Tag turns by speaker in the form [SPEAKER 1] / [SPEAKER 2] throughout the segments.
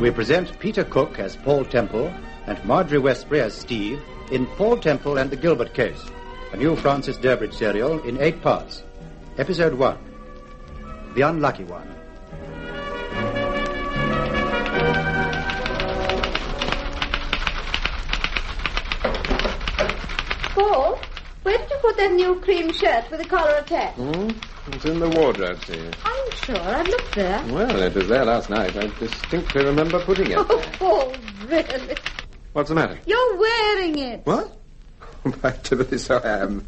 [SPEAKER 1] We present Peter Cook as Paul Temple and Marjorie Westbury as Steve in Paul Temple and the Gilbert Case, a new Francis Durbridge serial in 8 parts. Episode 1, The Unlucky One.
[SPEAKER 2] Paul, where did you put that new cream shirt with the collar attached?
[SPEAKER 3] It's in the wardrobe, dear.
[SPEAKER 2] Are you sure? I've looked there.
[SPEAKER 3] Well, it was there last night. I distinctly remember putting it
[SPEAKER 2] Oh,
[SPEAKER 3] there.
[SPEAKER 2] Paul, really?
[SPEAKER 3] What's the matter?
[SPEAKER 2] You're wearing it.
[SPEAKER 3] What? By Timothy, so I am.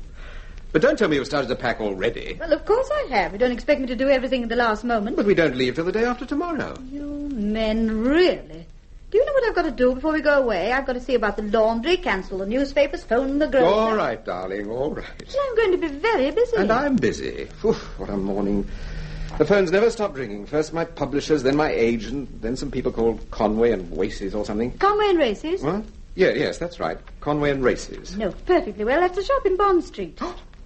[SPEAKER 3] But don't tell me you've started to pack already.
[SPEAKER 2] Well, of course I have. You don't expect me to do everything at the last moment.
[SPEAKER 3] But we don't leave till the day after tomorrow.
[SPEAKER 2] You men, really? Do you know what I've got to do before we go away? I've got to see about the laundry, cancel the newspapers, phone the grocer.
[SPEAKER 3] All right, darling, all right.
[SPEAKER 2] Well, I'm going to be very busy.
[SPEAKER 3] And I'm busy. Oof, what a morning. The phones never stop ringing. First my publishers, then my agent, then some people called Conway and Races or something.
[SPEAKER 2] Conway and Races?
[SPEAKER 3] What? Yes, that's right. Conway and Races.
[SPEAKER 2] No, perfectly well. That's a shop in Bond Street.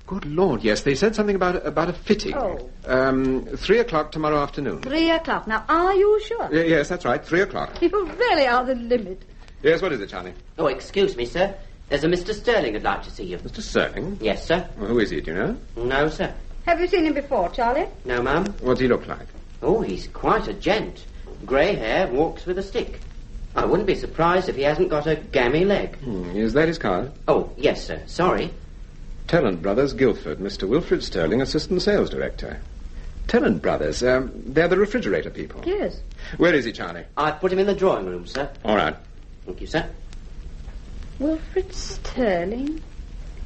[SPEAKER 3] Good Lord, yes. They said something about a fitting.
[SPEAKER 2] Oh.
[SPEAKER 3] 3 o'clock tomorrow afternoon.
[SPEAKER 2] 3 o'clock. Now, are you sure?
[SPEAKER 3] Yes, that's right. 3 o'clock.
[SPEAKER 2] You really are the limit.
[SPEAKER 3] Yes, what is it, Charlie?
[SPEAKER 4] Oh, excuse me, sir. There's a Mr. Sterling who'd like to see you.
[SPEAKER 3] Mr. Sterling?
[SPEAKER 4] Yes, sir.
[SPEAKER 3] Well, who is he, do you know?
[SPEAKER 4] No, sir.
[SPEAKER 2] Have you seen him before, Charlie?
[SPEAKER 4] No, ma'am.
[SPEAKER 3] What does he look like?
[SPEAKER 4] Oh, he's quite a gent. Grey hair, walks with a stick. I wouldn't be surprised if he hasn't got a gammy leg.
[SPEAKER 3] Is that his card?
[SPEAKER 4] Oh, yes, sir. Sorry.
[SPEAKER 3] Telland Brothers, Guildford. Mr. Wilfred Sterling, Assistant Sales Director. Telland Brothers, they're the refrigerator people.
[SPEAKER 2] Yes.
[SPEAKER 3] Where is he, Charlie?
[SPEAKER 4] I've put him in the drawing room, sir.
[SPEAKER 3] All right.
[SPEAKER 4] Thank you, sir.
[SPEAKER 2] Wilfred Sterling?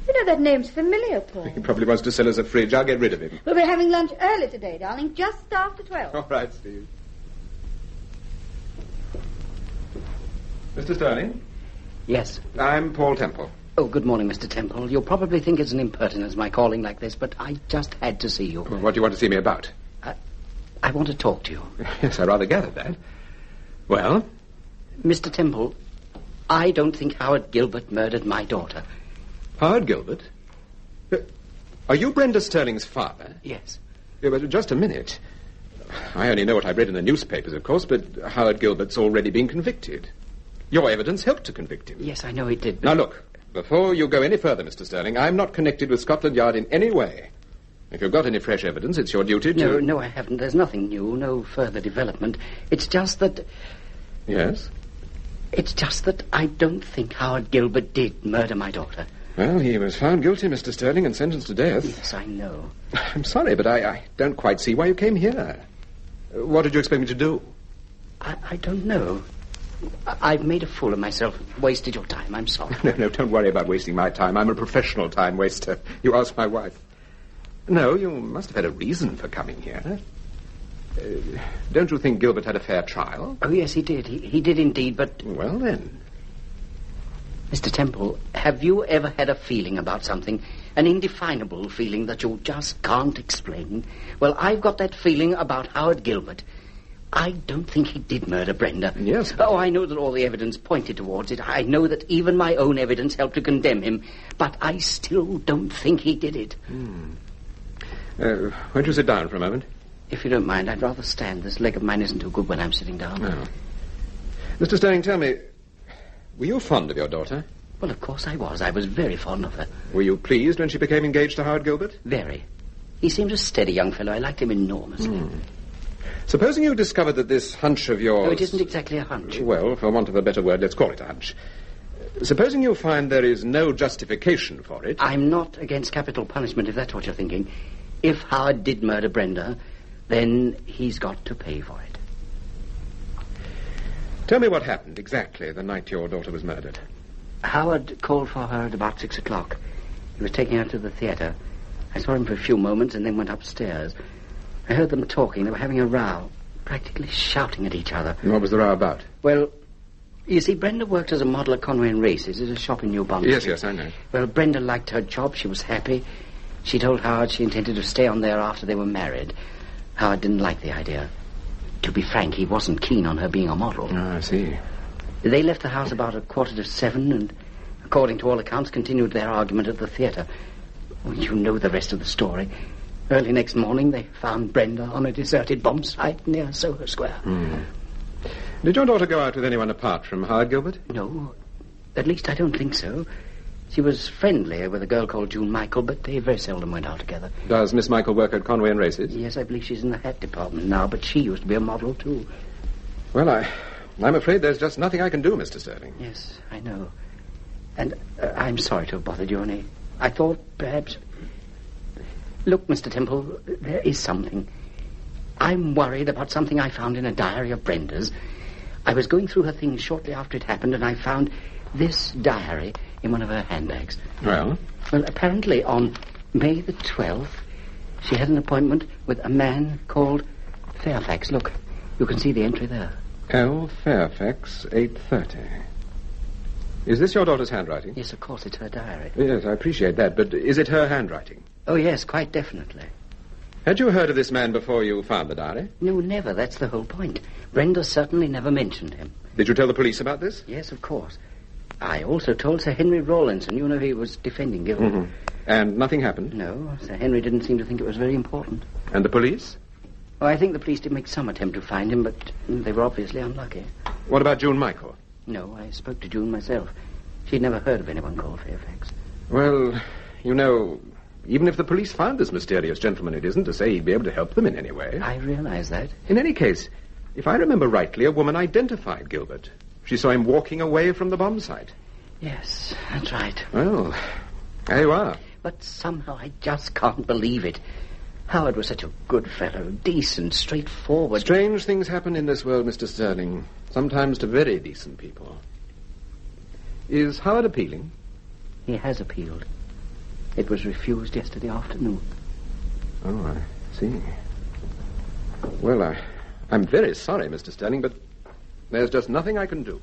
[SPEAKER 2] You know, that name's familiar, Paul.
[SPEAKER 3] He probably wants to sell us a fridge. I'll get rid of him.
[SPEAKER 2] We'll be having lunch early today, darling, just after 12.
[SPEAKER 3] All right, Steve. Mr. Sterling?
[SPEAKER 4] Yes.
[SPEAKER 3] I'm Paul Temple.
[SPEAKER 4] Oh, good morning, Mr. Temple. You'll probably think it's an impertinence, my calling like this, but I just had to see you.
[SPEAKER 3] Well, what do you want to see me about?
[SPEAKER 4] I want to talk to you.
[SPEAKER 3] Yes, I rather gathered that. Well?
[SPEAKER 4] Mr. Temple, I don't think Howard Gilbert murdered my daughter.
[SPEAKER 3] Howard Gilbert? Are you Brenda Sterling's father?
[SPEAKER 4] Yes.
[SPEAKER 3] Yeah, but just a minute. I only know what I've read in the newspapers, of course, but Howard Gilbert's already been convicted. Your evidence helped to convict him.
[SPEAKER 4] Yes, I know it did.
[SPEAKER 3] Now, look, before you go any further, Mr. Sterling, I'm not connected with Scotland Yard in any way. If you've got any fresh evidence, it's your duty to...
[SPEAKER 4] No, I haven't. There's nothing new, no further development. It's just that...
[SPEAKER 3] Yes?
[SPEAKER 4] It's just that I don't think Howard Gilbert did murder my daughter.
[SPEAKER 3] Well, he was found guilty, Mr. Sterling, and sentenced to death.
[SPEAKER 4] Yes, I know.
[SPEAKER 3] I'm sorry, but I don't quite see why you came here. What did you expect me to do?
[SPEAKER 4] I don't know. I've made a fool of myself, wasted your time. I'm sorry.
[SPEAKER 3] No, don't worry about wasting my time. I'm a professional time waster. You ask my wife. No, you must have had a reason for coming here. Don't you think Gilbert had a fair trial?
[SPEAKER 4] Oh, yes, he did. He did indeed, but...
[SPEAKER 3] Well, then.
[SPEAKER 4] Mr. Temple, have you ever had a feeling about something, an indefinable feeling that you just can't explain? Well, I've got that feeling about Howard Gilbert. I don't think he did murder Brenda.
[SPEAKER 3] Yes.
[SPEAKER 4] Oh, I know that all the evidence pointed towards it. I know that even my own evidence helped to condemn him. But I still don't think he did it.
[SPEAKER 3] Won't you sit down for a moment?
[SPEAKER 4] If you don't mind, I'd rather stand. This leg of mine isn't too good when I'm sitting down.
[SPEAKER 3] Oh. Mr. Sterling, tell me, were you fond of your daughter?
[SPEAKER 4] Well, of course I was. I was very fond of her.
[SPEAKER 3] Were you pleased when she became engaged to Howard Gilbert?
[SPEAKER 4] Very. He seemed a steady young fellow. I liked him enormously.
[SPEAKER 3] Supposing you discovered that this hunch of yours...
[SPEAKER 4] No, it isn't exactly a hunch.
[SPEAKER 3] Well, for want of a better word, let's call it a hunch. Supposing you find there is no justification for it...
[SPEAKER 4] I'm not against capital punishment, if that's what you're thinking. If Howard did murder Brenda, then he's got to pay for it.
[SPEAKER 3] Tell me what happened exactly the night your daughter was murdered.
[SPEAKER 4] Howard called for her at about 6 o'clock. He was taking her to the theatre. I saw him for a few moments and then went upstairs. I heard them talking. They were having a row, practically shouting at each other.
[SPEAKER 3] And what was the row about?
[SPEAKER 4] Well, you see, Brenda worked as a model at Conway and Races. It's a shop in New Bond Street.
[SPEAKER 3] Yes, I know.
[SPEAKER 4] Well, Brenda liked her job. She was happy. She told Howard she intended to stay on there after they were married. Howard didn't like the idea. To be frank, he wasn't keen on her being a model.
[SPEAKER 3] Oh, I see.
[SPEAKER 4] They left the house about 6:45 and, according to all accounts, continued their argument at the theatre. Well, you know the rest of the story. Early next morning, they found Brenda on a deserted bomb site near Soho Square.
[SPEAKER 3] Did your daughter go out with anyone apart from Howard Gilbert?
[SPEAKER 4] No. At least I don't think so. She was friendly with a girl called June Michael, but they very seldom went out together.
[SPEAKER 3] Does Miss Michael work at Conway and Races?
[SPEAKER 4] Yes, I believe she's in the hat department now, but she used to be a model, too.
[SPEAKER 3] Well, I'm afraid there's just nothing I can do, Mr. Sterling.
[SPEAKER 4] Yes, I know. And I'm sorry to have bothered you, Annie. I thought perhaps... Look, Mr. Temple, there is something. I'm worried about something I found in a diary of Brenda's. I was going through her things shortly after it happened, and I found this diary in one of her handbags.
[SPEAKER 3] Well?
[SPEAKER 4] Well, apparently on May the 12th, she had an appointment with a man called Fairfax. Look, you can see the entry there.
[SPEAKER 3] L. Fairfax, 8:30. Is this your daughter's handwriting?
[SPEAKER 4] Yes, of course, it's her diary.
[SPEAKER 3] Yes, I appreciate that, but is it her handwriting?
[SPEAKER 4] Oh, yes, quite definitely.
[SPEAKER 3] Had you heard of this man before you found the diary?
[SPEAKER 4] No, never. That's the whole point. Brenda certainly never mentioned him.
[SPEAKER 3] Did you tell the police about this?
[SPEAKER 4] Yes, of course. I also told Sir Henry Rawlinson. You know, he was defending Gilbert.
[SPEAKER 3] Mm-hmm. And nothing happened?
[SPEAKER 4] No, Sir Henry didn't seem to think it was very important.
[SPEAKER 3] And the police?
[SPEAKER 4] Oh, I think the police did make some attempt to find him, but they were obviously unlucky.
[SPEAKER 3] What about June Michael?
[SPEAKER 4] No, I spoke to June myself. She'd never heard of anyone called Fairfax.
[SPEAKER 3] Well, you know, even if the police found this mysterious gentleman, it isn't to say he'd be able to help them in any way.
[SPEAKER 4] I realize that.
[SPEAKER 3] In any case, if I remember rightly, a woman identified Gilbert. She saw him walking away from the bomb site.
[SPEAKER 4] Yes, that's right.
[SPEAKER 3] Well, there you are.
[SPEAKER 4] But somehow I just can't believe it. Howard was such a good fellow, decent, straightforward.
[SPEAKER 3] Strange things happen in this world, Mr. Sterling. Sometimes to very decent people. Is Howard appealing?
[SPEAKER 4] He has appealed. It was refused yesterday afternoon.
[SPEAKER 3] Oh, I see. Well, I'm very sorry, Mr. Sterling, but there's just nothing I can do.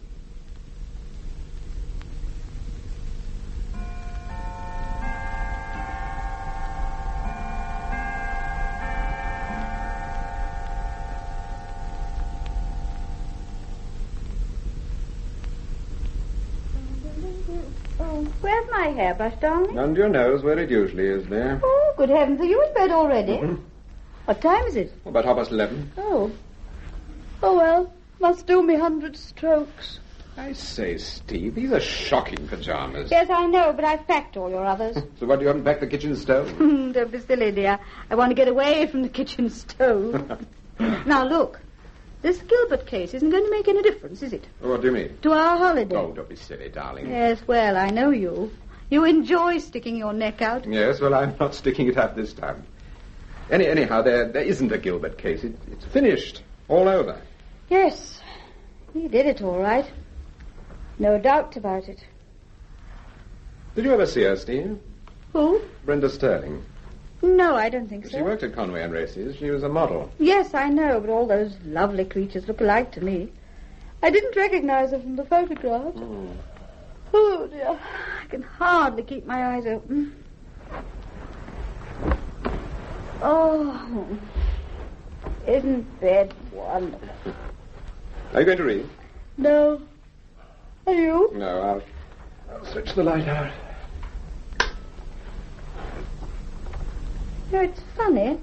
[SPEAKER 2] Where's my hairbrush, darling?
[SPEAKER 3] Under your nose, where it usually is, there.
[SPEAKER 2] Oh, good heavens, are you in bed already?
[SPEAKER 3] Mm-hmm.
[SPEAKER 2] What time is it?
[SPEAKER 3] About 11:30.
[SPEAKER 2] Oh. Oh, well, must do me 100 strokes.
[SPEAKER 3] I say, Steve, these are shocking pajamas.
[SPEAKER 2] Yes, I know, but I've packed all your others.
[SPEAKER 3] So what, you haven't packed the kitchen stove?
[SPEAKER 2] Don't be silly, dear. I want to get away from the kitchen stove. Now, look. This Gilbert case isn't going to make any difference, is it?
[SPEAKER 3] What do you mean?
[SPEAKER 2] To our holiday.
[SPEAKER 3] Oh, don't be silly, darling.
[SPEAKER 2] Yes, well, I know you. You enjoy sticking your neck out.
[SPEAKER 3] Yes, well, I'm not sticking it out this time. Anyhow, there isn't a Gilbert case. It's finished. All over.
[SPEAKER 2] Yes, he did it all right. No doubt about it.
[SPEAKER 3] Did you ever see her, Steve?
[SPEAKER 2] Who?
[SPEAKER 3] Brenda Sterling.
[SPEAKER 2] No, I don't think so.
[SPEAKER 3] She worked at Conway and Races. She was a model.
[SPEAKER 2] Yes, I know, but all those lovely creatures look alike to me. I didn't recognize her from the photograph. Oh, dear. I can hardly keep my eyes open. Oh, isn't bed wonderful?
[SPEAKER 3] Are you going to read?
[SPEAKER 2] No. Are you?
[SPEAKER 3] No, I'll switch the light out.
[SPEAKER 2] No, it's funny.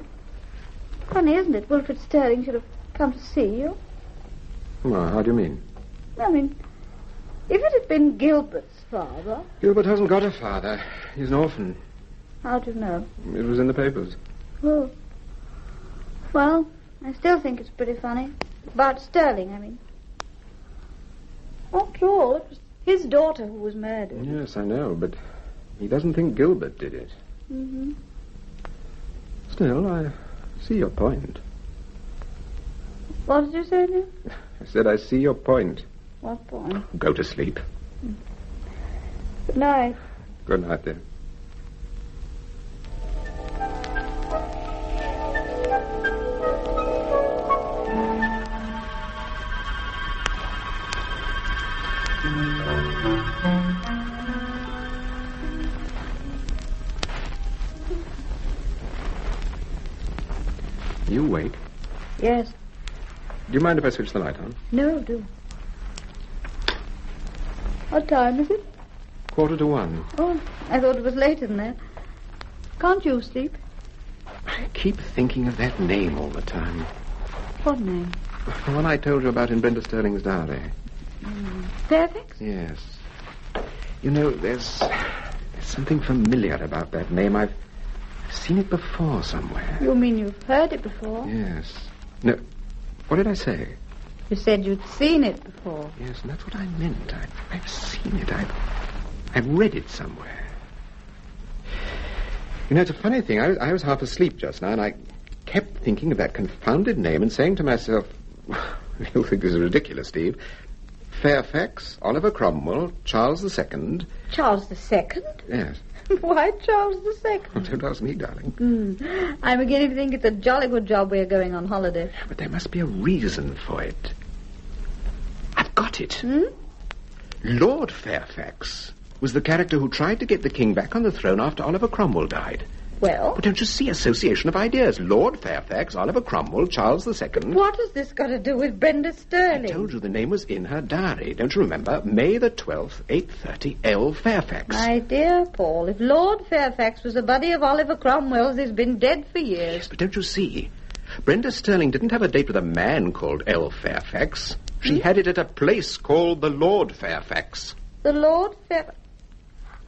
[SPEAKER 2] Funny, isn't it? Wilfred Sterling should have come to see you.
[SPEAKER 3] Well, how do you mean?
[SPEAKER 2] I mean, if it had been Gilbert's father...
[SPEAKER 3] Gilbert hasn't got a father. He's an orphan.
[SPEAKER 2] How do you know?
[SPEAKER 3] It was in the papers.
[SPEAKER 2] Oh. Well, I still think it's pretty funny. About Sterling, I mean. After all, it was his daughter who was murdered.
[SPEAKER 3] Yes, I know, but he doesn't think Gilbert did it.
[SPEAKER 2] Mm-hmm.
[SPEAKER 3] Still, I see your point.
[SPEAKER 2] What did you say now?
[SPEAKER 3] I said I see your point.
[SPEAKER 2] What point?
[SPEAKER 3] Go to sleep.
[SPEAKER 2] Good night.
[SPEAKER 3] Good night, then. You awake?
[SPEAKER 2] Yes.
[SPEAKER 3] Do you mind if I switch the light on?
[SPEAKER 2] No, do. What time is it?
[SPEAKER 3] 1:45.
[SPEAKER 2] Oh, I thought it was later than that. Can't you sleep?
[SPEAKER 3] I keep thinking of that name all the time.
[SPEAKER 2] What name?
[SPEAKER 3] The one I told you about in Brenda Sterling's diary.
[SPEAKER 2] Fairfax?
[SPEAKER 3] Yes. You know, there's something familiar about that name. I've seen it before somewhere.
[SPEAKER 2] You mean you've heard it before?
[SPEAKER 3] Yes. No, what did I say?
[SPEAKER 2] You said you'd seen it before.
[SPEAKER 3] Yes, and that's what I meant. I've seen it. I've read it somewhere. You know, it's a funny thing. I was half asleep just now, and I kept thinking of that confounded name and saying to myself, you'll think this is ridiculous, Steve. Fairfax, Oliver Cromwell, Charles II.
[SPEAKER 2] Charles II?
[SPEAKER 3] Yes.
[SPEAKER 2] Why Charles II?
[SPEAKER 3] Oh, don't ask me, darling.
[SPEAKER 2] I'm beginning to think it's a jolly good job we're going on holiday.
[SPEAKER 3] But there must be a reason for it. I've got it. Lord Fairfax was the character who tried to get the king back on the throne after Oliver Cromwell died.
[SPEAKER 2] Well?
[SPEAKER 3] But don't you see? Association of ideas. Lord Fairfax, Oliver Cromwell, Charles II.
[SPEAKER 2] What has this got to do with Brenda Sterling?
[SPEAKER 3] I told you the name was in her diary. Don't you remember? May the 12th, 8:30, L. Fairfax.
[SPEAKER 2] My dear Paul, if Lord Fairfax was a buddy of Oliver Cromwell's, he's been dead for years.
[SPEAKER 3] Yes, but don't you see? Brenda Sterling didn't have a date with a man called L. Fairfax. She had it at a place called the Lord Fairfax.
[SPEAKER 2] The Lord Fairfax?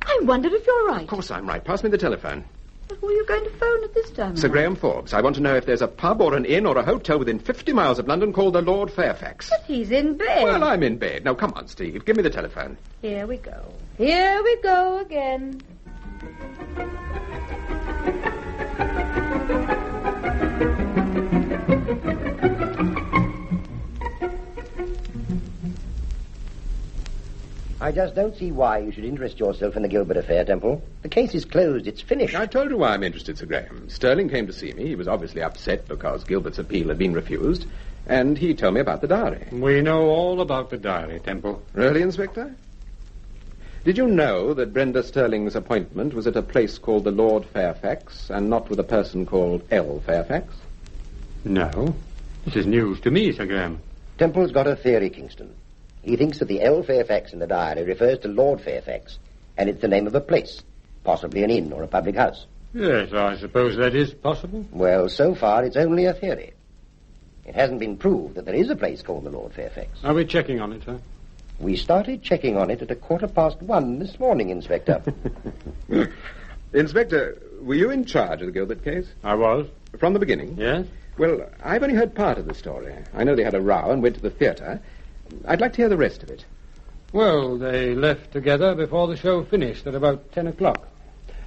[SPEAKER 2] I wondered if you're right.
[SPEAKER 3] Of course I'm right. Pass me the telephone.
[SPEAKER 2] But who are you going to phone at this time?
[SPEAKER 3] Sir Graham Forbes. I want to know if there's a pub or an inn or a hotel within 50 miles of London called the Lord Fairfax.
[SPEAKER 2] But he's in bed.
[SPEAKER 3] Well, I'm in bed. Now, come on, Steve. Give me the telephone.
[SPEAKER 2] Here we go. Here we go again.
[SPEAKER 5] I just don't see why you should interest yourself in the Gilbert affair, Temple. The case is closed. It's finished.
[SPEAKER 3] I told you why I'm interested, Sir Graham. Sterling came to see me. He was obviously upset because Gilbert's appeal had been refused, and he told me about the diary.
[SPEAKER 6] We know all about the diary, Temple.
[SPEAKER 3] Really, Inspector? Did you know that Brenda Sterling's appointment was at a place called the Lord Fairfax and not with a person called L. Fairfax?
[SPEAKER 6] No. This is news to me, Sir Graham.
[SPEAKER 5] Temple's got a theory, Kingston. He thinks that the L. Fairfax in the diary refers to Lord Fairfax, and it's the name of a place, possibly an inn or a public house.
[SPEAKER 6] Yes, I suppose that is possible.
[SPEAKER 5] Well, so far it's only a theory. It hasn't been proved that there is a place called the Lord Fairfax.
[SPEAKER 6] Are we checking on it, sir?
[SPEAKER 5] We started checking on it at 1:15 this morning, Inspector.
[SPEAKER 3] Inspector, were you in charge of the Gilbert case?
[SPEAKER 6] I was.
[SPEAKER 3] From the beginning?
[SPEAKER 6] Yes?
[SPEAKER 3] Well, I've only heard part of the story. I know they had a row and went to the theatre. I'd like to hear the rest of it.
[SPEAKER 6] Well, they left together before the show finished at about 10 o'clock.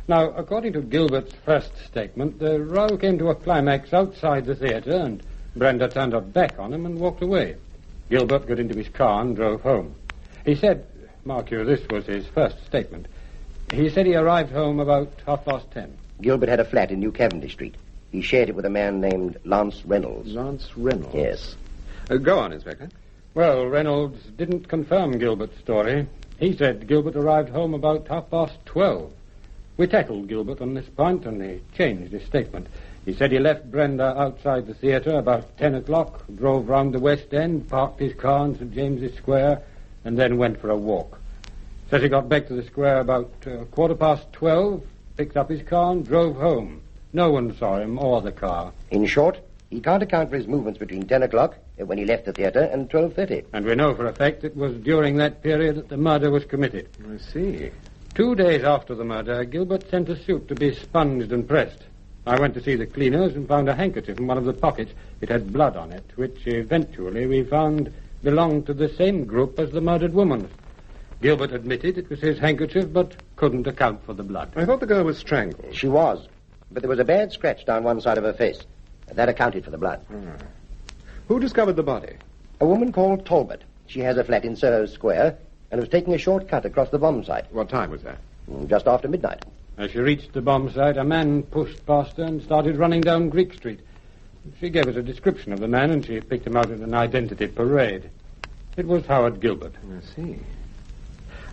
[SPEAKER 6] Now, according to Gilbert's first statement, the row came to a climax outside the theatre, and Brenda turned her back on him and walked away. Gilbert got into his car and drove home. He said, mark you, this was his first statement, he said he arrived home about 10:30.
[SPEAKER 5] Gilbert had a flat in New Cavendish Street. He shared it with a man named Lance Reynolds.
[SPEAKER 3] Lance Reynolds?
[SPEAKER 5] Yes.
[SPEAKER 3] Go on, Inspector.
[SPEAKER 6] Well, Reynolds didn't confirm Gilbert's story. He said Gilbert arrived home about 12:30. We tackled Gilbert on this point, and he changed his statement. He said he left Brenda outside the theatre about 10 o'clock, drove round the West End, parked his car in St. James's Square, and then went for a walk. Says he got back to the square about 12:15, picked up his car and drove home. No one saw him or the car.
[SPEAKER 5] In short, he can't account for his movements between 10 o'clock, when he left the theatre, and 12:30.
[SPEAKER 6] And we know for a fact it was during that period that the murder was committed.
[SPEAKER 3] I see.
[SPEAKER 6] 2 days after the murder, Gilbert sent a suit to be sponged and pressed. I went to see the cleaners and found a handkerchief in one of the pockets. It had blood on it, which eventually we found belonged to the same group as the murdered woman's. Gilbert admitted it was his handkerchief, but couldn't account for the blood.
[SPEAKER 3] I thought the girl was strangled.
[SPEAKER 5] She was, but there was a bad scratch down one side of her face. That accounted for the blood.
[SPEAKER 3] Who discovered the body?
[SPEAKER 5] A woman called Talbot. She has a flat in Soho Square and was taking a short cut across the bomb site.
[SPEAKER 3] What time was that?
[SPEAKER 5] Just after midnight.
[SPEAKER 6] As she reached the bomb site, a man pushed past her and started running down Greek Street. She gave us a description of the man, and she picked him out at an identity parade. It was Howard Gilbert.
[SPEAKER 3] I see.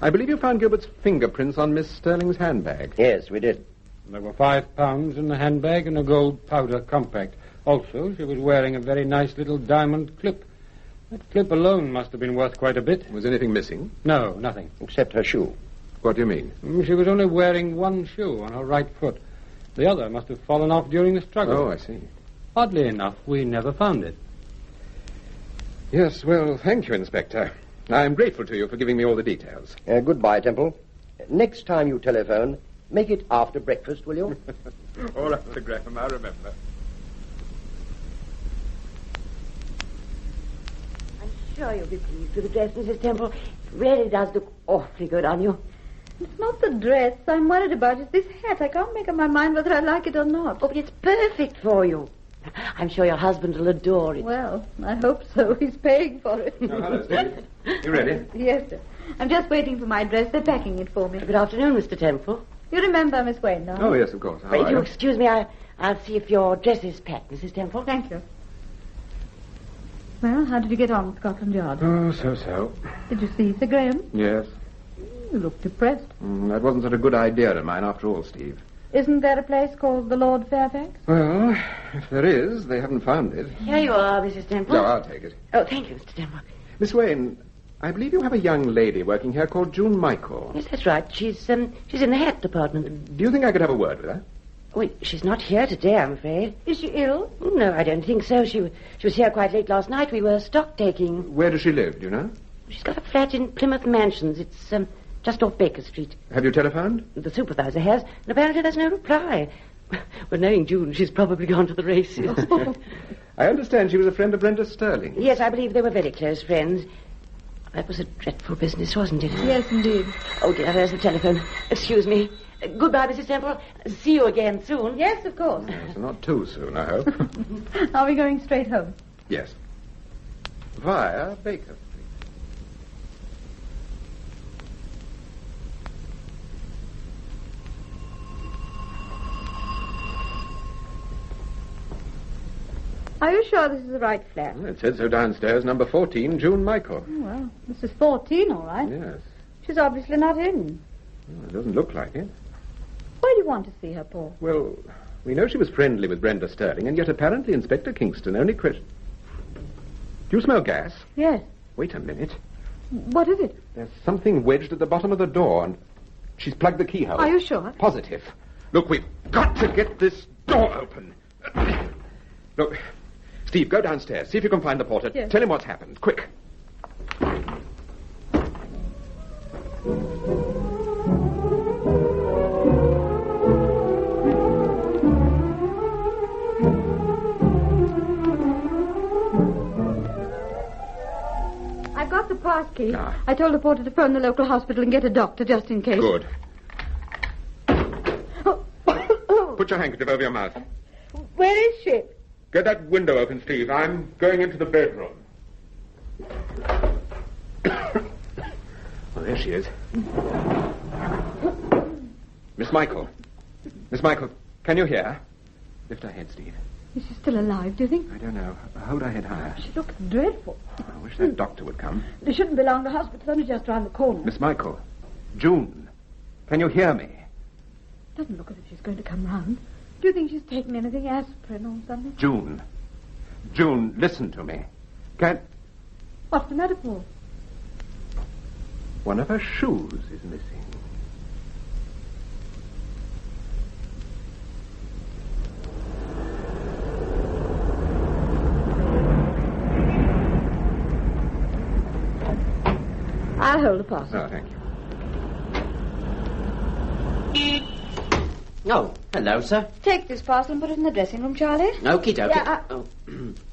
[SPEAKER 3] I believe you found Gilbert's fingerprints on Miss Sterling's handbag.
[SPEAKER 5] Yes, we did.
[SPEAKER 6] There were £5 in the handbag and a gold powder compact. Also, she was wearing a very nice little diamond clip. That clip alone must have been worth quite a bit.
[SPEAKER 3] Was anything missing?
[SPEAKER 6] No, nothing.
[SPEAKER 5] Except her shoe.
[SPEAKER 3] What do you mean?
[SPEAKER 6] She was only wearing one shoe on her right foot. The other must have fallen off during the struggle.
[SPEAKER 3] Oh, I see.
[SPEAKER 6] Oddly enough, we never found it.
[SPEAKER 3] Yes, well, thank you, Inspector. I'm grateful to you for giving me all the details.
[SPEAKER 5] Goodbye, Temple. Next time you telephone, make it after breakfast, will you?
[SPEAKER 3] All right, Mr. Graham, I remember.
[SPEAKER 7] I'm sure you'll be pleased with the dress, Mrs. Temple. It really does look awfully good on you.
[SPEAKER 2] It's not the dress I'm worried about. It's this hat. I can't make up my mind whether I like it or not.
[SPEAKER 7] Oh, but it's perfect for you. I'm sure your husband will adore it.
[SPEAKER 2] Well, I hope so. He's paying for it.
[SPEAKER 3] Oh, hello, Steve. You ready?
[SPEAKER 2] Yes, sir. I'm just waiting for my dress. They're packing it for me.
[SPEAKER 7] Good afternoon, Mr. Temple.
[SPEAKER 2] You remember Miss Wayne, no?
[SPEAKER 3] Oh, yes, of course. How
[SPEAKER 7] If
[SPEAKER 3] are
[SPEAKER 7] you
[SPEAKER 3] you?
[SPEAKER 7] excuse me, I'll see if your dress is packed, Mrs. Temple.
[SPEAKER 2] Thank you. Well, how did you get on with Scotland Yard?
[SPEAKER 3] Oh, so-so.
[SPEAKER 2] Did you see Sir Graham?
[SPEAKER 3] Yes.
[SPEAKER 2] You look depressed.
[SPEAKER 3] That wasn't such a good idea of mine after all, Steve.
[SPEAKER 2] Isn't there a place called the Lord Fairfax?
[SPEAKER 3] Well, if there is, they haven't found it.
[SPEAKER 7] Here you are, Mrs. Temple.
[SPEAKER 3] No, I'll take it.
[SPEAKER 7] Oh, thank you, Mr. Temple.
[SPEAKER 3] Miss Wayne, I believe you have a young lady working here called June Michael.
[SPEAKER 7] Yes, that's right. She's in the hat department.
[SPEAKER 3] Do you think I could have a word with her?
[SPEAKER 7] Wait, she's not here today, I'm afraid.
[SPEAKER 2] Is she ill?
[SPEAKER 7] No, I don't think so. She was here quite late last night. We were stock taking.
[SPEAKER 3] Where does she live, do you know?
[SPEAKER 7] She's got a flat in Plymouth Mansions. It's just off Baker Street.
[SPEAKER 3] Have you telephoned?
[SPEAKER 7] The supervisor has, and apparently there's no reply. Well, knowing June, she's probably gone to the races.
[SPEAKER 3] I understand she was a friend of Brenda Sterling.
[SPEAKER 7] Yes, I believe they were very close friends. That was a dreadful business, wasn't it?
[SPEAKER 2] Yes, indeed.
[SPEAKER 7] Oh, dear, there's the telephone. Excuse me. Goodbye, Mrs. Temple. See you again soon.
[SPEAKER 2] Yes, of course.
[SPEAKER 3] Yes, not too soon, I hope.
[SPEAKER 2] Are we going straight home?
[SPEAKER 3] Yes. Via Baker Street.
[SPEAKER 2] Are you sure this is the right flat?
[SPEAKER 3] It said so downstairs, number 14, June Michael.
[SPEAKER 2] Oh, well, this is 14, all right.
[SPEAKER 3] Yes.
[SPEAKER 2] She's obviously not in.
[SPEAKER 3] Well, it doesn't look like it.
[SPEAKER 2] Why do you want to see her, Paul?
[SPEAKER 3] Well, we know she was friendly with Brenda Sterling, and yet apparently Inspector Kingston only Do you smell gas?
[SPEAKER 2] Yes.
[SPEAKER 3] Wait a minute.
[SPEAKER 2] What is it?
[SPEAKER 3] There's something wedged at the bottom of the door, and she's plugged the keyhole.
[SPEAKER 2] Are you sure?
[SPEAKER 3] Positive. Look, we've got to get this door open. Look, Steve, go downstairs. See if you can find the porter.
[SPEAKER 2] Yes.
[SPEAKER 3] Tell him what's happened. Quick.
[SPEAKER 2] I've got the pass key.
[SPEAKER 3] Ah.
[SPEAKER 2] I told the porter to phone the local hospital and get a doctor just in case.
[SPEAKER 3] Good. Put your handkerchief over your mouth.
[SPEAKER 2] Where is she?
[SPEAKER 3] Get that window open, Steve. I'm going into the bedroom. Well, there she is. Miss Michael. Miss Michael, can you hear? Lift her head, Steve.
[SPEAKER 2] Is she still alive, do you think?
[SPEAKER 3] I don't know. Hold her head higher.
[SPEAKER 2] She looks dreadful.
[SPEAKER 3] I wish that doctor would come.
[SPEAKER 2] They shouldn't be long. The hospital's only just round the corner.
[SPEAKER 3] Miss Michael. June. Can you hear me?
[SPEAKER 2] Doesn't look as if she's going to come round. Do you think she's taken anything, aspirin or something?
[SPEAKER 3] June. June, listen to me. Can...
[SPEAKER 2] What's the matter, Paul?
[SPEAKER 3] One of her shoes is missing.
[SPEAKER 2] I'll hold the parcel.
[SPEAKER 3] Oh, thank you.
[SPEAKER 4] Oh, hello, sir.
[SPEAKER 2] Take this parcel and put it in the dressing room, Charlie.
[SPEAKER 4] Okie dokie.
[SPEAKER 2] Yeah,
[SPEAKER 4] Oh,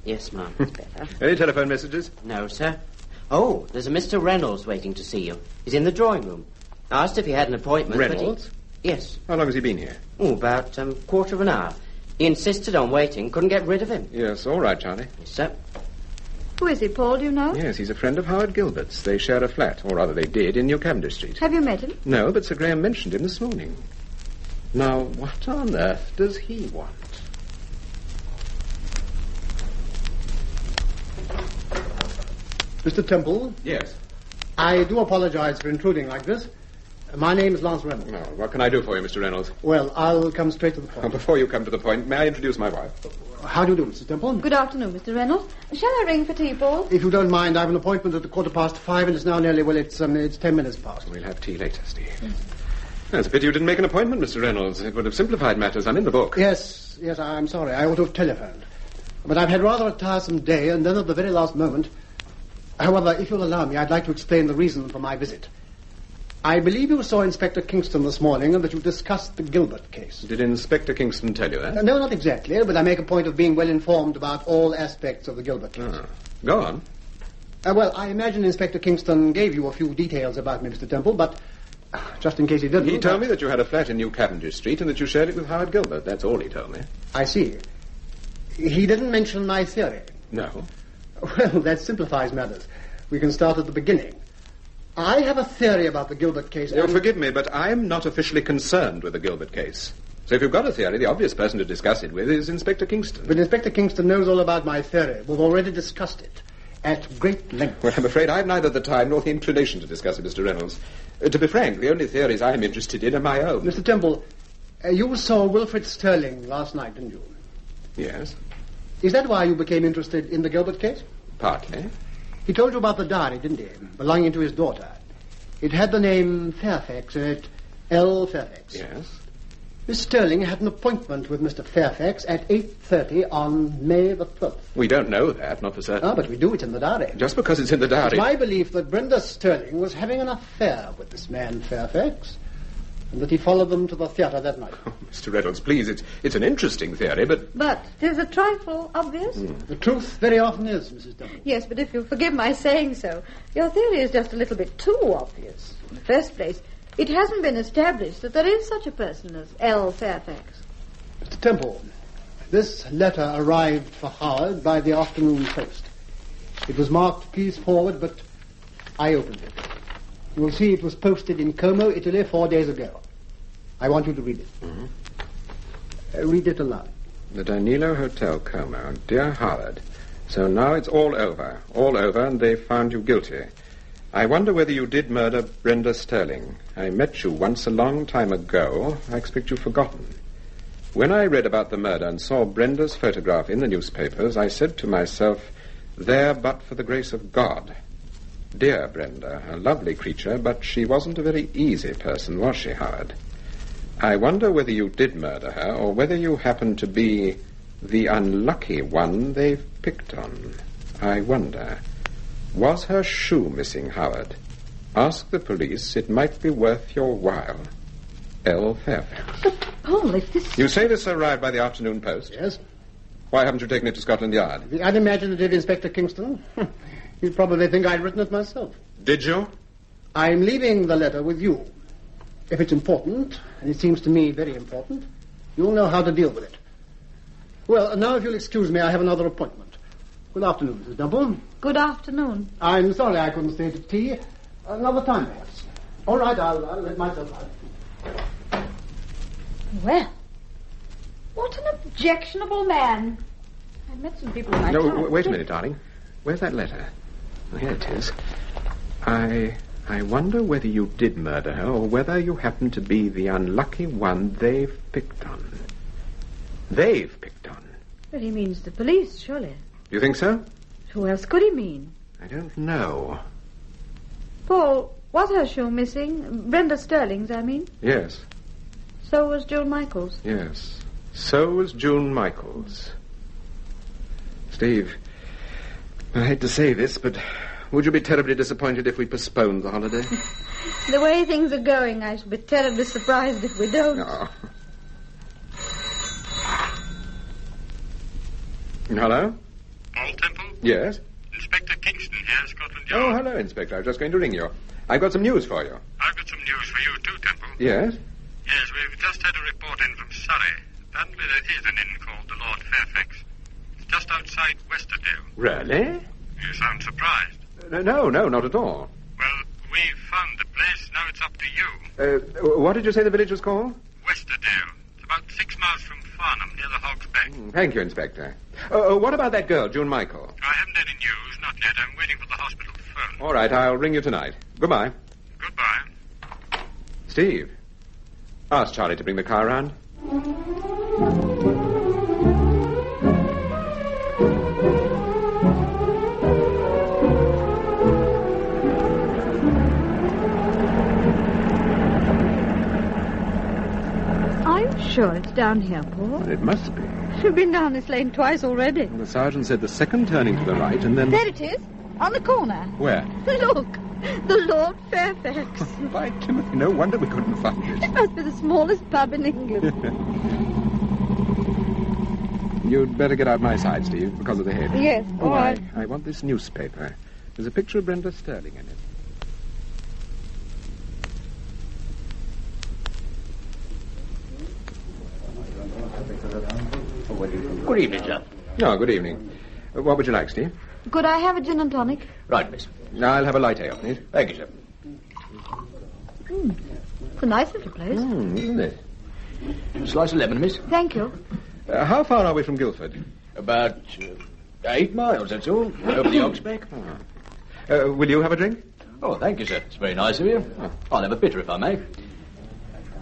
[SPEAKER 4] yes, ma'am. That's better.
[SPEAKER 3] Any telephone messages?
[SPEAKER 4] No, sir. Oh, there's a Mr. Reynolds waiting to see you. He's in the drawing room. Asked if he had an appointment. but he-
[SPEAKER 3] Reynolds?
[SPEAKER 4] Yes.
[SPEAKER 3] How long has he been here?
[SPEAKER 4] Oh, about quarter of an hour. He insisted on waiting. Couldn't get rid of him.
[SPEAKER 3] Yes, all right, Charlie.
[SPEAKER 4] Yes, sir.
[SPEAKER 2] Who is he, Paul? Do you know?
[SPEAKER 3] Yes, he's a friend of Howard Gilbert's. They share a flat, or rather they did, in New Cavendish Street.
[SPEAKER 2] Have you met him?
[SPEAKER 3] No, but Sir Graham mentioned him this morning. Now, what on earth does he want?
[SPEAKER 8] Mr. Temple,
[SPEAKER 3] Yes.
[SPEAKER 8] I do apologize for intruding like this. My name is Lance Reynolds.
[SPEAKER 3] Well, what can I do for you, Mr. Reynolds?
[SPEAKER 8] Well, I'll come straight to the
[SPEAKER 3] Well,
[SPEAKER 8] point.
[SPEAKER 3] before you come to the point, may I introduce my wife?
[SPEAKER 8] How do you do, Mr. Temple?
[SPEAKER 2] Good afternoon, Mr. Reynolds. Shall I ring for tea, Paul?
[SPEAKER 8] If you don't mind, I have an appointment at 5:15, and it's now nearly, it's 10 minutes past.
[SPEAKER 3] We'll have tea later, Steve. It's a pity you didn't make an appointment, Mr. Reynolds. It would have simplified matters. I'm in the book.
[SPEAKER 8] Yes, I'm sorry. I ought to have telephoned. But I've had rather a tiresome day, and then at the very last moment, However, if you'll allow me, I'd like to explain the reason for my visit. I believe you saw Inspector Kingston this morning and that you discussed the Gilbert case.
[SPEAKER 3] Did Inspector Kingston tell you that?
[SPEAKER 8] No, not exactly, but I make a point of being well informed about all aspects of the Gilbert case.
[SPEAKER 3] Go on.
[SPEAKER 8] Well, I imagine Inspector Kingston gave you a few details about me, Mr. Temple, but just in case he didn't...
[SPEAKER 3] He told me that you had a flat in New Cavendish Street and that you shared it with Howard Gilbert. That's all he told me.
[SPEAKER 8] I see. He didn't mention my theory.
[SPEAKER 3] No.
[SPEAKER 8] Well, that simplifies matters. We can start at the beginning. I have a theory about the Gilbert case.
[SPEAKER 3] Forgive me, but I'm not officially concerned with the Gilbert case. So if you've got a theory, the obvious person to discuss it with is Inspector Kingston.
[SPEAKER 8] But Inspector Kingston knows all about my theory. We've already discussed it at great length.
[SPEAKER 3] Well, I'm afraid I've neither the time nor the inclination to discuss it, Mr. Reynolds. To be frank, the only theories I'm interested in are my own.
[SPEAKER 8] Mr. Temple, you saw Wilfred Sterling last night, didn't you?
[SPEAKER 3] Yes.
[SPEAKER 8] Is that why you became interested in the Gilbert case?
[SPEAKER 3] Partly.
[SPEAKER 8] He told you about the diary, didn't he? Belonging to his daughter. It had the name Fairfax in it, L. Fairfax.
[SPEAKER 3] Yes.
[SPEAKER 8] Miss Sterling had an appointment with Mr. Fairfax at 8:30 on May the 12th.
[SPEAKER 3] We don't know that, not for certain.
[SPEAKER 8] But we do. It's in the diary.
[SPEAKER 3] Just because it's in the diary...
[SPEAKER 8] It's my belief that Brenda Sterling was having an affair with this man Fairfax, and that he followed them to the theatre that night.
[SPEAKER 3] Oh, Mr. Reynolds, please, it's an interesting theory, but...
[SPEAKER 2] But it is a trifle obvious.
[SPEAKER 8] The truth very often is, Mrs. Temple.
[SPEAKER 2] Yes, but if you'll forgive my saying so, your theory is just a little bit too obvious. In the first place, it hasn't been established that there is such a person as L. Fairfax.
[SPEAKER 8] Mr. Temple, this letter arrived for Howard by the afternoon post. It was marked, please forward, but I opened it. You will see it was posted in Como, Italy, 4 days ago. I want you to read it.
[SPEAKER 3] Mm-hmm.
[SPEAKER 8] Read it aloud.
[SPEAKER 3] The Danilo Hotel, Como. Dear Howard, so now it's all over, and they've found you guilty. I wonder whether you did murder Brenda Sterling. I met you once a long time ago. I expect you've forgotten. When I read about the murder and saw Brenda's photograph in the newspapers, I said to myself, there but for the grace of God. Dear Brenda, a lovely creature, but she wasn't a very easy person, was she, Howard? I wonder whether you did murder her, or whether you happened to be the unlucky one they've picked on. I wonder. Was her shoe missing, Howard? Ask the police. It might be worth your while. L. Fairfax.
[SPEAKER 2] But, Paul, if this...
[SPEAKER 3] You say this arrived by the afternoon post?
[SPEAKER 8] Yes.
[SPEAKER 3] Why haven't you taken it to Scotland Yard?
[SPEAKER 8] The unimaginative Inspector Kingston. You'd probably think I'd written it myself.
[SPEAKER 3] Did you?
[SPEAKER 8] I'm leaving the letter with you. If it's important, and it seems to me very important, you'll know how to deal with it. Well, now if you'll excuse me, I have another appointment. Good afternoon, Mrs. Dumple.
[SPEAKER 2] Good afternoon.
[SPEAKER 8] I'm sorry I couldn't stay to tea. Another time, perhaps. All right, I'll let myself out.
[SPEAKER 2] Well, what an objectionable man. I've met some people in my time.
[SPEAKER 3] No, wait a minute, darling. Where's that letter? Oh, here it is. I wonder whether you did murder her, or whether you happen to be the unlucky one they've picked on. They've picked on?
[SPEAKER 2] But he means the police, surely.
[SPEAKER 3] You think so?
[SPEAKER 2] Who else could he mean?
[SPEAKER 3] I don't know.
[SPEAKER 2] Paul, was her shoe missing? Brenda Sterling's, I mean.
[SPEAKER 3] Yes.
[SPEAKER 2] So was June Michaels.
[SPEAKER 3] Yes. So was June Michaels. Steve, I hate to say this, but would you be terribly disappointed if we postponed the holiday?
[SPEAKER 2] The way things are going, I shall be terribly surprised if we don't.
[SPEAKER 3] No. Hello?
[SPEAKER 9] Paul Temple?
[SPEAKER 3] Yes?
[SPEAKER 9] Inspector Kingston here, Scotland Yard.
[SPEAKER 3] Oh, hello, Inspector. I was just going to ring you. I've got some news for you.
[SPEAKER 9] I've got some news for you too, Temple.
[SPEAKER 3] Yes?
[SPEAKER 9] Yes, we've just had a report in from Surrey. Apparently there is an inn called the Lord Fairfax. It's just outside Westerdale.
[SPEAKER 3] Really?
[SPEAKER 9] You sound surprised.
[SPEAKER 3] No, not at all.
[SPEAKER 9] Well, we've found the place. Now it's up to you.
[SPEAKER 3] What did you say the village was called?
[SPEAKER 9] Westerdale. It's about 6 miles from Farnham, near the Hog's Back.
[SPEAKER 3] Thank you, Inspector. What about that girl, June Michael?
[SPEAKER 9] I haven't any news, not yet. I'm waiting for the hospital phone.
[SPEAKER 3] All right, I'll ring you tonight. Goodbye.
[SPEAKER 9] Goodbye.
[SPEAKER 3] Steve, ask Charlie to bring the car round.
[SPEAKER 2] Are you sure it's down here, Paul?
[SPEAKER 3] It must be.
[SPEAKER 2] We've been down this lane twice already.
[SPEAKER 3] The sergeant said the second turning to the right, and then...
[SPEAKER 2] There it is. On the corner.
[SPEAKER 3] Where?
[SPEAKER 2] Look, the Lord Fairfax.
[SPEAKER 3] By Timothy, no wonder we couldn't find it.
[SPEAKER 2] It must be the smallest pub in England.
[SPEAKER 3] You'd better get out my side, Steve, because of the head.
[SPEAKER 2] Yes, all right.
[SPEAKER 3] I want this newspaper. There's a picture of Brenda Sterling in it.
[SPEAKER 10] Good evening, sir.
[SPEAKER 3] Oh, good evening. What would you like, Steve?
[SPEAKER 2] Could I have a gin and tonic?
[SPEAKER 10] Right, miss.
[SPEAKER 3] I'll have a light ale, please.
[SPEAKER 10] Thank you, sir.
[SPEAKER 2] It's a nice little place.
[SPEAKER 3] Isn't it?
[SPEAKER 10] Slice of lemon, miss.
[SPEAKER 2] Thank you.
[SPEAKER 3] How far are we from Guildford?
[SPEAKER 10] About 8 miles, that's all. Over the Oxbeck.
[SPEAKER 3] Will you have a drink?
[SPEAKER 10] Oh, thank you, sir. It's very nice of you. I'll have a bitter if I may.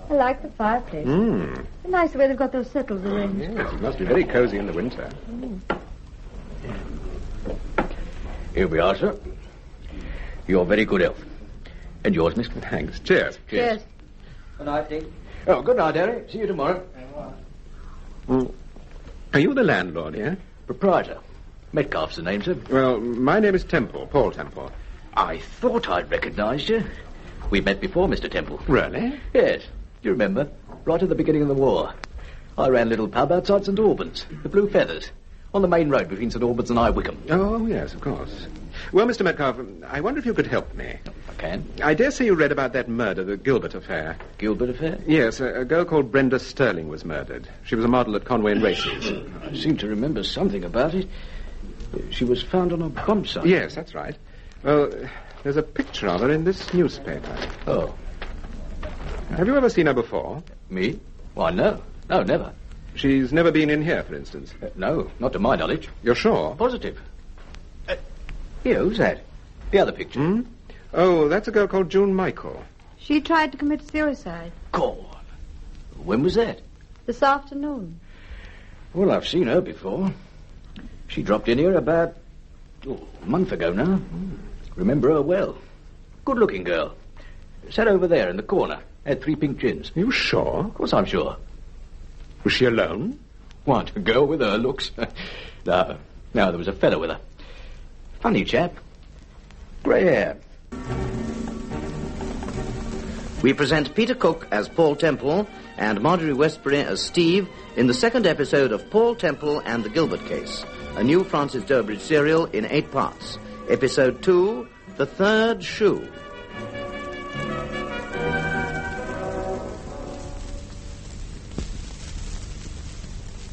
[SPEAKER 2] I like the fireplace. It's nice the way they've got those settles arranged.
[SPEAKER 3] Yes, it must be very cosy in the winter.
[SPEAKER 10] Here we are, sir. Your very good health. And yours, miss.
[SPEAKER 3] Thanks. Cheers.
[SPEAKER 2] Cheers.
[SPEAKER 10] Good night, Dick. Oh, good night, Harry. See you tomorrow.
[SPEAKER 3] Are you the landlord here?
[SPEAKER 10] Proprietor. Metcalfe's the name, sir.
[SPEAKER 3] Well, my name is Temple, Paul Temple.
[SPEAKER 10] I thought I'd recognised you. We met before, Mr. Temple.
[SPEAKER 3] Really?
[SPEAKER 10] Yes. Do you remember? Right at the beginning of the war. I ran a little pub outside St. Albans, the Blue Feathers, on the main road between St. Albans and High Wycombe.
[SPEAKER 3] Oh, yes, of course. Well, Mr. Metcalfe, I wonder if you could help me.
[SPEAKER 10] If I can.
[SPEAKER 3] I dare say you read about that murder, the Gilbert affair.
[SPEAKER 10] Gilbert affair?
[SPEAKER 3] Yes, a girl called Brenda Sterling was murdered. She was a model at Conway and Races.
[SPEAKER 10] I seem to remember something about it. She was found on a bomb site.
[SPEAKER 3] Yes, that's right. Well, there's a picture of her in this newspaper.
[SPEAKER 10] Oh.
[SPEAKER 3] Have you ever seen her before?
[SPEAKER 10] Me? Why, no. No, never.
[SPEAKER 3] She's never been in here, for instance?
[SPEAKER 10] No, not to my knowledge.
[SPEAKER 3] You're sure?
[SPEAKER 10] Positive. Here, who's that? The other picture.
[SPEAKER 3] Oh, that's a girl called June Michael.
[SPEAKER 2] She tried to commit suicide.
[SPEAKER 10] God. When was that?
[SPEAKER 2] This afternoon.
[SPEAKER 10] Well, I've seen her before. She dropped in here about a month ago now. Remember her well. Good-looking girl. Sat over there in the corner. Had 3 pink gins.
[SPEAKER 3] You sure?
[SPEAKER 10] Of course I'm sure.
[SPEAKER 3] Was she alone?
[SPEAKER 10] What, a girl with her looks? No, there was a fellow with her. Funny chap. Grey hair.
[SPEAKER 11] We present Peter Cook as Paul Temple and Marjorie Westbury as Steve in the second episode of Paul Temple and the Gilbert Case, a new Francis Durbridge serial in 8 parts. Episode 2, The Third Shoe.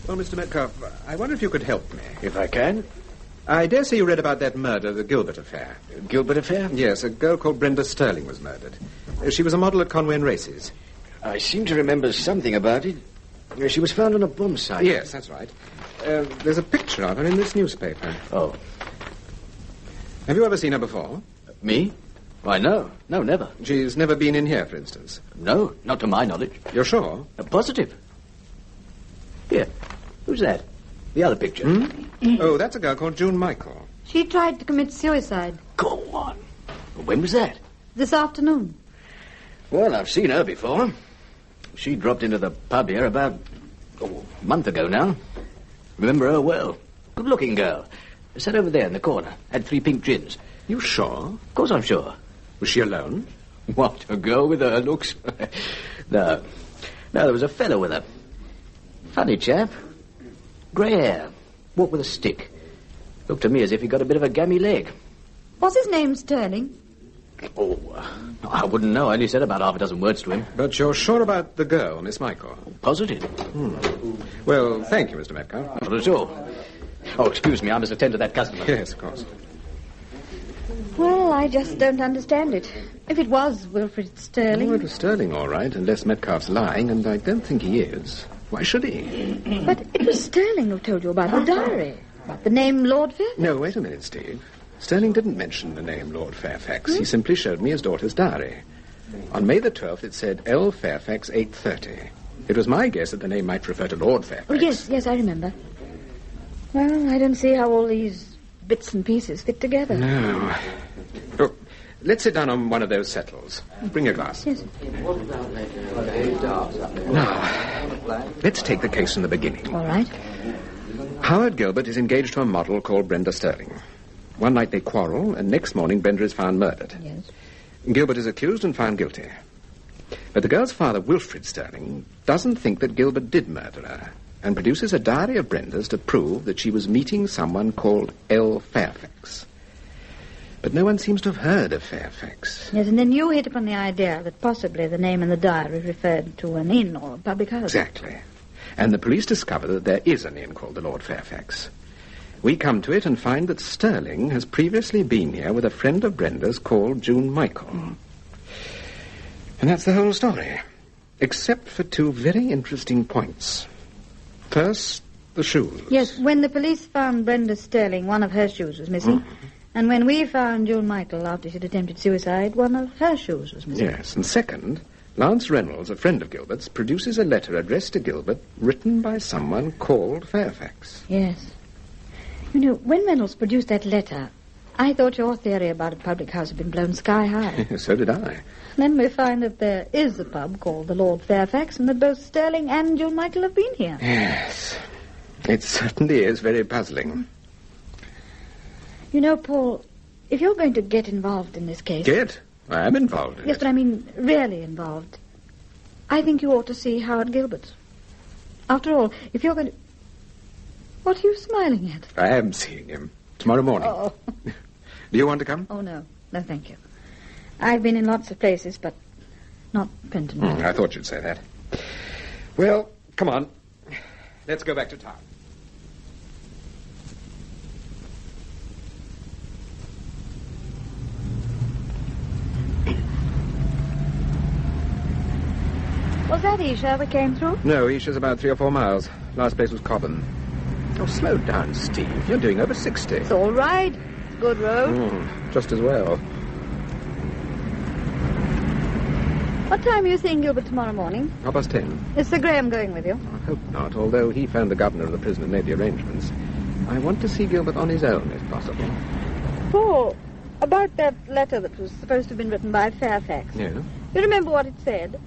[SPEAKER 3] Well, Mr. Metcalfe, I wonder if you could help me.
[SPEAKER 10] If I can.
[SPEAKER 3] I dare say you read about that murder, the Gilbert affair.
[SPEAKER 10] Gilbert affair?
[SPEAKER 3] Yes, a girl called Brenda Sterling was murdered. She was a model at Conway and Races.
[SPEAKER 10] I seem to remember something about it. She was found on a bomb site.
[SPEAKER 3] Yes, that's right. There's a picture of her in this newspaper.
[SPEAKER 10] Oh.
[SPEAKER 3] Have you ever seen her before?
[SPEAKER 10] Me? Why, no. No, never.
[SPEAKER 3] She's never been in here, for instance?
[SPEAKER 10] No, not to my knowledge.
[SPEAKER 3] You're sure?
[SPEAKER 10] Positive. Here. Who's that? The other picture.
[SPEAKER 3] Oh, that's a girl called June Michael.
[SPEAKER 2] She tried to commit suicide.
[SPEAKER 10] Go on. When was that?
[SPEAKER 2] This afternoon.
[SPEAKER 10] Well, I've seen her before. She dropped into the pub here about a month ago now. Remember her well. Good-looking girl. Sat over there in the corner. Had 3 pink gins.
[SPEAKER 3] You sure?
[SPEAKER 10] Of course I'm sure.
[SPEAKER 3] Was she alone?
[SPEAKER 10] What, a girl with her looks? No, there was a fellow with her. Funny chap. Grey hair. Walked with a stick. Looked to me as if he got a bit of a gammy leg.
[SPEAKER 2] Was his name Sterling?
[SPEAKER 10] Oh, I wouldn't know. I only said about half a dozen words to him.
[SPEAKER 3] But you're sure about the girl, Miss Michael?
[SPEAKER 10] Positive.
[SPEAKER 3] Well, thank you, Mr. Metcalfe.
[SPEAKER 10] Not at all. Oh, excuse me. I must attend to that customer.
[SPEAKER 3] Yes, of course.
[SPEAKER 2] Well, I just don't understand it. If it was Wilfred Sterling...
[SPEAKER 3] Oh, it was Sterling, all right, unless Metcalfe's lying, and I don't think he is. Why should he?
[SPEAKER 2] But it was Sterling who told you about the diary. About the name Lord Fairfax.
[SPEAKER 3] No, wait a minute, Steve. Sterling didn't mention the name Lord Fairfax. He simply showed me his daughter's diary. On May the 12th, it said L. Fairfax, 8:30. It was my guess that the name might refer to Lord Fairfax.
[SPEAKER 2] Oh, yes, I remember. Well, I don't see how all these bits and pieces fit together.
[SPEAKER 3] No. Oh, let's sit down on one of those settles. Bring a glass.
[SPEAKER 2] Yes.
[SPEAKER 3] Now, let's take the case from the beginning.
[SPEAKER 2] All right.
[SPEAKER 3] Howard Gilbert is engaged to a model called Brenda Sterling. One night they quarrel, and next morning Brenda is found murdered.
[SPEAKER 2] Yes.
[SPEAKER 3] Gilbert is accused and found guilty. But the girl's father, Wilfred Sterling, doesn't think that Gilbert did murder her, and produces a diary of Brenda's to prove that she was meeting someone called L. Fairfax. But no one seems to have heard of Fairfax.
[SPEAKER 2] Yes, and then you hit upon the idea that possibly the name in the diary referred to an inn or a public house.
[SPEAKER 3] Exactly. And the police discover that there is an inn called the Lord Fairfax. We come to it and find that Sterling has previously been here with a friend of Brenda's called June Michael. And that's the whole story, except for two very interesting points. First, the shoes.
[SPEAKER 2] Yes, when the police found Brenda Sterling, one of her shoes was missing. And when we found June Michael after she'd attempted suicide, one of her shoes was missing.
[SPEAKER 3] Yes, and second, Lance Reynolds, a friend of Gilbert's, produces a letter addressed to Gilbert written by someone called Fairfax.
[SPEAKER 2] Yes. You know, when Reynolds produced that letter, I thought your theory about a public house had been blown sky high.
[SPEAKER 3] So did I.
[SPEAKER 2] Then we find that there is a pub called the Lord Fairfax and that both Sterling and June Michael have been here.
[SPEAKER 3] Yes. It certainly is very puzzling.
[SPEAKER 2] You know, Paul, if you're going to get involved in this case...
[SPEAKER 3] Get? I am involved in it.
[SPEAKER 2] Yes, but I mean really involved. I think you ought to see Howard Gilbert. After all, if you're going to... What are you smiling at?
[SPEAKER 3] I am seeing him. Tomorrow morning.
[SPEAKER 2] Oh.
[SPEAKER 3] Do you want to come?
[SPEAKER 2] Oh, no. No, thank you. I've been in lots of places, but not Penton.
[SPEAKER 3] I thought you'd say that. Well, come on. Let's go back to town.
[SPEAKER 2] Was that Isha we came through?
[SPEAKER 3] No, Isha's about 3 or 4 miles. Last place was Cobham. Oh, slow down, Steve. You're doing over 60.
[SPEAKER 2] It's all right. Good road.
[SPEAKER 3] Just as well.
[SPEAKER 2] What time are you seeing Gilbert tomorrow morning?
[SPEAKER 3] 10:30.
[SPEAKER 2] Is Sir Graham going with you?
[SPEAKER 3] I hope not, although he phoned the governor of the prison and made the arrangements. I want to see Gilbert on his own, if possible.
[SPEAKER 2] Paul, about that letter that was supposed to have been written by Fairfax.
[SPEAKER 3] Yeah?
[SPEAKER 2] You remember what it said?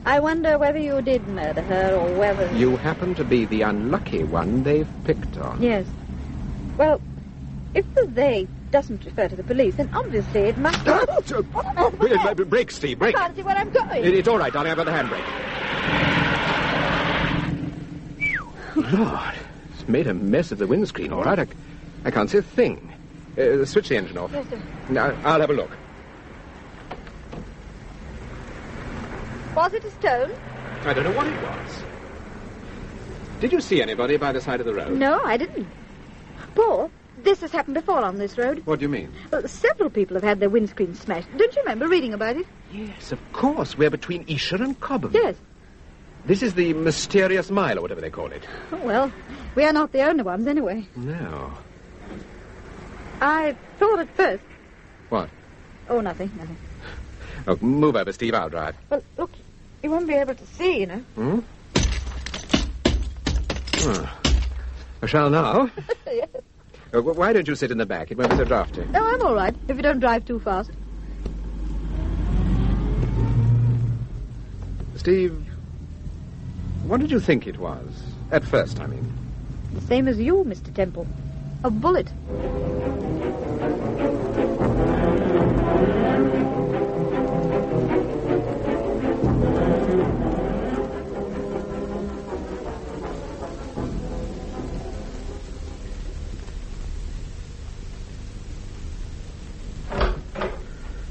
[SPEAKER 2] I wonder whether you did murder her or whether...
[SPEAKER 3] You happen to be the unlucky one they've picked on.
[SPEAKER 2] Yes. Well, if the they doesn't refer to the police, then obviously it must...
[SPEAKER 3] Brake, Steve, brake.
[SPEAKER 2] I can't see where I'm going.
[SPEAKER 3] It's all right, darling. I've got the handbrake. Lord, it's made a mess of the windscreen, all right. I can't see a thing. Switch the engine off.
[SPEAKER 2] Yes, sir.
[SPEAKER 3] Now, I'll have a look.
[SPEAKER 2] Was it a stone?
[SPEAKER 3] I don't know what it was. Did you see anybody by the side of the road?
[SPEAKER 2] No, I didn't. Paul, this has happened before on this road.
[SPEAKER 3] What do you mean?
[SPEAKER 2] Well, several people have had their windscreen smashed. Don't you remember reading about it?
[SPEAKER 3] Yes, of course. We're between Isha and Cobham.
[SPEAKER 2] Yes.
[SPEAKER 3] This is the mysterious mile, or whatever they call it.
[SPEAKER 2] Oh, well, we are not the only ones, anyway.
[SPEAKER 3] No.
[SPEAKER 2] I thought at first...
[SPEAKER 3] What?
[SPEAKER 2] Oh, nothing.
[SPEAKER 3] Oh, move over, Steve. I'll drive.
[SPEAKER 2] Well, look, you won't be able to see, you know.
[SPEAKER 3] I shall now.
[SPEAKER 2] Yes.
[SPEAKER 3] Why don't you sit in the back? It won't be so drafty.
[SPEAKER 2] No, I'm all right, if you don't drive too fast.
[SPEAKER 3] Steve, what did you think it was? At first, I mean.
[SPEAKER 2] The same as you, Mr. Temple. A bullet.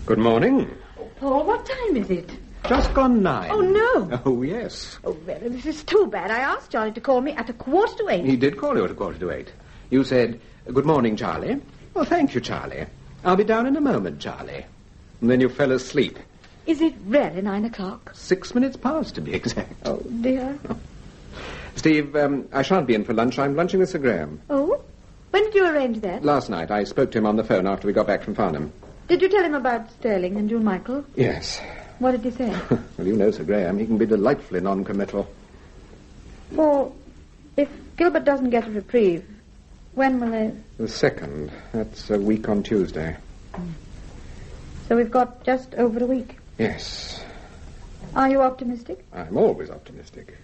[SPEAKER 3] Good morning.
[SPEAKER 2] Paul, what time is it?
[SPEAKER 3] Just gone 9.
[SPEAKER 2] Oh, no.
[SPEAKER 3] Oh, yes.
[SPEAKER 2] Oh, really, this is too bad. I asked Charlie to call me at 8:15.
[SPEAKER 3] He did call you at 8:15. You said, "Good morning, Charlie." Well, thank you, Charlie. I'll be down in a moment, Charlie. And then you fell asleep.
[SPEAKER 2] Is it really 9 o'clock?
[SPEAKER 3] 6 minutes past, to be exact.
[SPEAKER 2] Oh, dear.
[SPEAKER 3] Steve, I shan't be in for lunch. I'm lunching with Sir Graham.
[SPEAKER 2] Oh? When did you arrange that?
[SPEAKER 3] Last night. I spoke to him on the phone after we got back from Farnham.
[SPEAKER 2] Did you tell him about Sterling and June Michael?
[SPEAKER 3] Yes.
[SPEAKER 2] What did he say?
[SPEAKER 3] Well, you know Sir Graham. He can be delightfully non-committal.
[SPEAKER 2] Well, if Gilbert doesn't get a reprieve, when will they...
[SPEAKER 3] The 2nd. That's a week on Tuesday.
[SPEAKER 2] So we've got just over a week.
[SPEAKER 3] Yes.
[SPEAKER 2] Are you optimistic?
[SPEAKER 3] I'm always optimistic.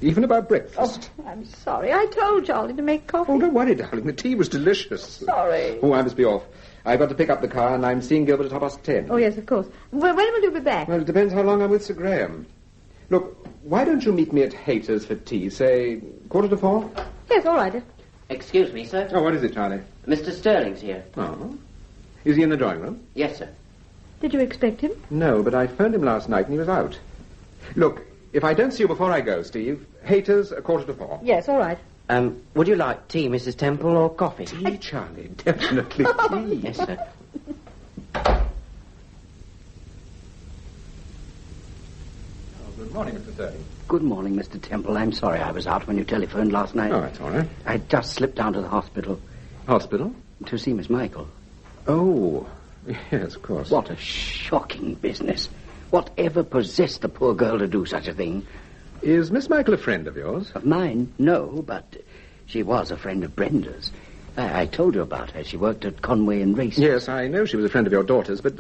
[SPEAKER 3] Even about breakfast?
[SPEAKER 2] Oh, I'm sorry. I told Charlie to make coffee.
[SPEAKER 3] Oh, don't worry, darling. The tea was delicious.
[SPEAKER 2] Sorry.
[SPEAKER 3] Oh, I must be off. I've got to pick up the car, and I'm seeing Gilbert at 10:30.
[SPEAKER 2] Oh, yes, of course. When will you be back?
[SPEAKER 3] Well, it depends how long I'm with Sir Graham. Look, why don't you meet me at Hayter's for tea, say 4:45?
[SPEAKER 2] Yes, all right.
[SPEAKER 4] Excuse me, sir.
[SPEAKER 3] Oh, what is it, Charlie?
[SPEAKER 4] Mr. Sterling's here.
[SPEAKER 3] Oh. Is he in the drawing room?
[SPEAKER 4] Yes, sir.
[SPEAKER 2] Did you expect him?
[SPEAKER 3] No, but I phoned him last night and he was out. Look, if I don't see you before I go, Steve, Hayter's 4:45.
[SPEAKER 2] Yes, all right.
[SPEAKER 4] Would you like tea, Mrs. Temple, or coffee?
[SPEAKER 3] Tea, Charlie, definitely tea.
[SPEAKER 4] Yes, sir.
[SPEAKER 3] Good morning, Mr. Sterling.
[SPEAKER 4] Good morning, Mr. Temple. I'm sorry I was out when you telephoned last night.
[SPEAKER 3] Oh, that's all right.
[SPEAKER 4] I just slipped down to the hospital.
[SPEAKER 3] Hospital?
[SPEAKER 4] To see Miss Michael.
[SPEAKER 3] Oh, yes, of course.
[SPEAKER 4] What a shocking business. Whatever possessed the poor girl to do such a thing?
[SPEAKER 3] Is Miss Michael a friend of yours?
[SPEAKER 4] Of mine? No, but she was a friend of Brenda's. I told you about her. She worked at Conway and Race.
[SPEAKER 3] Yes, I know she was a friend of your daughter's, but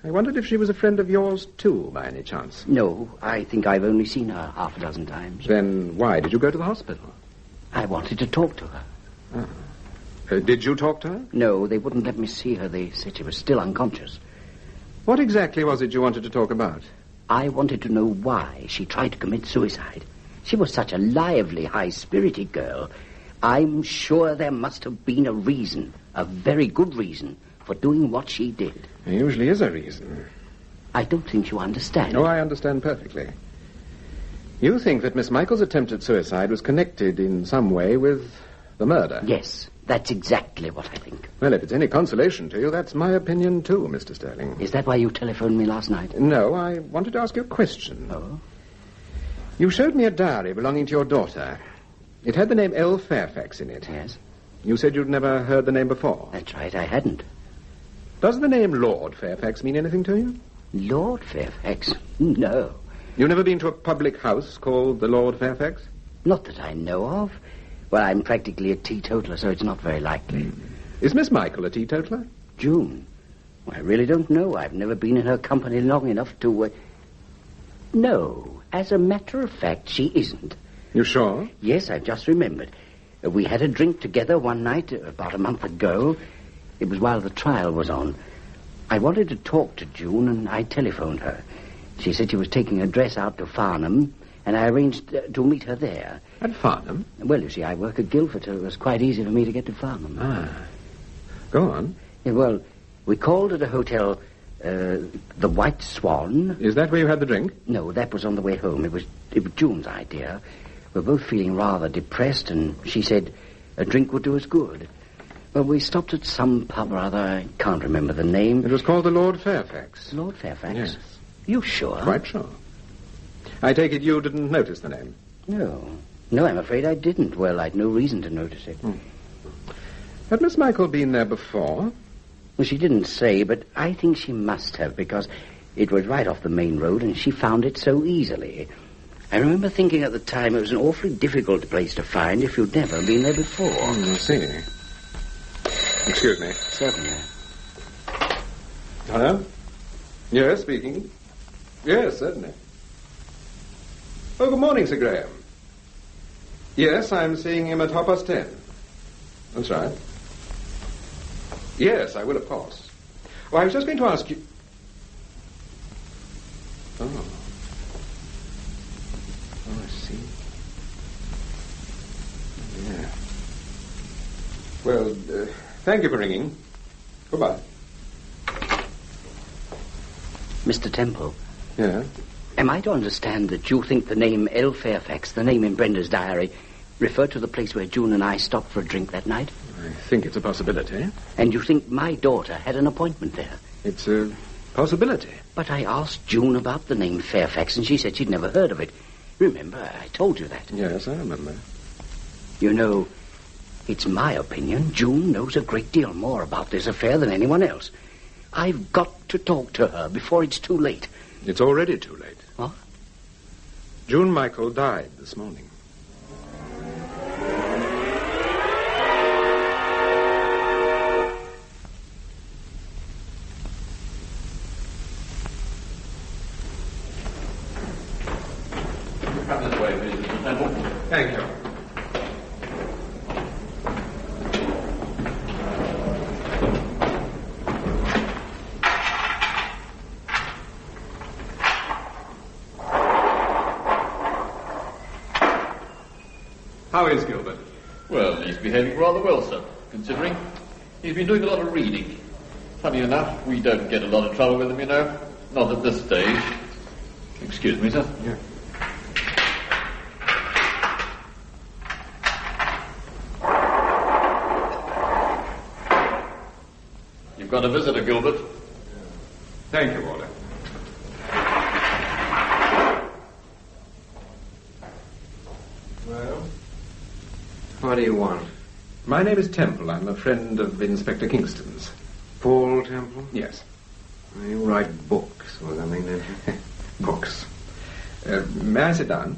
[SPEAKER 3] I wondered if she was a friend of yours, too, by any chance.
[SPEAKER 4] No, I think I've only seen her half a dozen times.
[SPEAKER 3] Then why did you go to the hospital?
[SPEAKER 4] I wanted to talk to her.
[SPEAKER 3] Did you talk to her?
[SPEAKER 4] No, they wouldn't let me see her. They said she was still unconscious.
[SPEAKER 3] What exactly was it you wanted to talk about?
[SPEAKER 4] I wanted to know why she tried to commit suicide. She was such a lively, high-spirited girl. I'm sure there must have been a reason, a very good reason, for doing what she did.
[SPEAKER 3] There usually is a reason.
[SPEAKER 4] I don't think you understand.
[SPEAKER 3] Oh, I understand perfectly. You think that Miss Michael's attempt at suicide was connected in some way with the murder?
[SPEAKER 4] Yes, that's exactly what I think.
[SPEAKER 3] Well, if it's any consolation to you, that's my opinion too, Mr. Sterling.
[SPEAKER 4] Is that why you telephoned me last night?
[SPEAKER 3] No, I wanted to ask you a question.
[SPEAKER 4] Oh?
[SPEAKER 3] You showed me a diary belonging to your daughter. It had the name L. Fairfax in it.
[SPEAKER 4] Yes.
[SPEAKER 3] You said you'd never heard the name before.
[SPEAKER 4] That's right, I hadn't.
[SPEAKER 3] Does the name Lord Fairfax mean anything to you?
[SPEAKER 4] Lord Fairfax? No.
[SPEAKER 3] You've never been to a public house called the Lord Fairfax?
[SPEAKER 4] Not that I know of. Well, I'm practically a teetotaler, so it's not very likely.
[SPEAKER 3] Is Miss Michael a teetotaler?
[SPEAKER 4] June? Well, I really don't know. I've never been in her company long enough to... No, as a matter of fact, she isn't.
[SPEAKER 3] You sure?
[SPEAKER 4] Yes, I've just remembered. We had a drink together one night about a month ago. It was while the trial was on. I wanted to talk to June, and I telephoned her. She said she was taking her dress out to Farnham, and I arranged to meet her there.
[SPEAKER 3] At Farnham?
[SPEAKER 4] Well, you see, I work at Gilbert, so it was quite easy for me to get to Farnham.
[SPEAKER 3] Ah. Go on.
[SPEAKER 4] Yeah, well, we called at a hotel, the White Swan.
[SPEAKER 3] Is that where you had the drink?
[SPEAKER 4] No, that was on the way home. It was June's idea. We were both feeling rather depressed, and she said a drink would do us good. Well, we stopped at some pub or other. I can't remember the name.
[SPEAKER 3] It was called the Lord Fairfax.
[SPEAKER 4] Lord Fairfax?
[SPEAKER 3] Yes.
[SPEAKER 4] You sure?
[SPEAKER 3] Quite sure. I take it you didn't notice the name?
[SPEAKER 4] No. No, I'm afraid I didn't. Well, I'd no reason to notice it.
[SPEAKER 3] Had Miss Michael been there before?
[SPEAKER 4] Well, she didn't say, but I think she must have, because it was right off the main road, and she found it so easily. I remember thinking at the time it was an awfully difficult place to find if you'd never been there before.
[SPEAKER 3] I see. Excuse me.
[SPEAKER 4] Certainly.
[SPEAKER 3] Hello? Yes, speaking. Yes, certainly. Oh, good morning, Sir Graham. Yes, I'm seeing him at 10:30. That's right. Yes, I will, of course. Oh, I was just going to ask you... Oh, I see. Yeah. Well, thank you for ringing. Goodbye.
[SPEAKER 4] Mr. Temple.
[SPEAKER 3] Yeah?
[SPEAKER 4] Am I to understand that you think the name L. Fairfax, the name in Brenda's diary, referred to the place where June and I stopped for a drink that night?
[SPEAKER 3] I think it's a possibility.
[SPEAKER 4] And you think my daughter had an appointment there?
[SPEAKER 3] It's a possibility.
[SPEAKER 4] But I asked June about the name Fairfax, and she said she'd never heard of it. Remember, I told you that.
[SPEAKER 3] Yes, I remember.
[SPEAKER 4] You know, it's my opinion June knows a great deal more about this affair than anyone else. I've got to talk to her before it's too late.
[SPEAKER 3] It's already too late.
[SPEAKER 4] What?
[SPEAKER 3] June Michael died this morning.
[SPEAKER 10] Come this way, Mr. Temple.
[SPEAKER 12] How is Gilbert?
[SPEAKER 13] Well, he's behaving rather well, sir, considering. He's been doing a lot of reading. Funny enough, we don't get a lot of trouble with him, you know. Not at this stage. Excuse me, sir.
[SPEAKER 12] Yeah.
[SPEAKER 13] You've got a visitor, Gilbert.
[SPEAKER 12] Thank you, Walter.
[SPEAKER 3] Well, what do you want? My name is Temple. I'm a friend of Inspector Kingston's.
[SPEAKER 14] Paul Temple?
[SPEAKER 3] Yes.
[SPEAKER 14] You write books or something, don't you?
[SPEAKER 3] Books. May I sit down?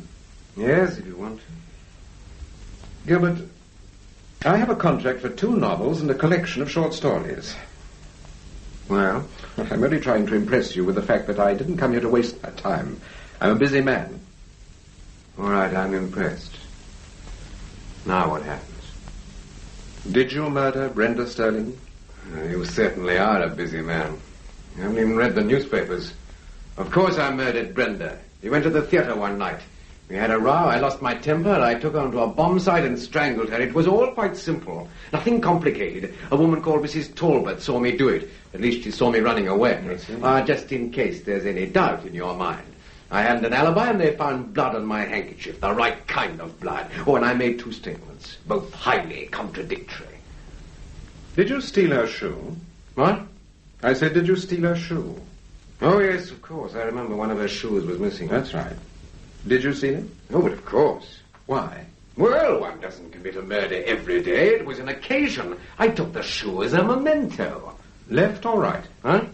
[SPEAKER 14] Yes, if you want to.
[SPEAKER 3] Gilbert, I have a contract for 2 novels and a collection of short stories.
[SPEAKER 14] Well?
[SPEAKER 3] I'm only trying to impress you with the fact that I didn't come here to waste my time. I'm a busy man.
[SPEAKER 14] All right, I'm impressed. Now what happens?
[SPEAKER 3] Did you murder Brenda Sterling?
[SPEAKER 14] You certainly are a busy man. You haven't even read the newspapers. Of course I murdered Brenda. We went to the theatre one night. We had a row, I lost my temper, I took her onto a bomb site and strangled her. It was all quite simple. Nothing complicated. A woman called Mrs. Talbot saw me do it. At least she saw me running away. Just in case there's any doubt in your mind. I hadn't an alibi and they found blood on my handkerchief. The right kind of blood. Oh, and I made 2 statements. Both highly contradictory.
[SPEAKER 3] Did you steal her shoe?
[SPEAKER 14] What?
[SPEAKER 3] I said, did you steal her shoe?
[SPEAKER 14] Oh, yes, of course. I remember one of her shoes was missing.
[SPEAKER 3] That's right. Did you steal it?
[SPEAKER 14] Oh, but of course.
[SPEAKER 3] Why?
[SPEAKER 14] Well, one doesn't commit a murder every day. It was an occasion. I took the shoe as a memento.
[SPEAKER 3] Left or right?
[SPEAKER 14] Huh?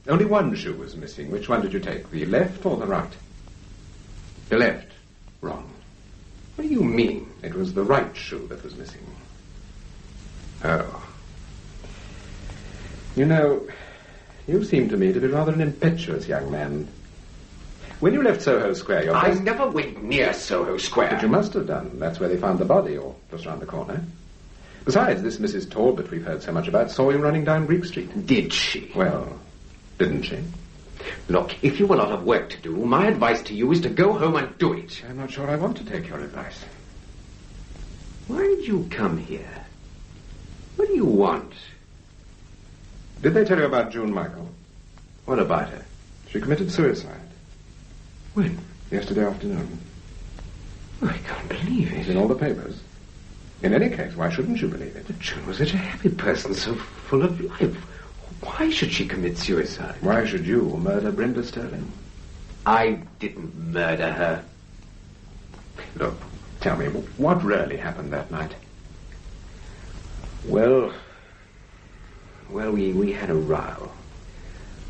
[SPEAKER 3] Only one shoe was missing. Which one did you take, the left or the right?
[SPEAKER 14] The left.
[SPEAKER 3] Wrong.
[SPEAKER 14] What do you mean?
[SPEAKER 3] It was the right shoe that was missing.
[SPEAKER 14] Oh.
[SPEAKER 3] You know, you seem to me to be rather an impetuous young man. When you left Soho Square, your
[SPEAKER 14] I
[SPEAKER 3] first...
[SPEAKER 14] never went near Soho Square.
[SPEAKER 3] But you must have done. That's where they found the body, or just round the corner. Besides, this Mrs. Talbot we've heard so much about saw you running down Greek Street.
[SPEAKER 14] Did she?
[SPEAKER 3] Well, didn't she?
[SPEAKER 14] Look, if you've a lot of work to do, my advice to you is to go home and do it.
[SPEAKER 3] I'm not sure I want to take your advice.
[SPEAKER 14] Why did you come here? What do you want?
[SPEAKER 3] Did they tell you about June Michael?
[SPEAKER 14] What about her?
[SPEAKER 3] She committed suicide.
[SPEAKER 14] When?
[SPEAKER 3] Yesterday afternoon.
[SPEAKER 14] Oh, I can't believe it.
[SPEAKER 3] It's in all the papers. In any case, why shouldn't you believe it?
[SPEAKER 14] But June was such a happy person, so full of life. Why should she commit suicide?
[SPEAKER 3] Why should you murder Brenda Sterling?
[SPEAKER 14] I didn't murder her.
[SPEAKER 3] Look, tell me, what really happened that night?
[SPEAKER 14] Well, we had a row.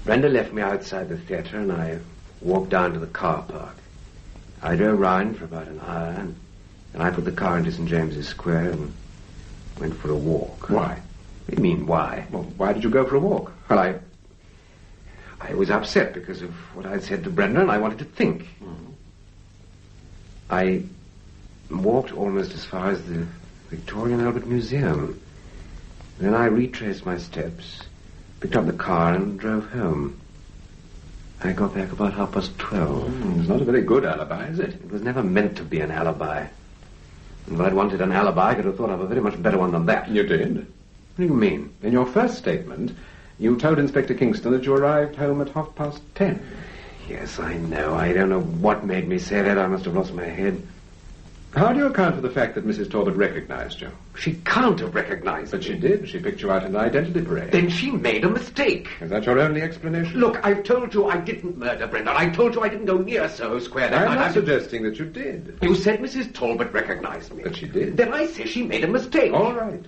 [SPEAKER 14] Brenda left me outside the theatre and I walked down to the car park. I drove round for about an hour and I put the car into St. James's Square and went for a walk.
[SPEAKER 3] Why?
[SPEAKER 14] What do you mean, why?
[SPEAKER 3] Well, why did you go for a walk?
[SPEAKER 14] Well, I was upset because of what I'd said to Brenda and I wanted to think.
[SPEAKER 3] Mm-hmm.
[SPEAKER 14] I walked almost as far as the Victoria and Albert Museum. Then I retraced my steps, picked up the car and drove home. I got back about 12:30.
[SPEAKER 3] It's not a very good alibi, is it?
[SPEAKER 14] It was never meant to be an alibi. And if I'd wanted an alibi, I could have thought of a very much better one than that.
[SPEAKER 3] You did?
[SPEAKER 14] What do you mean?
[SPEAKER 3] In your first statement, you told Inspector Kingston that you arrived home at 10:30.
[SPEAKER 14] Yes, I know. I don't know what made me say that. I must have lost my head.
[SPEAKER 3] How do you account for the fact that Mrs. Talbot recognized you?
[SPEAKER 14] She can't have recognized me.
[SPEAKER 3] But she did. She picked you out in an identity parade.
[SPEAKER 14] Then she made a mistake.
[SPEAKER 3] Is that your only explanation?
[SPEAKER 14] Look, I've told you I didn't murder Brenda. I told you I didn't go near Soho Square that night.
[SPEAKER 3] I'm not suggesting that you did.
[SPEAKER 14] You said Mrs. Talbot recognized me.
[SPEAKER 3] But she did.
[SPEAKER 14] Then I say she made a mistake.
[SPEAKER 3] All right.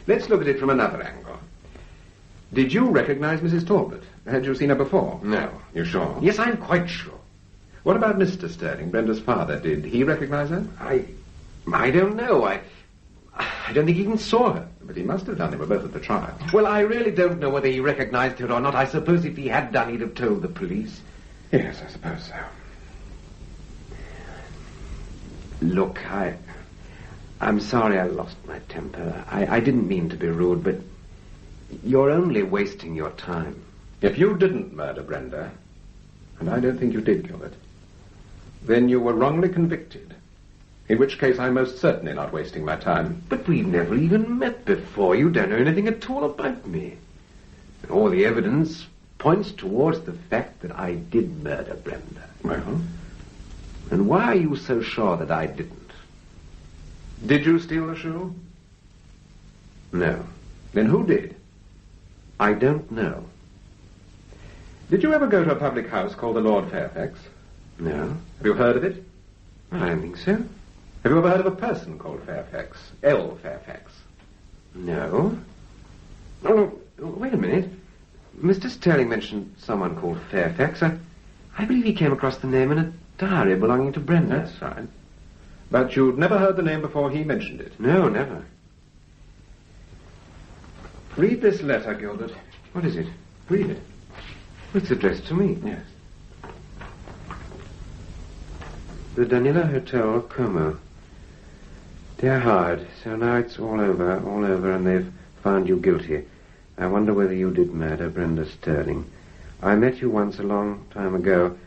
[SPEAKER 3] Let's look at it from another angle. Did you recognize Mrs. Talbot? Had you seen her before?
[SPEAKER 14] No.
[SPEAKER 3] You sure?
[SPEAKER 14] Yes, I'm quite sure.
[SPEAKER 3] What about Mr. Sterling, Brenda's father? Did he recognize her?
[SPEAKER 14] I don't know. I don't think he even saw her.
[SPEAKER 3] But he must have done. They were both at the trial.
[SPEAKER 14] Well, I really don't know whether he recognized her or not. I suppose if he had done, he'd have told the police.
[SPEAKER 3] Yes, I suppose so.
[SPEAKER 14] Look, I'm sorry I lost my temper. I didn't mean to be rude, but you're only wasting your time.
[SPEAKER 3] If you didn't murder Brenda, and I don't think you did, Gilbert, then you were wrongly convicted. In which case I'm most certainly not wasting my time.
[SPEAKER 14] But we've never even met before. You don't know anything at all about me. And all the evidence points towards the fact that I did murder Brenda.
[SPEAKER 3] Well?
[SPEAKER 14] And why are you so sure that I didn't?
[SPEAKER 3] Did you steal the shoe?
[SPEAKER 14] No.
[SPEAKER 3] Then who did?
[SPEAKER 14] I don't know.
[SPEAKER 3] Did you ever go to a public house called the Lord Fairfax?
[SPEAKER 14] No.
[SPEAKER 3] Have you heard of it?
[SPEAKER 14] I don't think so.
[SPEAKER 3] Have you ever heard of a person called Fairfax? L. Fairfax?
[SPEAKER 14] No. Oh, wait a minute. Mr. Sterling mentioned someone called Fairfax. I believe he came across the name in a diary belonging to Brenda.
[SPEAKER 3] That's right. But you'd never heard the name before he mentioned it?
[SPEAKER 14] No, never.
[SPEAKER 3] Read this letter, Gilbert.
[SPEAKER 14] What is it?
[SPEAKER 3] Read it.
[SPEAKER 14] It's addressed to me.
[SPEAKER 3] Yes.
[SPEAKER 14] The Danila Hotel, Como. Dear Howard, so now it's all over, and they've found you guilty. I wonder whether you did murder Brenda Sterling. I met you once a long time ago.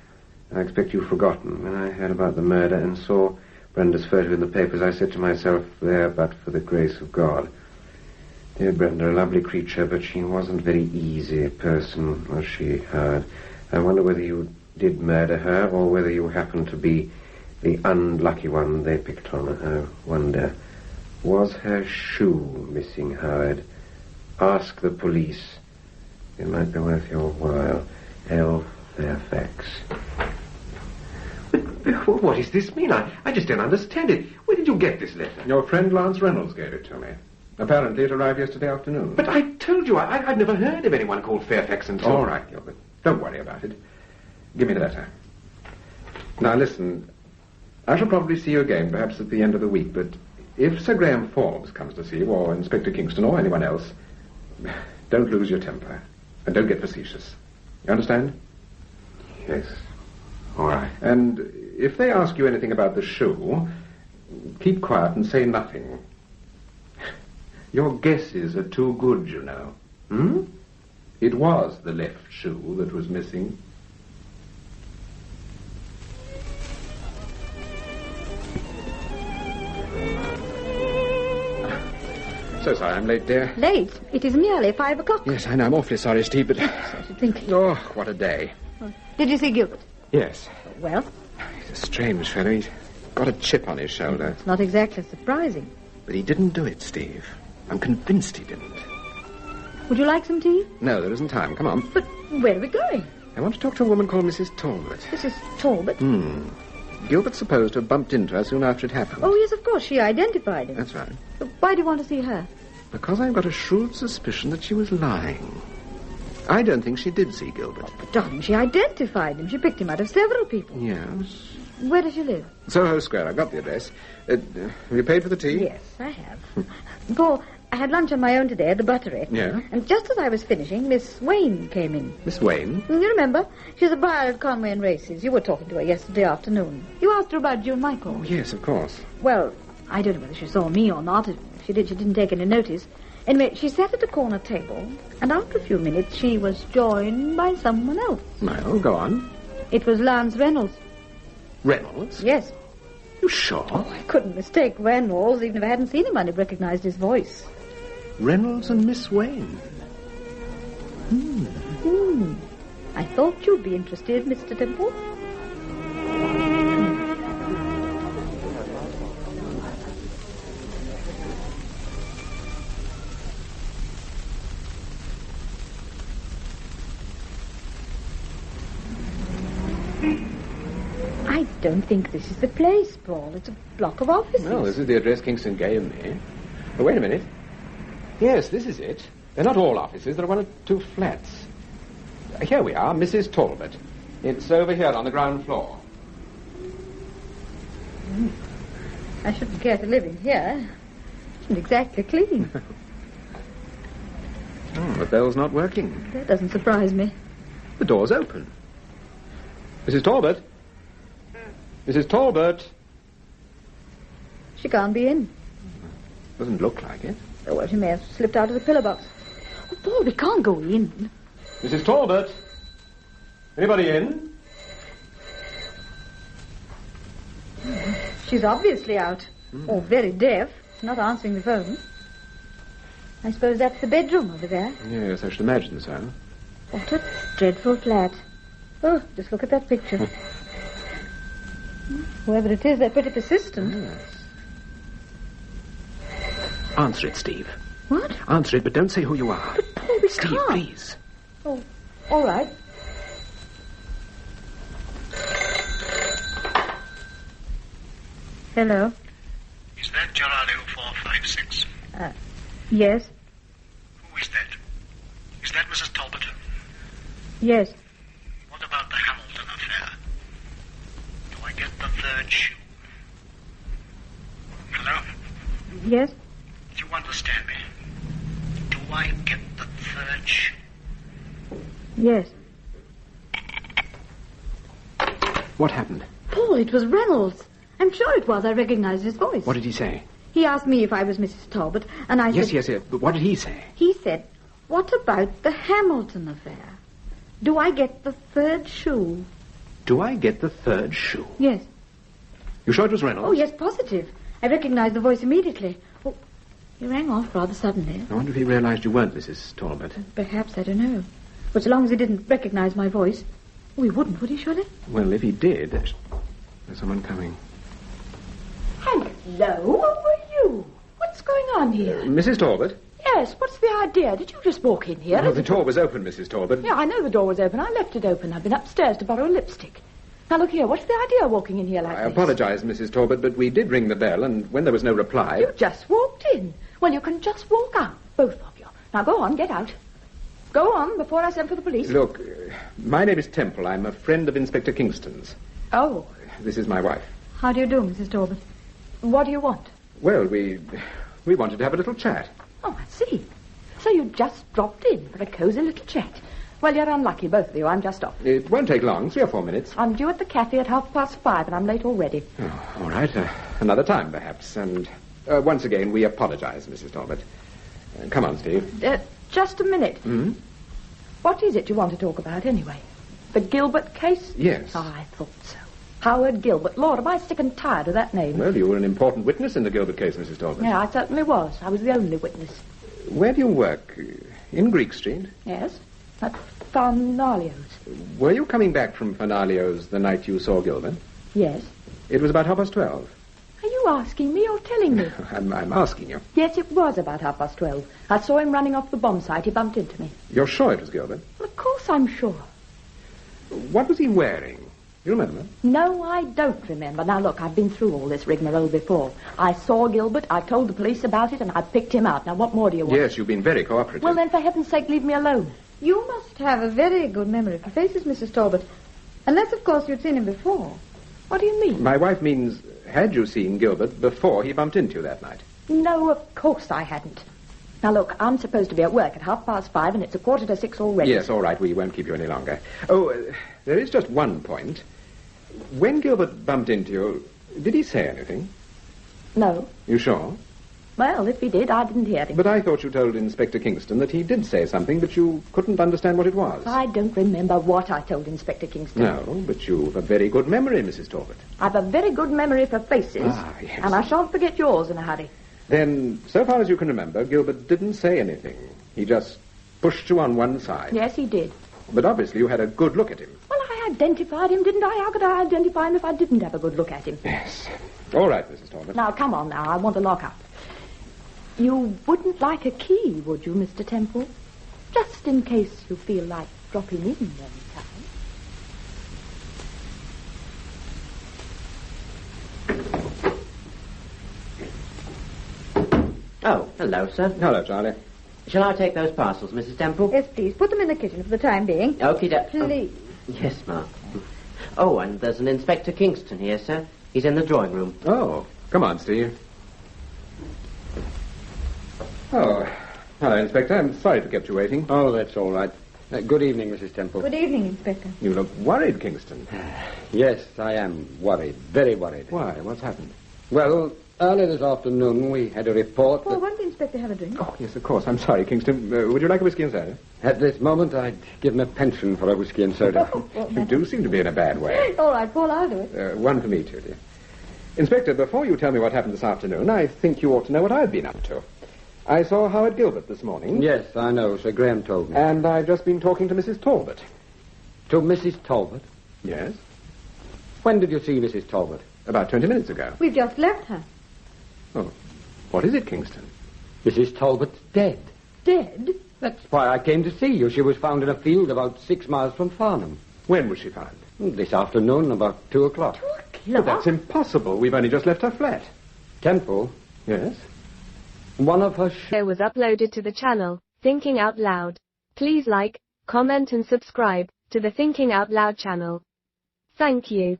[SPEAKER 14] I expect you've forgotten. When I heard about the murder and saw Brenda's photo in the papers, I said to myself, there but for the grace of God. Dear Brenda, a lovely creature, but she wasn't a very easy person, was she, Howard? I wonder whether you did murder her, or whether you happened to be the unlucky one they picked on. I wonder. Was her shoe missing, Howard? Ask the police. It might be worth your while. L. Fairfax. But what does this mean? I just don't understand it. Where did you get this letter?
[SPEAKER 3] Your friend Lance Reynolds gave it to me. Apparently it arrived yesterday afternoon.
[SPEAKER 14] But I told you, I've never heard of anyone called Fairfax until...
[SPEAKER 3] All right, Gilbert. Don't worry about it. Give me the letter. Now, listen. I shall probably see you again, perhaps at the end of the week, but if Sir Graham Forbes comes to see you, or Inspector Kingston, or anyone else, don't lose your temper, and don't get facetious. You understand?
[SPEAKER 14] Yes. All right.
[SPEAKER 3] And if they ask you anything about the shoe, keep quiet and say nothing. Your guesses are too good, you know. Hmm? It was the left shoe that was missing. So sorry I'm late, dear.
[SPEAKER 2] Late? It is nearly 5 o'clock.
[SPEAKER 3] Yes, I know. I'm awfully sorry, Steve, but...
[SPEAKER 2] I should think...
[SPEAKER 3] Oh, what a day.
[SPEAKER 2] Did you see Gilbert?
[SPEAKER 3] Yes.
[SPEAKER 2] Well?
[SPEAKER 3] He's a strange fellow. He's got a chip on his shoulder.
[SPEAKER 2] It's not exactly surprising.
[SPEAKER 3] But he didn't do it, Steve. I'm convinced he didn't.
[SPEAKER 2] Would you like some tea?
[SPEAKER 3] No, there isn't time. Come on.
[SPEAKER 2] But where are we going?
[SPEAKER 3] I want to talk to a woman called Mrs. Talbot.
[SPEAKER 2] Mrs. Talbot?
[SPEAKER 3] Gilbert's supposed to have bumped into her soon after it happened.
[SPEAKER 2] Oh, yes, of course. She identified him.
[SPEAKER 3] That's right.
[SPEAKER 2] But why do you want to see her?
[SPEAKER 3] Because I've got a shrewd suspicion that she was lying. I don't think she did see Gilbert.
[SPEAKER 2] Oh, but darling, she identified him. She picked him out of several people.
[SPEAKER 3] Yes.
[SPEAKER 2] Where does she live?
[SPEAKER 3] Soho Square. I've got the address. Have you paid for the tea?
[SPEAKER 2] Yes, I have. Paul, I had lunch on my own today at the Buttery.
[SPEAKER 3] Yeah?
[SPEAKER 2] And just as I was finishing, Miss Wayne came in.
[SPEAKER 3] Miss Wayne?
[SPEAKER 2] You remember? She's a buyer at Conway and Races. You were talking to her yesterday afternoon. You asked her about June Michael.
[SPEAKER 3] Oh, yes, of course.
[SPEAKER 2] Well, I don't know whether she saw me or not. If she did, she didn't take any notice. Anyway, she sat at a corner table, and after a few minutes, she was joined by someone else.
[SPEAKER 3] Well, go on.
[SPEAKER 2] It was Lance Reynolds.
[SPEAKER 3] Reynolds?
[SPEAKER 2] Yes.
[SPEAKER 3] You sure?
[SPEAKER 2] Oh, I couldn't mistake Reynolds. Even if I hadn't seen him, I'd have recognized his voice.
[SPEAKER 3] Reynolds and Miss Wayne.
[SPEAKER 2] I thought you'd be interested, Mr. Temple. I don't think this is the place, Paul. It's a block of offices.
[SPEAKER 3] No, this is the address Kingston gave me. Oh, wait a minute. Yes, this is it. They're not all offices. There are 1 or 2 flats. Here we are, Mrs. Talbot. It's over here on the ground floor.
[SPEAKER 2] I shouldn't care to live in here. It isn't exactly clean.
[SPEAKER 3] Oh, the bell's not working.
[SPEAKER 2] That doesn't surprise me.
[SPEAKER 3] The door's open. Mrs. Talbot? Mrs. Talbot?
[SPEAKER 2] She can't be in.
[SPEAKER 3] Doesn't look like it.
[SPEAKER 2] Oh, well, she may have slipped out of the pillar box. Oh, Paul, we can't go in.
[SPEAKER 3] Mrs. Talbot? Anybody in?
[SPEAKER 2] She's obviously out. Or very deaf. Not answering the phone. I suppose that's the bedroom over there.
[SPEAKER 3] Yes, I should imagine so.
[SPEAKER 2] What a dreadful flat. Oh, just look at that picture. Whoever it is, they're pretty persistent.
[SPEAKER 3] Yes. Answer it, Steve.
[SPEAKER 2] What?
[SPEAKER 3] Answer it, but don't say who you are.
[SPEAKER 2] But Paul, we
[SPEAKER 3] Steve,
[SPEAKER 2] can't.
[SPEAKER 3] please.
[SPEAKER 2] Oh, all right. Hello.
[SPEAKER 15] Is that Gerardo 456?
[SPEAKER 2] Yes.
[SPEAKER 15] Who is that? Is that Mrs. Talbot?
[SPEAKER 2] Yes.
[SPEAKER 15] What about the Hamilton affair? Do I get the third shoe? Hello?
[SPEAKER 2] Yes.
[SPEAKER 15] Do you understand me? Do I get the third shoe?
[SPEAKER 2] Yes.
[SPEAKER 3] What happened?
[SPEAKER 2] Paul, it was Reynolds. I'm sure it was. I recognized his voice.
[SPEAKER 3] What did he say?
[SPEAKER 2] He asked me if I was Mrs. Talbot, and I said...
[SPEAKER 3] Yes. But what did he say?
[SPEAKER 2] He said, what about the Hamilton affair? Do I get the third shoe?
[SPEAKER 3] Do I get the third shoe?
[SPEAKER 2] Yes.
[SPEAKER 3] You sure it was Reynolds?
[SPEAKER 2] Oh, yes, positive. I recognized the voice immediately. Oh, he rang off rather suddenly.
[SPEAKER 3] I wonder if he realized you weren't Mrs. Talbot.
[SPEAKER 2] Perhaps, I don't know. But so long as he didn't recognize my voice... Oh, he wouldn't, would he, surely?
[SPEAKER 3] Well, if he did... There's someone coming.
[SPEAKER 16] Hello, who are you? What's going on here?
[SPEAKER 3] Mrs. Talbot?
[SPEAKER 16] Yes, what's the idea? Did you just walk in here?
[SPEAKER 3] Well, the door was open, Mrs. Talbot.
[SPEAKER 16] Yeah, I know the door was open. I left it open. I've been upstairs to borrow a lipstick. Now, look here, what's the idea of walking in here like
[SPEAKER 3] I
[SPEAKER 16] this?
[SPEAKER 3] apologize, Mrs. Talbot, but we did ring the bell, and when there was no reply...
[SPEAKER 16] You just walked in. Well, you can just walk out, both of you. Now, go on, get out. Go on, before I send for the police.
[SPEAKER 3] Look, my name is Temple. I'm a friend of Inspector Kingston's.
[SPEAKER 16] Oh.
[SPEAKER 3] This is my wife.
[SPEAKER 2] How do you do, Mrs. Talbot?
[SPEAKER 16] What do you want?
[SPEAKER 3] Well, we wanted to have a little chat.
[SPEAKER 16] Oh, I see. So you just dropped in for a cozy little chat. Well, you're unlucky, both of you. I'm just off.
[SPEAKER 3] It won't take long, 3 or 4 minutes.
[SPEAKER 16] I'm due at the cafe at 5:30, and I'm late already.
[SPEAKER 3] Oh, all right. Another time, perhaps. And once again, we apologize, Mrs. Talbot. Come on, Steve.
[SPEAKER 16] Just a minute.
[SPEAKER 3] Hmm?
[SPEAKER 16] What is it you want to talk about, anyway? The Gilbert case?
[SPEAKER 3] Yes.
[SPEAKER 16] Oh, I thought so. Howard Gilbert. Lord, am I sick and tired of that name?
[SPEAKER 3] Well, you were an important witness in the Gilbert case, Mrs. Talbot.
[SPEAKER 16] Yeah, I certainly was. I was the only witness.
[SPEAKER 3] Where do you work? In Greek Street?
[SPEAKER 16] Yes. At Farnalio's.
[SPEAKER 3] Were you coming back from Farnalio's the night you saw Gilbert?
[SPEAKER 16] Yes.
[SPEAKER 3] It was about 12:30.
[SPEAKER 16] Are you asking me or telling me?
[SPEAKER 3] I'm asking you.
[SPEAKER 16] Yes, it was about 12:30. I saw him running off the bomb site. He bumped into me.
[SPEAKER 3] You're sure it was Gilbert?
[SPEAKER 16] Well, of course I'm sure.
[SPEAKER 3] What was he wearing? You remember?
[SPEAKER 16] No, I don't remember. Now, look, I've been through all this rigmarole before. I saw Gilbert, I told the police about it, and I picked him out. Now, what more do you want?
[SPEAKER 3] Yes, you've been very cooperative.
[SPEAKER 16] Well, then, for heaven's sake, leave me alone.
[SPEAKER 2] You must have a very good memory for faces, Mrs. Talbot. Unless, of course, you'd seen him before.
[SPEAKER 16] What do you mean?
[SPEAKER 3] My wife means, had you seen Gilbert before he bumped into you that night?
[SPEAKER 16] No, of course I hadn't. Now, look, I'm supposed to be at work at 5:30, and it's 5:45 already.
[SPEAKER 3] Yes, all right, we won't keep you any longer. Oh, there is just one point. When Gilbert bumped into you, did he say anything?
[SPEAKER 16] No.
[SPEAKER 3] You sure?
[SPEAKER 16] Well, if he did, I didn't hear him.
[SPEAKER 3] But I thought you told Inspector Kingston that he did say something, but you couldn't understand what it was.
[SPEAKER 16] I don't remember what I told Inspector Kingston.
[SPEAKER 3] No, but you've a very good memory, Mrs. Talbot.
[SPEAKER 16] I've a very good memory for faces.
[SPEAKER 3] Ah, yes.
[SPEAKER 16] And I shan't forget yours in a hurry.
[SPEAKER 3] Then, so far as you can remember, Gilbert didn't say anything. He just pushed you on one side.
[SPEAKER 16] Yes, he did.
[SPEAKER 3] But obviously you had a good look at him.
[SPEAKER 16] Well, I identified him, didn't I? How could I identify him if I didn't have a good look at him?
[SPEAKER 3] Yes. All right, Mrs. Talbot.
[SPEAKER 16] Now, come on now. I want to lock up. You wouldn't like a key, would you, Mr. Temple? Just in case you feel like dropping in any time.
[SPEAKER 4] Oh, hello, sir.
[SPEAKER 3] Hello, Charlie.
[SPEAKER 4] Shall I take those parcels, Mrs. Temple?
[SPEAKER 2] Yes, please. Put them in the kitchen for the time being.
[SPEAKER 4] Okie doke.
[SPEAKER 2] Please.
[SPEAKER 4] Yes, ma'am. Oh, and there's an Inspector Kingston here, sir. He's in the drawing room.
[SPEAKER 3] Oh, come on, Steve. Oh, hello, Inspector. I'm sorry to kept you waiting.
[SPEAKER 6] Oh, that's all right. Good evening, Mrs. Temple.
[SPEAKER 2] Good evening, Inspector.
[SPEAKER 3] You look worried, Kingston.
[SPEAKER 6] Yes, I am worried. Very worried.
[SPEAKER 3] Why? What's happened?
[SPEAKER 6] Well, earlier this afternoon we had a report
[SPEAKER 2] Well,
[SPEAKER 6] that...
[SPEAKER 2] won't the Inspector have a drink?
[SPEAKER 3] Oh, yes, of course. I'm sorry, Kingston. Would you like a whiskey and soda?
[SPEAKER 6] At this moment, I'd give him a pension for a whiskey and soda.
[SPEAKER 3] You do seem to be in a bad way.
[SPEAKER 2] All right, Paul, I'll do it.
[SPEAKER 3] One for me, too, dear. Inspector, before you tell me what happened this afternoon, I think you ought to know what I've been up to. I saw Howard Gilbert this morning.
[SPEAKER 6] Yes, I know. Sir Graham told me.
[SPEAKER 3] And I've just been talking to Mrs. Talbot.
[SPEAKER 6] To Mrs. Talbot?
[SPEAKER 3] Yes.
[SPEAKER 6] When did you see Mrs. Talbot?
[SPEAKER 3] About 20 minutes ago.
[SPEAKER 2] We've just left her.
[SPEAKER 3] Oh, what is it, Kingston?
[SPEAKER 6] Mrs. Talbot's dead.
[SPEAKER 2] Dead?
[SPEAKER 6] That's why I came to see you. She was found in a field about 6 miles from Farnham.
[SPEAKER 3] When was she found?
[SPEAKER 6] This afternoon, about 2 o'clock.
[SPEAKER 2] 2 o'clock?
[SPEAKER 3] But that's impossible. We've only just left her flat.
[SPEAKER 6] Temple?
[SPEAKER 3] Yes?
[SPEAKER 6] One of her
[SPEAKER 17] show was uploaded to the channel, Thinking Out Loud. Please like, comment and subscribe to the Thinking Out Loud channel. Thank you.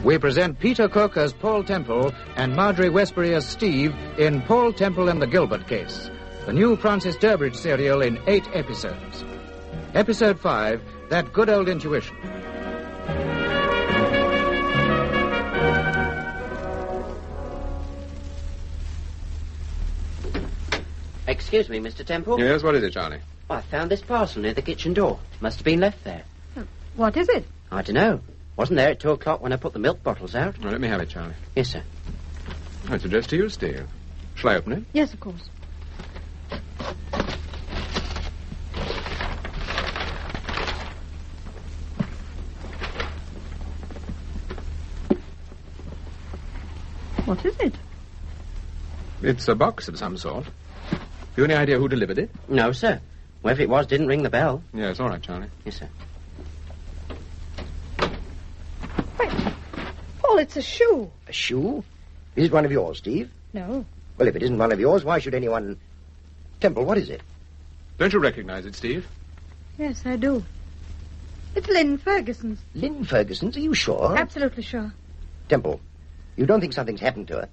[SPEAKER 1] We present Peter Cook as Paul Temple and Marjorie Westbury as Steve in Paul Temple and the Gilbert Case, the new Francis Durbridge serial in 8 episodes. Episode 5, That Good Old Intuition.
[SPEAKER 4] Excuse me, Mr. Temple?
[SPEAKER 3] Yes, what is it, Charlie?
[SPEAKER 4] I found this parcel near the kitchen door. Must have been left there.
[SPEAKER 2] What is it?
[SPEAKER 4] I don't know. Wasn't there at 2 o'clock when I put the milk bottles out.
[SPEAKER 3] Well, let me have it, Charlie.
[SPEAKER 4] Yes, sir.
[SPEAKER 3] It's addressed to you, Steve. Shall I open it?
[SPEAKER 2] Yes, of course. What is it?
[SPEAKER 3] It's a box of some sort. Have you any idea who delivered it?
[SPEAKER 4] No, sir. Whoever it was didn't ring the bell.
[SPEAKER 3] Yes, all right, Charlie.
[SPEAKER 4] Yes, sir.
[SPEAKER 2] Paul, it's a shoe.
[SPEAKER 5] A shoe? Is it one of yours, Steve?
[SPEAKER 2] No.
[SPEAKER 5] Well, if it isn't one of yours, why should anyone... Temple, what is it?
[SPEAKER 3] Don't you recognize it, Steve?
[SPEAKER 2] Yes, I do. It's Lynn Ferguson's.
[SPEAKER 5] Lynn Ferguson's? Are you sure?
[SPEAKER 2] Absolutely sure.
[SPEAKER 5] Temple, you don't think something's happened to her?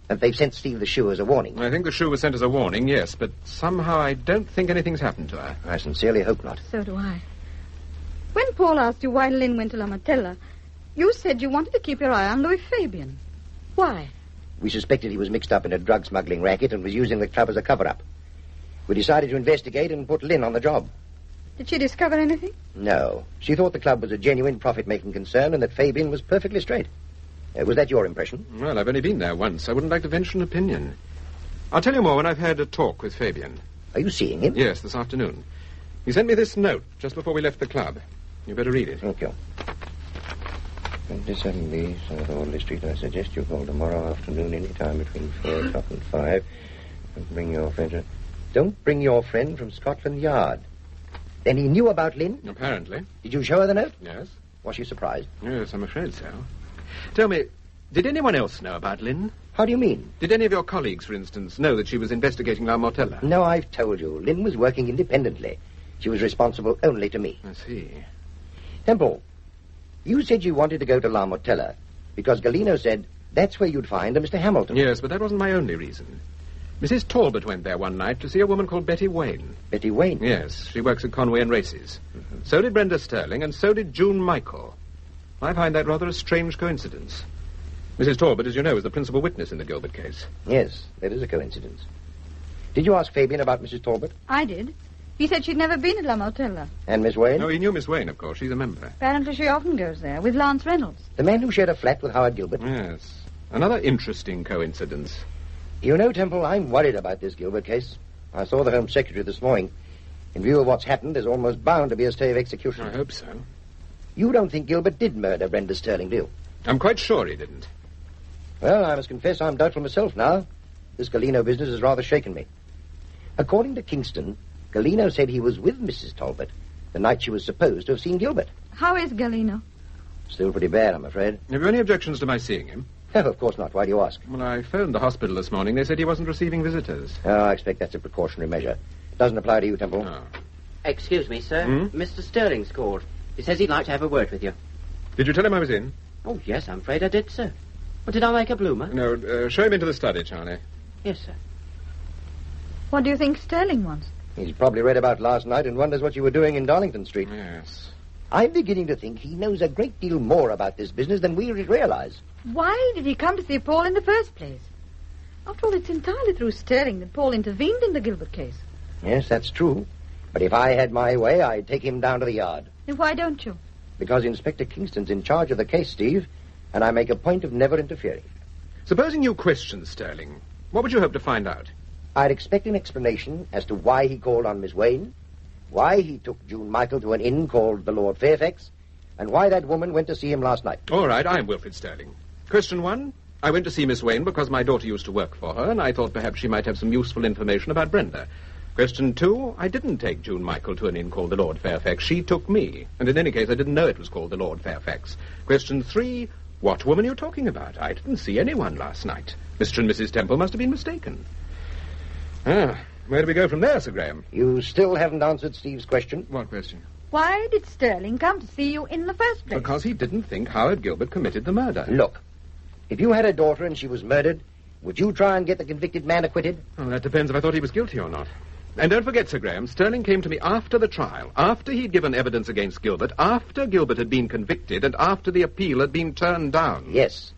[SPEAKER 5] That they've sent Steve the shoe as a warning?
[SPEAKER 3] I think the shoe was sent as a warning, yes, but somehow I don't think anything's happened to her.
[SPEAKER 5] I sincerely hope not.
[SPEAKER 2] So do I. When Paul asked you why Lynn went to La Martella, you said you wanted to keep your eye on Louis Fabian. Why?
[SPEAKER 5] We suspected he was mixed up in a drug smuggling racket and was using the club as a cover-up. We decided to investigate and put Lynn on the job.
[SPEAKER 2] Did she discover anything?
[SPEAKER 5] No. She thought the club was a genuine profit-making concern and that Fabian was perfectly straight. Was that your impression?
[SPEAKER 3] Well, I've only been there once. I wouldn't like to venture an opinion. I'll tell you more when I've had a talk with Fabian.
[SPEAKER 5] Are you seeing him?
[SPEAKER 3] Yes, this afternoon. He sent me this note just before we left the club. You better read it.
[SPEAKER 5] Thank you. 27B, South Audley Street. I suggest you call tomorrow afternoon any time between 4 o'clock and 5. Don't bring your friend... Don't bring your friend from Scotland Yard. Then he knew about Lynn?
[SPEAKER 3] Apparently.
[SPEAKER 5] Did you show her the note?
[SPEAKER 3] Yes.
[SPEAKER 5] Was she surprised?
[SPEAKER 3] Yes, I'm afraid so. Tell me, did anyone else know about Lynn?
[SPEAKER 5] How do you mean?
[SPEAKER 3] Did any of your colleagues, for instance, know that she was investigating La Mortella?
[SPEAKER 5] No, I've told you. Lynn was working independently. She was responsible only to me.
[SPEAKER 3] I see.
[SPEAKER 5] Temple, you said you wanted to go to La Mortella because Galeno said that's where you'd find a Mr. Hamilton.
[SPEAKER 3] Yes, but that wasn't my only reason. Mrs. Talbot went there one night to see a woman called Betty Wayne.
[SPEAKER 5] Betty Wayne?
[SPEAKER 3] Yes, she works at Conway and Races. Mm-hmm. So did Brenda Sterling, and so did June Michael. I find that rather a strange coincidence. Mrs. Talbot, as you know, is the principal witness in the Gilbert case.
[SPEAKER 5] Yes, that is a coincidence. Did you ask Fabian about Mrs. Talbot?
[SPEAKER 2] I did. He said she'd never been at La Mortella.
[SPEAKER 5] And Miss Wayne?
[SPEAKER 3] No, he knew Miss Wayne, of course. She's a member.
[SPEAKER 2] Apparently she often goes there, with Lance Reynolds.
[SPEAKER 5] The man who shared a flat with Howard Gilbert?
[SPEAKER 3] Yes. Another interesting coincidence.
[SPEAKER 5] You know, Temple, I'm worried about this Gilbert case. I saw the Home Secretary this morning. In view of what's happened, there's almost bound to be a stay of execution.
[SPEAKER 3] I hope so.
[SPEAKER 5] You don't think Gilbert did murder Brenda Sterling, do you?
[SPEAKER 3] I'm quite sure he didn't.
[SPEAKER 5] Well, I must confess I'm doubtful myself now. This Galeno business has rather shaken me. According to Kingston, Galeno said he was with Mrs. Talbot the night she was supposed to have seen Gilbert.
[SPEAKER 2] How is Galeno?
[SPEAKER 5] Still pretty bad, I'm afraid.
[SPEAKER 3] Have you any objections to my seeing him?
[SPEAKER 5] Oh, of course not. Why do you ask?
[SPEAKER 3] Well, I phoned the hospital this morning. They said he wasn't receiving visitors.
[SPEAKER 5] Oh, I expect that's a precautionary measure. It doesn't apply to you, Temple.
[SPEAKER 3] No.
[SPEAKER 4] Excuse me, sir. Mr. Sterling's called. He says he'd like to have a word with you.
[SPEAKER 3] Did you tell him I was in?
[SPEAKER 4] Oh, yes, I'm afraid I did, sir. Well, did I make a bloomer?
[SPEAKER 3] No, show him into the study, Charlie.
[SPEAKER 4] Yes, sir.
[SPEAKER 2] What do you think Sterling wants?
[SPEAKER 5] He's probably read about last night and wonders what you were doing in Darlington Street.
[SPEAKER 3] Yes.
[SPEAKER 5] I'm beginning to think he knows a great deal more about this business than we realize.
[SPEAKER 2] Why did he come to see Paul in the first place? After all, it's entirely through Sterling that Paul intervened in the Gilbert case.
[SPEAKER 5] Yes, that's true. But if I had my way, I'd take him down to the yard.
[SPEAKER 2] Then why don't you?
[SPEAKER 5] Because Inspector Kingston's in charge of the case, Steve, and I make a point of never interfering.
[SPEAKER 3] Supposing you questioned Sterling, what would you hope to find out?
[SPEAKER 5] I'd expect an explanation as to why he called on Miss Wayne, why he took June Michael to an inn called the Lord Fairfax, and why that woman went to see him last night.
[SPEAKER 3] All right, I'm Wilfred Sterling. Question 1, I went to see Miss Wayne because my daughter used to work for her, and I thought perhaps she might have some useful information about Brenda. Question 2, I didn't take June Michael to an inn called the Lord Fairfax. She took me, and in any case I didn't know it was called the Lord Fairfax. Question 3, what woman are you talking about? I didn't see anyone last night. Mr. and Mrs. Temple must have been mistaken. Where do we go from there, Sir Graham?
[SPEAKER 5] You still haven't answered Steve's question.
[SPEAKER 3] What question?
[SPEAKER 2] Why did Sterling come to see you in the first place?
[SPEAKER 3] Because he didn't think Howard Gilbert committed the murder.
[SPEAKER 5] Look, if you had a daughter and she was murdered, would you try and get the convicted man acquitted?
[SPEAKER 3] Oh, that depends if I thought he was guilty or not. And don't forget, Sir Graham, Sterling came to me after the trial, after he'd given evidence against Gilbert, after Gilbert had been convicted, and after the appeal had been turned down.
[SPEAKER 5] Yes,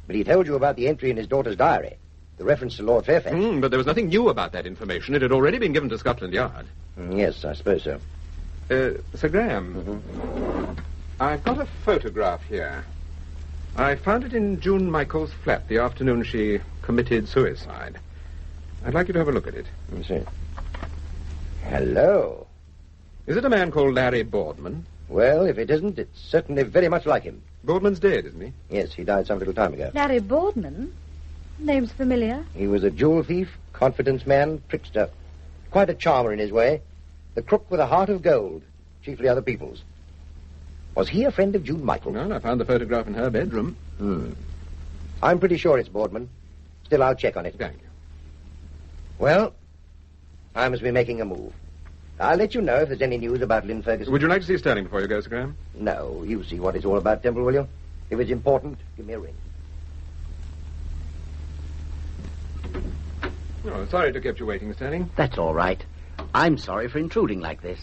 [SPEAKER 5] but he told you about the entry in his daughter's diary, the reference to Lord Fairfax.
[SPEAKER 3] But there was nothing new about that information. It had already been given to Scotland Yard.
[SPEAKER 5] Yes, I suppose so.
[SPEAKER 3] Sir Graham, I've got a photograph here. I found it in June Michael's flat the afternoon she committed suicide. I'd like you to have a look at it.
[SPEAKER 5] Let me see. Hello.
[SPEAKER 3] Is it a man called Larry Boardman?
[SPEAKER 5] Well, if it isn't, it's certainly very much like him.
[SPEAKER 3] Boardman's dead, isn't he?
[SPEAKER 5] Yes, he died some little time ago.
[SPEAKER 2] Larry Boardman? Name's familiar.
[SPEAKER 5] He was a jewel thief, confidence man, trickster. Quite a charmer in his way. The crook with a heart of gold, chiefly other people's. Was he a friend of June Michael?
[SPEAKER 3] No, I found the photograph in her bedroom.
[SPEAKER 5] I'm pretty sure it's Boardman. Still, I'll check on it.
[SPEAKER 3] Thank you.
[SPEAKER 5] Well, I must be making a move. I'll let you know if there's any news about Lynn Ferguson.
[SPEAKER 3] Would you like to see Sterling before you go, Sir Graham?
[SPEAKER 5] No, you see what it's all about, Temple, will you? If it's important, give me a ring.
[SPEAKER 3] Oh, sorry to keep you waiting, Sterling.
[SPEAKER 4] That's all right. I'm sorry for intruding like this.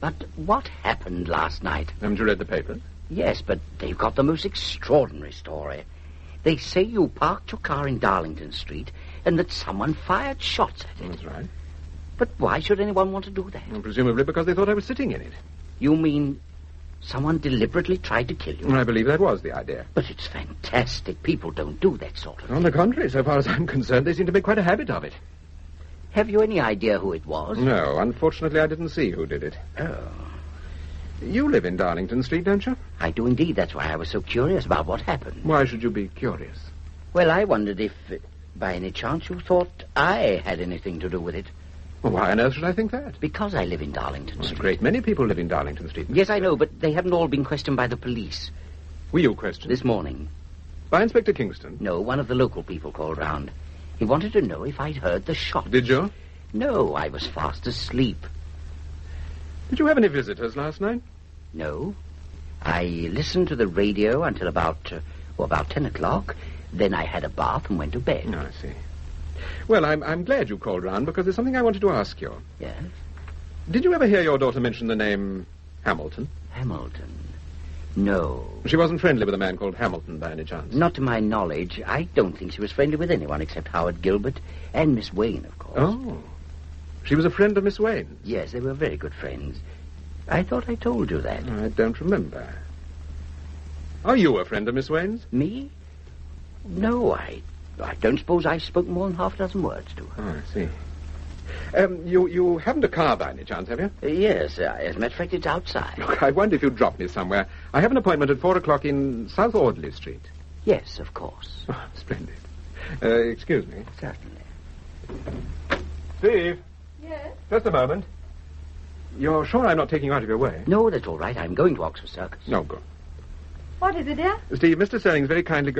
[SPEAKER 4] But what happened last night?
[SPEAKER 3] Haven't you read the papers?
[SPEAKER 4] Yes, but they've got the most extraordinary story. They say you parked your car in Darlington Street and that someone fired shots at it.
[SPEAKER 3] That's right.
[SPEAKER 4] But why should anyone want to do that?
[SPEAKER 3] Well, presumably because they thought I was sitting in it.
[SPEAKER 4] You mean someone deliberately tried to kill you?
[SPEAKER 3] I believe that was the idea.
[SPEAKER 4] But it's fantastic. People don't do that sort of thing.
[SPEAKER 3] On the contrary, so far as I'm concerned, they seem to make quite a habit of it.
[SPEAKER 4] Have you any idea who it was?
[SPEAKER 3] No, unfortunately, I didn't see who did it.
[SPEAKER 4] Oh.
[SPEAKER 3] You live in Darlington Street, don't you?
[SPEAKER 4] I do indeed. That's why I was so curious about what happened.
[SPEAKER 3] Why should you be curious?
[SPEAKER 4] Well, I wondered if, by any chance, you thought I had anything to do with it.
[SPEAKER 3] Well, why on earth should I think that?
[SPEAKER 4] Because I live in Darlington Street.
[SPEAKER 3] A great many people live in Darlington Street.
[SPEAKER 4] Yes, I know, but they haven't all been questioned by the police.
[SPEAKER 3] Were you questioned?
[SPEAKER 4] This morning.
[SPEAKER 3] By Inspector Kingston?
[SPEAKER 4] No, one of the local people called round. He wanted to know if I'd heard the shot.
[SPEAKER 3] Did you?
[SPEAKER 4] No, I was fast asleep.
[SPEAKER 3] Did you have any visitors last night?
[SPEAKER 4] No. I listened to the radio until about 10 o'clock. Then I had a bath and went to bed.
[SPEAKER 3] Oh, I see. Well, I'm glad you called round because there's something I wanted to ask you.
[SPEAKER 4] Yes?
[SPEAKER 3] Did you ever hear your daughter mention the name Hamilton?
[SPEAKER 4] Hamilton? No.
[SPEAKER 3] She wasn't friendly with a man called Hamilton by any chance?
[SPEAKER 4] Not to my knowledge. I don't think she was friendly with anyone except Howard Gilbert and Miss Wayne, of course.
[SPEAKER 3] Oh. She was a friend of Miss Wayne's?
[SPEAKER 4] Yes, they were very good friends. I thought I told you that.
[SPEAKER 3] I don't remember. Are you a friend of Miss Wayne's?
[SPEAKER 4] Me? No, I don't suppose I spoke more than half a dozen words to her.
[SPEAKER 3] Oh, I see. You haven't a car by any chance, have you?
[SPEAKER 4] Yes, as a matter of fact, it's outside.
[SPEAKER 3] Look, I wonder if you'd drop me somewhere. I have an appointment at 4 o'clock in South Audley Street.
[SPEAKER 4] Yes, of course.
[SPEAKER 3] Oh, splendid. Excuse me.
[SPEAKER 4] Certainly.
[SPEAKER 3] Steve.
[SPEAKER 2] Yes?
[SPEAKER 3] Just a moment. You're sure I'm not taking you out of your way?
[SPEAKER 4] No, that's all right. I'm going to Oxford Circus.
[SPEAKER 3] No, good.
[SPEAKER 2] What is it, dear?
[SPEAKER 3] Steve, Mr. Sterling's very kindly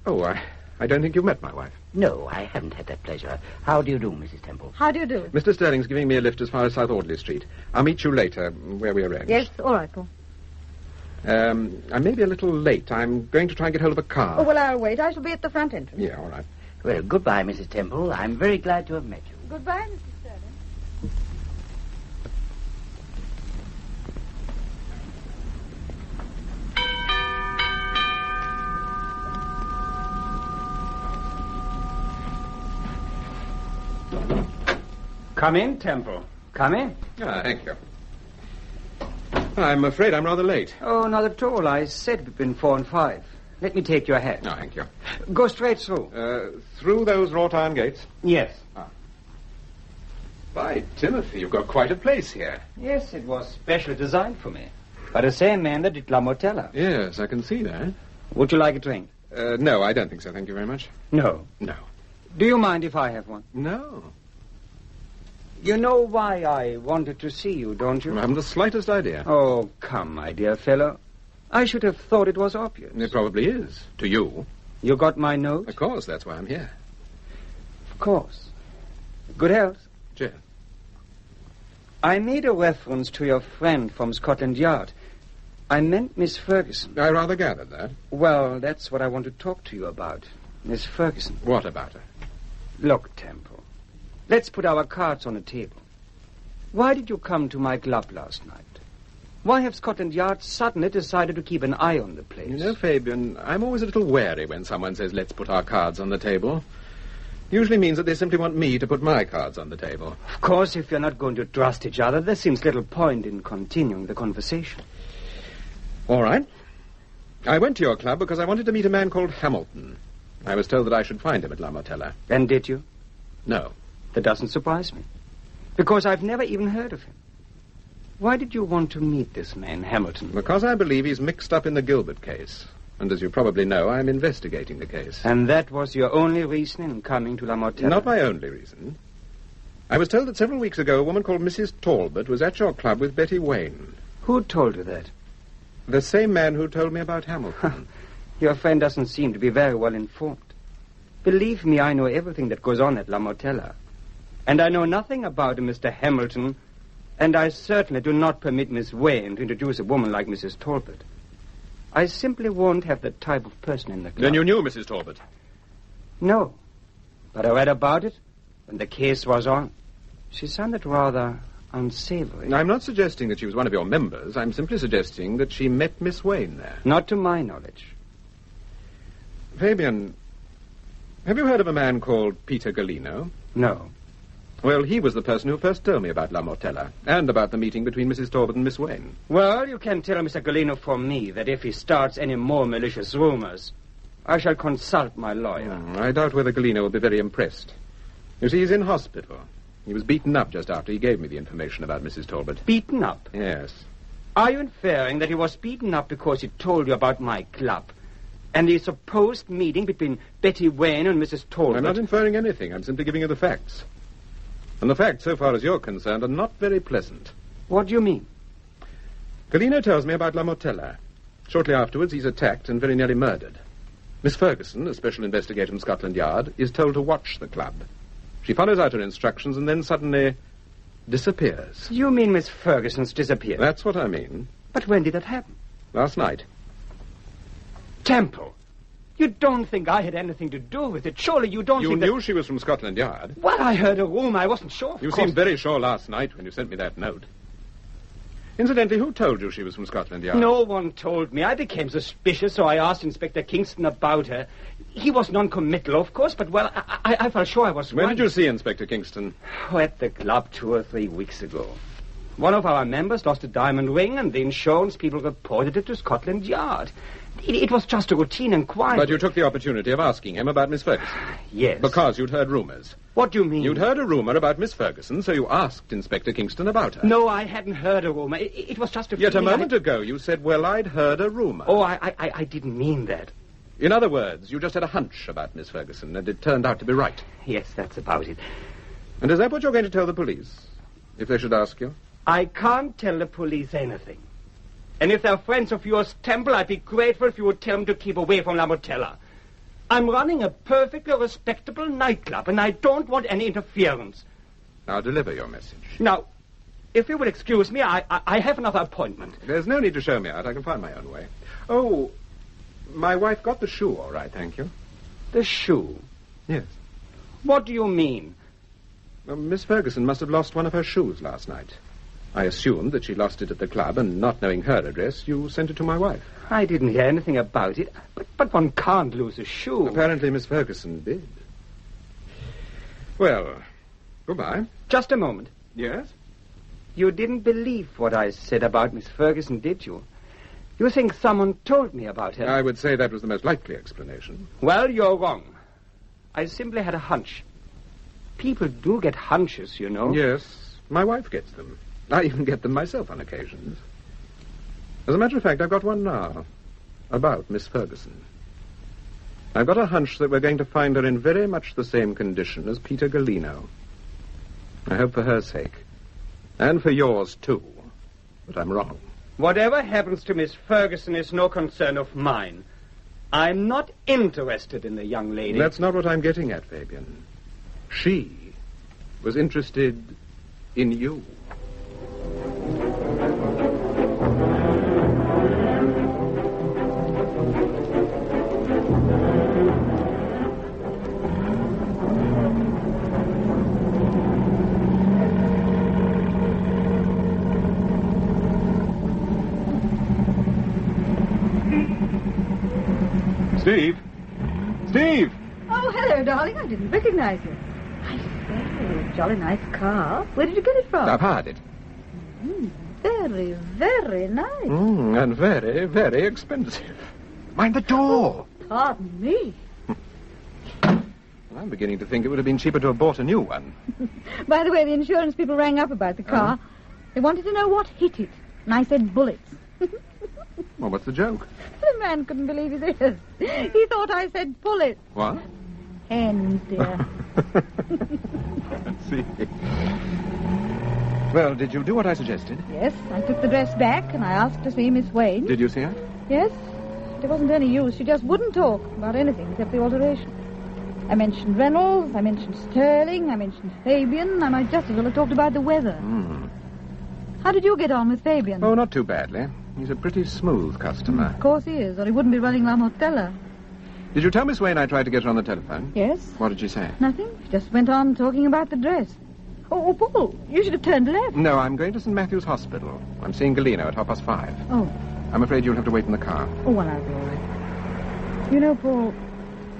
[SPEAKER 3] Oh, I don't think you've met my wife.
[SPEAKER 4] No, I haven't had that pleasure. How do you do, Mrs. Temple?
[SPEAKER 2] How do you do?
[SPEAKER 3] Mr. Sterling's giving me a lift as far as South Audley Street. I'll meet you later, where we arranged.
[SPEAKER 2] Yes, all right, Paul.
[SPEAKER 3] I may be a little late. I'm going to try and get hold of a car.
[SPEAKER 2] Oh, well, I'll wait. I shall be at the front entrance.
[SPEAKER 3] Yeah, all right.
[SPEAKER 4] Well, goodbye, Mrs. Temple. I'm very glad to have met you.
[SPEAKER 2] Goodbye, Mr. Sterling.
[SPEAKER 6] Come in, Temple. Come in.
[SPEAKER 3] Ah, thank you. I'm afraid I'm rather late.
[SPEAKER 6] Oh, not at all. I said between 4 and 5. Let me take your hat.
[SPEAKER 3] No, thank you.
[SPEAKER 6] Go straight through.
[SPEAKER 3] Through those wrought iron gates?
[SPEAKER 6] Yes.
[SPEAKER 3] By Timothy, you've got quite a place here.
[SPEAKER 6] Yes, it was specially designed for me. By the same man that did La Mortella.
[SPEAKER 3] Yes, I can see that.
[SPEAKER 6] Would you like a drink?
[SPEAKER 3] No, I don't think so, thank you very much.
[SPEAKER 6] No?
[SPEAKER 3] No.
[SPEAKER 6] Do you mind if I have one?
[SPEAKER 3] No.
[SPEAKER 6] You know why I wanted to see you, don't you?
[SPEAKER 3] I haven't the slightest idea.
[SPEAKER 6] Oh, come, my dear fellow. I should have thought it was obvious.
[SPEAKER 3] It probably is. To you.
[SPEAKER 6] You got my note?
[SPEAKER 3] Of course, that's why I'm here.
[SPEAKER 6] Of course. Good health.
[SPEAKER 3] Cheers.
[SPEAKER 6] I made a reference to your friend from Scotland Yard. I meant Miss Ferguson.
[SPEAKER 3] I rather gathered that.
[SPEAKER 6] Well, that's what I want to talk to you about. Miss Ferguson.
[SPEAKER 3] What about her?
[SPEAKER 6] Look, Temple. Let's put our cards on the table. Why did you come to my club last night? Why have Scotland Yard suddenly decided to keep an eye on the place?
[SPEAKER 3] You know, Fabian, I'm always a little wary when someone says, let's put our cards on the table. Usually means that they simply want me to put my cards on the table.
[SPEAKER 6] Of course, if you're not going to trust each other, there seems little point in continuing the conversation.
[SPEAKER 3] All right. I went to your club because I wanted to meet a man called Hamilton. I was told that I should find him at La Mortella.
[SPEAKER 6] And did you?
[SPEAKER 3] No.
[SPEAKER 6] That doesn't surprise me. Because I've never even heard of him. Why did you want to meet this man, Hamilton?
[SPEAKER 3] Because I believe he's mixed up in the Gilbert case. And as you probably know, I'm investigating the case.
[SPEAKER 6] And that was your only reason in coming to La Mortella?
[SPEAKER 3] Not my only reason. I was told that several weeks ago a woman called Mrs. Talbot was at your club with Betty Wayne.
[SPEAKER 6] Who told you that?
[SPEAKER 3] The same man who told me about Hamilton.
[SPEAKER 6] Your friend doesn't seem to be very well informed. Believe me, I know everything that goes on at La Mortella. And I know nothing about a Mr. Hamilton, and I certainly do not permit Miss Wayne to introduce a woman like Mrs. Talbot. I simply won't have that type of person in the club.
[SPEAKER 3] Then you knew Mrs. Talbot?
[SPEAKER 6] No. But I read about it when the case was on. She sounded rather unsavory.
[SPEAKER 3] I'm not suggesting that she was one of your members. I'm simply suggesting that she met Miss Wayne there.
[SPEAKER 6] Not to my knowledge.
[SPEAKER 3] Fabian, have you heard of a man called Peter Galino?
[SPEAKER 6] No.
[SPEAKER 3] Well, he was the person who first told me about La Mortella and about the meeting between Mrs. Talbot and Miss Wayne.
[SPEAKER 6] Well, you can tell Mr. Galino from me that if he starts any more malicious rumors, I shall consult my lawyer.
[SPEAKER 3] I doubt whether Galino will be very impressed. You see, he's in hospital. He was beaten up just after he gave me the information about Mrs. Talbot.
[SPEAKER 6] Beaten up?
[SPEAKER 3] Yes.
[SPEAKER 6] Are you inferring that he was beaten up because he told you about my club and the supposed meeting between Betty Wayne and Mrs. Talbot?
[SPEAKER 3] I'm not inferring anything. I'm simply giving you the facts. And the facts, so far as you're concerned, are not very pleasant.
[SPEAKER 6] What do you mean?
[SPEAKER 3] Galino tells me about La Mortella. Shortly afterwards, he's attacked and very nearly murdered. Miss Ferguson, a special investigator from Scotland Yard, is told to watch the club. She follows out her instructions and then suddenly disappears.
[SPEAKER 6] You mean Miss Ferguson's disappeared?
[SPEAKER 3] That's what I mean.
[SPEAKER 6] But when did that happen?
[SPEAKER 3] Last night.
[SPEAKER 6] Temple, you don't think I had anything to do with it. Surely you don't think
[SPEAKER 3] You knew she was from Scotland Yard.
[SPEAKER 6] Well, I heard a rumor. I wasn't sure.
[SPEAKER 3] You seemed very sure last night when you sent me that note. Incidentally, who told you she was from Scotland Yard?
[SPEAKER 6] No one told me. I became suspicious, so I asked Inspector Kingston about her. He was non-committal, of course, but, well, I felt sure I was
[SPEAKER 3] When
[SPEAKER 6] right.
[SPEAKER 3] did you see Inspector Kingston?
[SPEAKER 6] Oh, at the club 2 or 3 weeks ago. One of our members lost a diamond ring, and the insurance people reported it to Scotland Yard. It was just a routine inquiry.
[SPEAKER 3] But you took the opportunity of asking him about Miss Ferguson.
[SPEAKER 6] Yes.
[SPEAKER 3] Because you'd heard rumors.
[SPEAKER 6] What do you mean?
[SPEAKER 3] You'd heard a rumor about Miss Ferguson, so you asked Inspector Kingston about her.
[SPEAKER 6] No, I hadn't heard a rumor. It was just a
[SPEAKER 3] Yet a
[SPEAKER 6] feeling
[SPEAKER 3] moment ago you said, well, I'd heard a rumor.
[SPEAKER 6] Oh, I didn't mean that.
[SPEAKER 3] In other words, you just had a hunch about Miss Ferguson, and it turned out to be right.
[SPEAKER 6] Yes, that's about it.
[SPEAKER 3] And is that what you're going to tell the police, if they should ask you?
[SPEAKER 6] I can't tell the police anything. And if they're friends of yours, Temple, I'd be grateful if you would tell them to keep away from La Mortella. I'm running a perfectly respectable nightclub, and I don't want any interference.
[SPEAKER 3] Now deliver your message.
[SPEAKER 6] Now, if you will excuse me, I have another appointment.
[SPEAKER 3] There's no need to show me out. I can find my own way. Oh, my wife got the shoe all right, thank you.
[SPEAKER 6] The shoe?
[SPEAKER 3] Yes.
[SPEAKER 6] What do you mean?
[SPEAKER 3] Well, Miss Ferguson must have lost one of her shoes last night. I assumed that she lost it at the club, and not knowing her address, you sent it to my wife.
[SPEAKER 6] I didn't hear anything about it, but one can't lose a shoe.
[SPEAKER 3] Apparently Miss Ferguson did. Well, Goodbye.
[SPEAKER 18] Just a moment.
[SPEAKER 3] Yes?
[SPEAKER 18] You didn't believe what I said about Miss Ferguson, did you? You think someone told me about her?
[SPEAKER 3] I would say that was the most likely explanation.
[SPEAKER 18] Well, you're wrong. I simply had a hunch. People do get hunches, you know.
[SPEAKER 3] Yes, my wife gets them. I even get them myself on occasions. As a matter of fact, I've got one now. About Miss Ferguson. I've got a hunch that we're going to find her in very much the same condition as Peter Galino. I hope for her sake. And for yours, too. But I'm wrong.
[SPEAKER 18] Whatever happens to Miss Ferguson is no concern of mine. I'm not interested in the young lady.
[SPEAKER 3] That's not what I'm getting at, Fabian. She was interested in you.
[SPEAKER 2] Steve! Steve! Oh, hello, darling. I didn't recognize you. I say, jolly nice car. Where did you get it from?
[SPEAKER 3] I've hired it.
[SPEAKER 2] Very, very nice.
[SPEAKER 3] And very, very expensive. Mind the door.
[SPEAKER 2] Pardon me.
[SPEAKER 3] I'm beginning to think it would have been cheaper to have bought a new one.
[SPEAKER 2] By the way, the insurance people rang up about the car. They wanted to know what hit it. And I said bullets.
[SPEAKER 3] Well, what's the joke?
[SPEAKER 2] The man couldn't believe his ears. He thought I said bullets.
[SPEAKER 3] What?
[SPEAKER 2] Hens, dear.
[SPEAKER 3] Let's see. Well, did you do what I suggested?
[SPEAKER 2] Yes, I took the dress back and I asked to see Miss Wayne.
[SPEAKER 3] Did you see her?
[SPEAKER 2] Yes. There wasn't any use. She just wouldn't talk about anything except the alteration. I mentioned Reynolds, I mentioned Sterling, I mentioned Fabian. I might just as well have talked about the weather. How did you get on with Fabian?
[SPEAKER 3] Oh, not too badly. He's a pretty smooth customer.
[SPEAKER 2] Of course he is, or he wouldn't be running La Mortella.
[SPEAKER 3] Did you tell Miss Wayne I tried to get her on the telephone?
[SPEAKER 2] Yes.
[SPEAKER 3] What did she say?
[SPEAKER 2] Nothing. She just went on talking about the dress. Oh, Paul, you should have turned left.
[SPEAKER 3] No, I'm going to St. Matthew's Hospital. I'm seeing Galino at 5:30.
[SPEAKER 2] Oh.
[SPEAKER 3] I'm afraid you'll have to wait in the car.
[SPEAKER 2] Oh, well, I'll be all right. You know, Paul,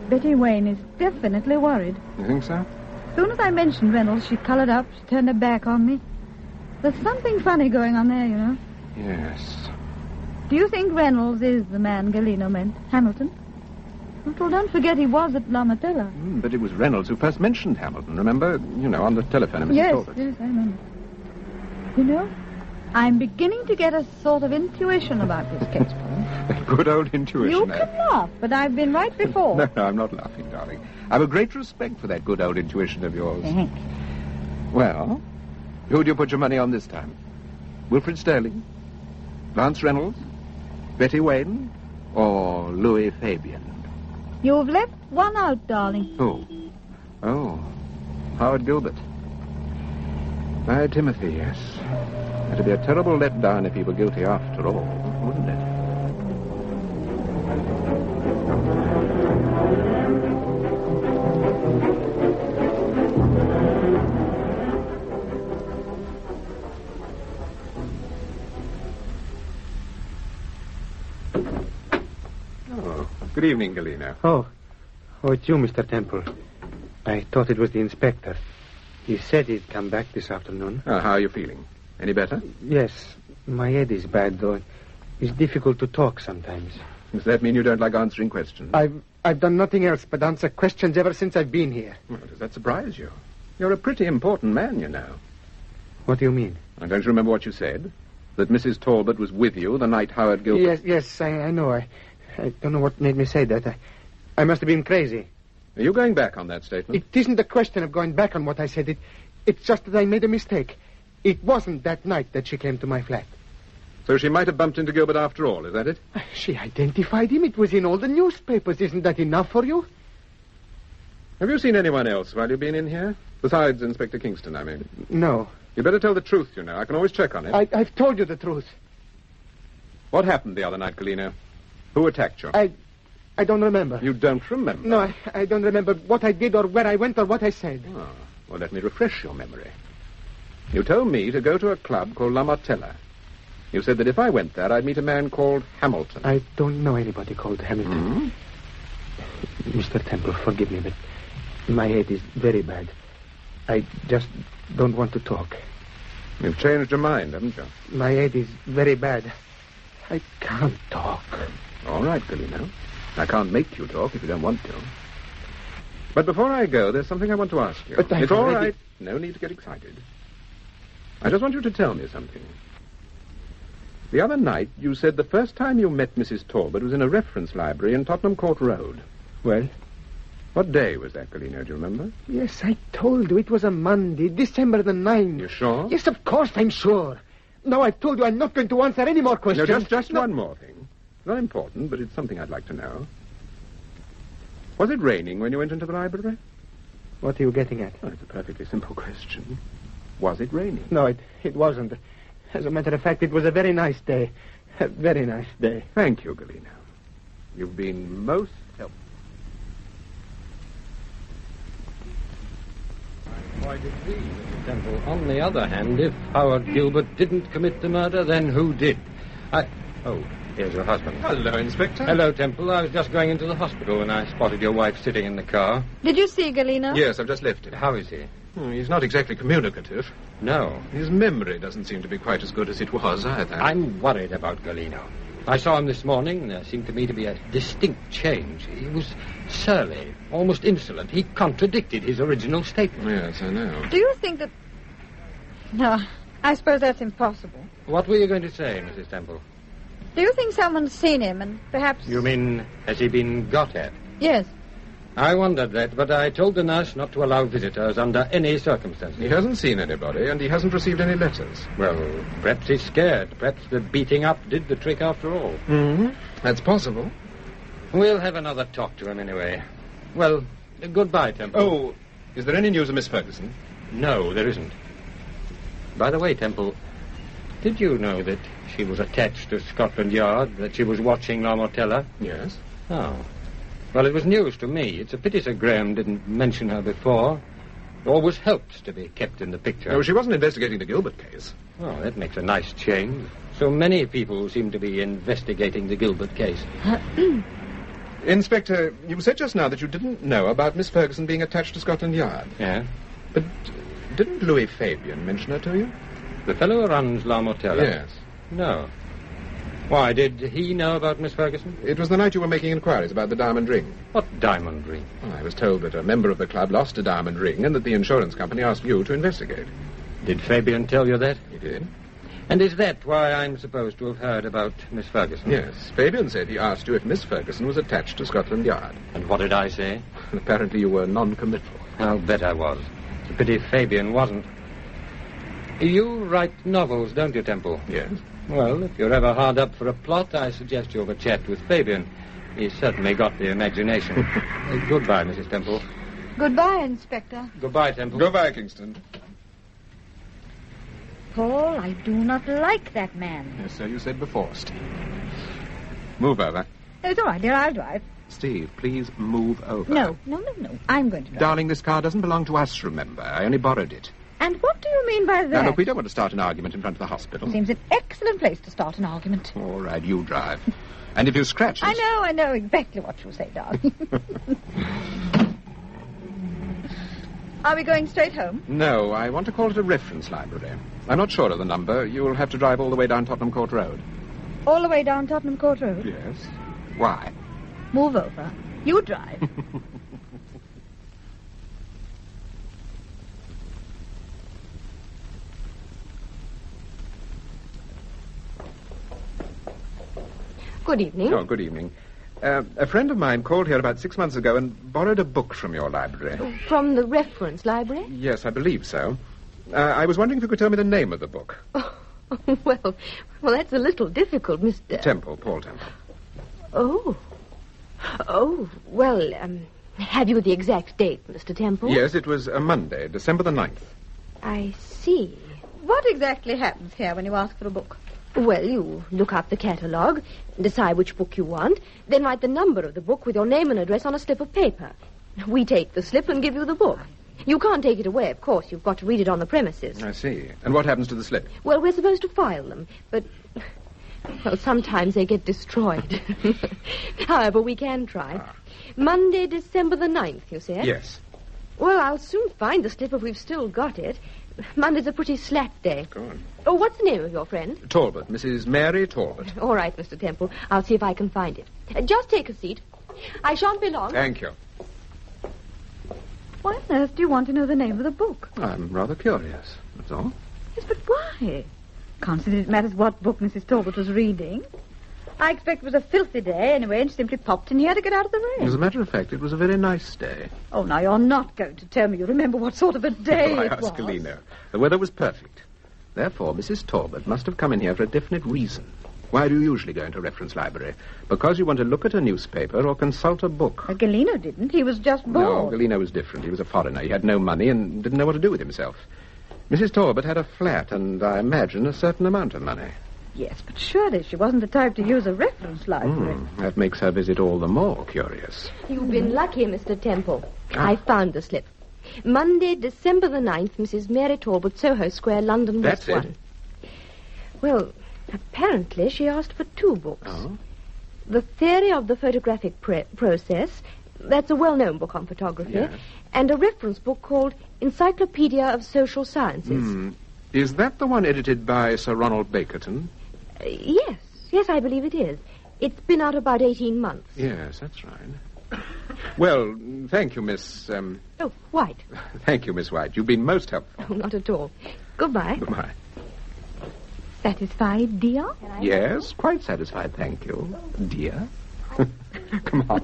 [SPEAKER 2] Betty Wayne is definitely worried.
[SPEAKER 3] You think so?
[SPEAKER 2] As soon as I mentioned Reynolds, she coloured up. She turned her back on me. There's something funny going on there, you know.
[SPEAKER 3] Yes.
[SPEAKER 2] Do you think Reynolds is the man Galino meant? Hamilton? Well, don't forget he was at La Mortella.
[SPEAKER 3] But it was Reynolds who first mentioned Hamilton, remember? You know, on the telephone. Mrs.
[SPEAKER 2] Yes,
[SPEAKER 3] Talbot.
[SPEAKER 2] yes, I remember. You know, I'm beginning to get a sort of intuition about this case, Paul.
[SPEAKER 3] Good old intuition,
[SPEAKER 2] You can laugh, but I've been right before.
[SPEAKER 3] No, I'm not laughing, darling. I've a great respect for that good old intuition of yours.
[SPEAKER 2] Thanks.
[SPEAKER 3] Well, who do you put your money on this time? Wilfred Sterling? Vance Reynolds? Betty Wayne? Or Louis Fabian?
[SPEAKER 2] You've left one out, darling.
[SPEAKER 3] Who? Oh, Howard Gilbert. My Timothy, yes. It'd be a terrible letdown if he were guilty after all, wouldn't it? Good evening, Galino.
[SPEAKER 6] Oh, it's you, Mr. Temple. I thought it was the inspector. He said he'd come back this afternoon.
[SPEAKER 3] How are you feeling? Any better?
[SPEAKER 6] Yes. My head is bad, though. It's difficult to talk sometimes.
[SPEAKER 3] Does that mean you don't like answering questions?
[SPEAKER 8] I've done nothing else but answer questions ever since I've been here.
[SPEAKER 3] Well, does that surprise you? You're a pretty important man, you know.
[SPEAKER 6] What do you mean?
[SPEAKER 3] I don't remember what you said. That Mrs. Talbot was with you the night Howard Gilbert...
[SPEAKER 8] Yes, I know. I don't know what made me say that. I must have been crazy.
[SPEAKER 3] Are you going back on that statement?
[SPEAKER 8] It isn't a question of going back on what I said. It's just that I made a mistake. It wasn't that night that she came to my flat.
[SPEAKER 3] So she might have bumped into Gilbert after all, is that it?
[SPEAKER 8] She identified him. It was in all the newspapers. Isn't that enough for you?
[SPEAKER 3] Have you seen anyone else while you've been in here? Besides Inspector Kingston, I mean.
[SPEAKER 8] No.
[SPEAKER 3] You better tell the truth, you know. I can always check on it.
[SPEAKER 8] I've told you the truth.
[SPEAKER 3] What happened the other night, Galino? Who attacked you?
[SPEAKER 8] I don't remember.
[SPEAKER 3] You don't remember?
[SPEAKER 8] No, I don't remember what I did or where I went or what I said.
[SPEAKER 3] Oh, well, let me refresh your memory. You told me to go to a club called La Mortella. You said that if I went there, I'd meet a man called Hamilton.
[SPEAKER 6] I don't know anybody called Hamilton.
[SPEAKER 3] Mm-hmm.
[SPEAKER 6] Mr. Temple, forgive me, but my head is very bad.
[SPEAKER 19] I just don't want to talk.
[SPEAKER 3] You've changed your mind, haven't you?
[SPEAKER 19] My head is very bad. I can't talk.
[SPEAKER 3] All right, Galino. I can't make you talk if you don't want to. But before I go, there's something I want to ask you.
[SPEAKER 19] But
[SPEAKER 3] it's all right. No need to get excited. I just want you to tell me something. The other night, you said the first time you met Mrs. Talbot was in a reference library in Tottenham Court Road.
[SPEAKER 19] Well?
[SPEAKER 3] What day was that, Galino? Do you remember?
[SPEAKER 19] Yes, I told you it was a Monday, December the 9th.
[SPEAKER 3] You sure?
[SPEAKER 19] Yes, of course I'm sure. Now I've told you I'm not going to answer any more questions.
[SPEAKER 3] No, just one more thing. Not important, but it's something I'd like to know. Was it raining when you went into the library?
[SPEAKER 19] What are you getting at?
[SPEAKER 3] Oh, it's a perfectly simple question. Was it raining?
[SPEAKER 19] No, it wasn't. As a matter of fact, it was a very nice day. A very nice day.
[SPEAKER 3] Thank you, Galino. You've been most helpful.
[SPEAKER 6] I quite agree, Mr. Temple. On the other hand, if Howard Gilbert didn't commit the murder, then who did? Oh, here's your husband.
[SPEAKER 3] Hello, Inspector.
[SPEAKER 6] Hello, Temple. I was just going into the hospital when I spotted your wife sitting in the car.
[SPEAKER 2] Did you see Galino?
[SPEAKER 3] Yes, I've just left him.
[SPEAKER 6] How is he?
[SPEAKER 3] He's not exactly communicative.
[SPEAKER 6] No.
[SPEAKER 3] His memory doesn't seem to be quite as good as it was either.
[SPEAKER 6] I'm worried about Galino. I saw him this morning. There seemed to me to be a distinct change. He was surly, almost insolent. He contradicted his original statement.
[SPEAKER 3] Yes, I know.
[SPEAKER 2] Do you think that... No, I suppose that's impossible.
[SPEAKER 6] What were you going to say, Mrs. Temple?
[SPEAKER 2] Do you think someone's seen him and perhaps...
[SPEAKER 6] You mean, has he been got at?
[SPEAKER 2] Yes.
[SPEAKER 6] I wondered that, but I told the nurse not to allow visitors under any circumstances.
[SPEAKER 3] He hasn't seen anybody, and he hasn't received any letters.
[SPEAKER 6] Well, perhaps he's scared. Perhaps the beating up did the trick after all.
[SPEAKER 3] Mm-hmm. That's possible.
[SPEAKER 6] We'll have another talk to him anyway. Well, goodbye, Temple.
[SPEAKER 3] Oh, is there any news of Miss Ferguson?
[SPEAKER 6] No, there isn't. By the way, Temple, did you know that she was attached to Scotland Yard, that she was watching La Mortella?
[SPEAKER 3] Yes.
[SPEAKER 6] Oh. Well, it was news to me. It's a pity Sir Graham didn't mention her before. It always helps to be kept in the picture.
[SPEAKER 3] No, she wasn't investigating the Gilbert case.
[SPEAKER 6] Oh, that makes a nice change. So many people seem to be investigating the Gilbert case.
[SPEAKER 3] Inspector, you said just now that you didn't know about Miss Ferguson being attached to Scotland Yard.
[SPEAKER 6] Yeah?
[SPEAKER 3] But didn't Louis Fabian mention her to you?
[SPEAKER 6] The fellow who runs La Mortella?
[SPEAKER 3] Yes.
[SPEAKER 6] No. Why, did he know about Miss Ferguson?
[SPEAKER 3] It was the night you were making inquiries about the diamond ring.
[SPEAKER 6] What diamond ring?
[SPEAKER 3] Well, I was told that a member of the club lost a diamond ring and that the insurance company asked you to investigate.
[SPEAKER 6] Did Fabian tell you that?
[SPEAKER 3] He did.
[SPEAKER 6] And is that why I'm supposed to have heard about Miss Ferguson?
[SPEAKER 3] Yes. Fabian said he asked you if Miss Ferguson was attached to Scotland Yard.
[SPEAKER 6] And what did I say?
[SPEAKER 3] Apparently you were non-committal.
[SPEAKER 6] I'll bet I was. It's a pity Fabian wasn't. You write novels, don't you, Temple?
[SPEAKER 3] Yes.
[SPEAKER 6] Well, if you're ever hard up for a plot, I suggest you have a chat with Fabian. He's certainly got the imagination. Goodbye, Mrs. Temple.
[SPEAKER 2] Goodbye, Inspector.
[SPEAKER 6] Goodbye, Temple.
[SPEAKER 3] Goodbye, Kingston.
[SPEAKER 2] Paul, I do not like that man.
[SPEAKER 3] Yes, so you said before, Steve. Move over.
[SPEAKER 2] It's all right, dear, I'll drive.
[SPEAKER 3] Steve, please move over.
[SPEAKER 2] No. I'm going to drive.
[SPEAKER 3] Darling, this car doesn't belong to us, remember. I only borrowed it.
[SPEAKER 2] And what do you mean by that?
[SPEAKER 3] Now, look, we don't want to start an argument in front of the hospital.
[SPEAKER 2] Seems an excellent place to start an argument.
[SPEAKER 3] All right, you drive. And if you scratch it...
[SPEAKER 2] I know exactly what you say, darling. Are we going straight home?
[SPEAKER 3] No, I want to call it a reference library. I'm not sure of the number. You'll have to drive all the way down Tottenham Court Road.
[SPEAKER 2] All the way down Tottenham Court Road?
[SPEAKER 3] Yes. Why?
[SPEAKER 2] Move over. You drive.
[SPEAKER 16] Good evening.
[SPEAKER 3] Oh, good evening. A friend of mine called here about 6 months ago and borrowed a book from your library.
[SPEAKER 16] From the reference library?
[SPEAKER 3] Yes, I believe so. I was wondering if you could tell me the name of the book.
[SPEAKER 16] Oh, well, that's a little difficult, Mr...
[SPEAKER 3] Temple, Paul Temple.
[SPEAKER 16] Oh, well, have you the exact date, Mr. Temple?
[SPEAKER 3] Yes, it was a Monday, December the 9th.
[SPEAKER 16] I see.
[SPEAKER 2] What exactly happens here when you ask for a book?
[SPEAKER 16] Well, you look up the catalogue, decide which book you want, then write the number of the book with your name and address on a slip of paper. We take the slip and give you the book. You can't take it away, of course. You've got to read it on the premises.
[SPEAKER 3] I see. And what happens to the slip?
[SPEAKER 16] Well, we're supposed to file them, but... Well, sometimes they get destroyed. However, we can try. Monday, December the 9th, you said?
[SPEAKER 3] Yes.
[SPEAKER 16] Well, I'll soon find the slip if we've still got it. Monday's a pretty slack day.
[SPEAKER 3] Good.
[SPEAKER 16] Oh, what's the name of your friend?
[SPEAKER 3] Talbot, Mrs. Mary Talbot.
[SPEAKER 16] All right, Mr. Temple. I'll see if I can find it. Just take a seat. I shan't be long.
[SPEAKER 3] Thank you.
[SPEAKER 2] Why on earth do you want to know the name of the book?
[SPEAKER 3] I'm rather curious, that's all.
[SPEAKER 2] Yes, but why? Can't see that it matters what book Mrs. Talbot was reading. I expect it was a filthy day anyway, and she simply popped in here to get out of the rain.
[SPEAKER 3] As a matter of fact, it was a very nice day.
[SPEAKER 2] Oh, now you're not going to tell me you remember what sort of a day
[SPEAKER 3] I
[SPEAKER 2] it
[SPEAKER 3] asked
[SPEAKER 2] was.
[SPEAKER 3] Galino. The weather was perfect. Therefore, Mrs. Talbot must have come in here for a definite reason. Why do you usually go into a reference library? Because you want to look at a newspaper or consult a book.
[SPEAKER 2] Galino didn't. He was just bored.
[SPEAKER 3] No, Galino was different. He was a foreigner. He had no money and didn't know what to do with himself. Mrs. Talbot had a flat and, I imagine, a certain amount of money.
[SPEAKER 2] Yes, but surely she wasn't the type to use a reference library.
[SPEAKER 3] That makes her visit all the more curious.
[SPEAKER 16] You've been lucky, Mr. Temple. I found the slip. Monday, December the 9th, Mrs. Mary Talbot, Soho Square, London,
[SPEAKER 3] That's
[SPEAKER 16] West
[SPEAKER 3] it.
[SPEAKER 16] 1. Well, apparently she asked for 2 books.
[SPEAKER 3] Oh?
[SPEAKER 16] The Theory of the Photographic Process, that's a well-known book on photography,
[SPEAKER 3] Yes.
[SPEAKER 16] and a reference book called Encyclopedia of Social Sciences.
[SPEAKER 3] Is that the one edited by Sir Ronald Bakerton?
[SPEAKER 16] Yes, I believe it is. It's been out about 18 months.
[SPEAKER 3] Yes, that's right. Well, thank you, Miss...
[SPEAKER 16] Oh, White.
[SPEAKER 3] Thank you, Miss White. You've been most helpful.
[SPEAKER 16] Oh, not at all. Goodbye.
[SPEAKER 3] Goodbye.
[SPEAKER 2] Satisfied, dear?
[SPEAKER 3] Yes, quite satisfied, thank you, dear. Come on.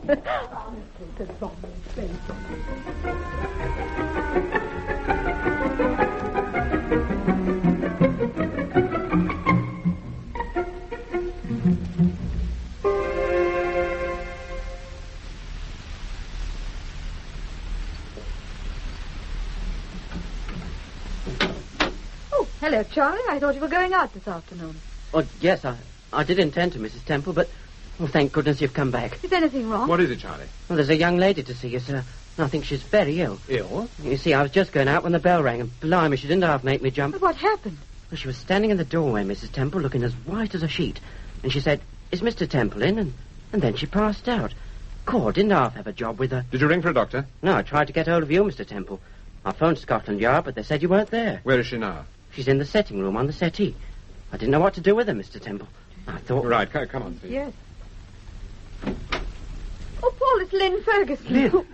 [SPEAKER 2] Oh, hello, Charlie. I thought you were going out this afternoon.
[SPEAKER 4] Oh, yes, I did intend to, Mrs. Temple, but... Oh, thank goodness you've come back.
[SPEAKER 2] Is anything wrong?
[SPEAKER 3] What is it, Charlie?
[SPEAKER 4] Well, there's a young lady to see you, sir. I think she's very ill.
[SPEAKER 3] Ill?
[SPEAKER 4] You see, I was just going out when the bell rang, and blimey, she didn't half make me jump.
[SPEAKER 2] But what happened?
[SPEAKER 4] Well, she was standing in the doorway, Mrs. Temple, looking as white as a sheet. And she said, "Is Mr. Temple in?" And then she passed out. Cord didn't half have a job with her.
[SPEAKER 3] Did you ring for a doctor?
[SPEAKER 4] No, I tried to get hold of you, Mr. Temple. I phoned Scotland Yard, but they said you weren't there.
[SPEAKER 3] Where is she now?
[SPEAKER 4] She's in the setting room on the settee. I didn't know what to do with her, Mr. Temple. I thought...
[SPEAKER 3] Right, come on, please.
[SPEAKER 2] Yes. Oh, Paul, it's Lynn Ferguson.
[SPEAKER 3] Lynn?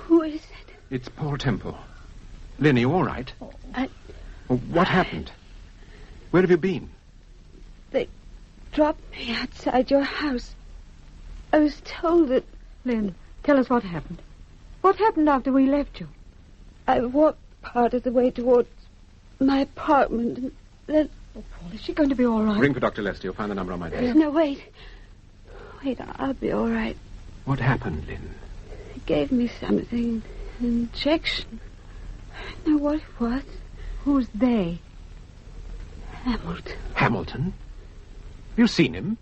[SPEAKER 16] Who is it?
[SPEAKER 3] It's Paul Temple. Lynn, are you all right? What happened? Where have you been?
[SPEAKER 16] They dropped me outside your house. I was told that...
[SPEAKER 2] Lynn, tell us what happened. What happened after we left you?
[SPEAKER 16] I walked part of the way towards my apartment, and then...
[SPEAKER 2] Oh, Paul, is she going to be all right?
[SPEAKER 3] Ring for Dr. Lester. You'll find the number on my desk.
[SPEAKER 16] No, wait. Wait, I'll be all right.
[SPEAKER 3] What happened, Lynn?
[SPEAKER 16] He gave me something, an injection. I don't know what it was.
[SPEAKER 2] Who's they?
[SPEAKER 16] Hamilton.
[SPEAKER 3] Hamilton? Have you seen him?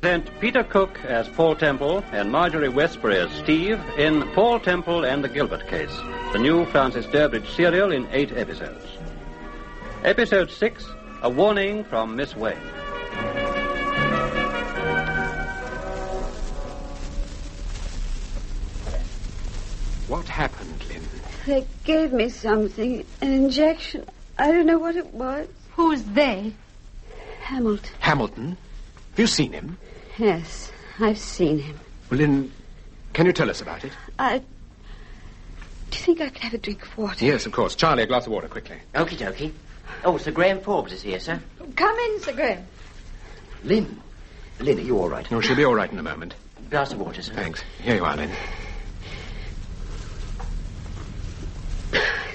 [SPEAKER 20] Present Peter Cook as Paul Temple and Marjorie Westbury as Steve in Paul Temple and the Gilbert Case, the new Francis Durbridge serial in 8 episodes. Episode 6, A Warning from Miss Wayne.
[SPEAKER 3] What happened, Lynn?
[SPEAKER 16] They gave me something, an injection. I don't know what it was.
[SPEAKER 2] Who's they?
[SPEAKER 16] Hamilton.
[SPEAKER 3] Hamilton? Have you seen him?
[SPEAKER 16] Yes, I've seen him.
[SPEAKER 3] Well, Lynn, can you tell us about it?
[SPEAKER 16] Do you think I could have a drink of water?
[SPEAKER 3] Yes, of course. Charlie, a glass of water, quickly.
[SPEAKER 4] Okie dokie. Oh, Sir Graham Forbes is here, sir.
[SPEAKER 2] Come in, Sir Graham.
[SPEAKER 5] Lynn, are you all right?
[SPEAKER 3] No, she'll be all right in a moment.
[SPEAKER 4] Glass of water, sir.
[SPEAKER 3] Thanks. Here you are, Lynn.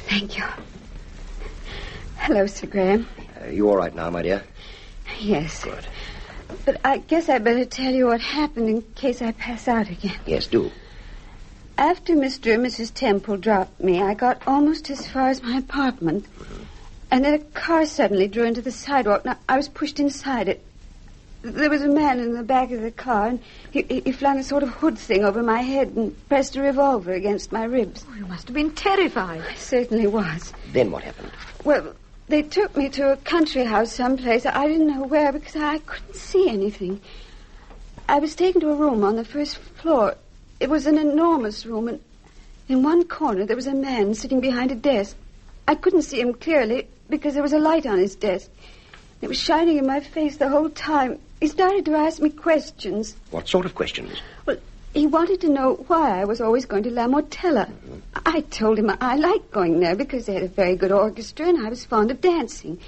[SPEAKER 16] Thank you. Hello, Sir Graham.
[SPEAKER 5] You all right now, my dear?
[SPEAKER 16] Yes.
[SPEAKER 5] Good.
[SPEAKER 16] But I guess I'd better tell you what happened in case I pass out again.
[SPEAKER 5] Yes, do.
[SPEAKER 16] After Mr. and Mrs. Temple dropped me, I got almost as far as my apartment. And then a car suddenly drew into the sidewalk. Now, I was pushed inside it. There was a man in the back of the car, and he flung a sort of hood thing over my head and pressed a revolver against my ribs.
[SPEAKER 2] Oh, you must have been terrified.
[SPEAKER 16] I certainly was.
[SPEAKER 5] Then what happened?
[SPEAKER 16] Well, they took me to a country house someplace. I didn't know where because I couldn't see anything. I was taken to a room on the first floor. It was an enormous room, and
[SPEAKER 21] In one corner, there was a man sitting behind a desk. I couldn't see him clearly because there was a light on his desk. It was shining in my face the whole time. He started to ask me questions.
[SPEAKER 22] What sort of questions?
[SPEAKER 21] Well, he wanted to know why I was always going to La Mortella. Mm-hmm. I told him I liked going there because they had a very good orchestra and I was fond of dancing.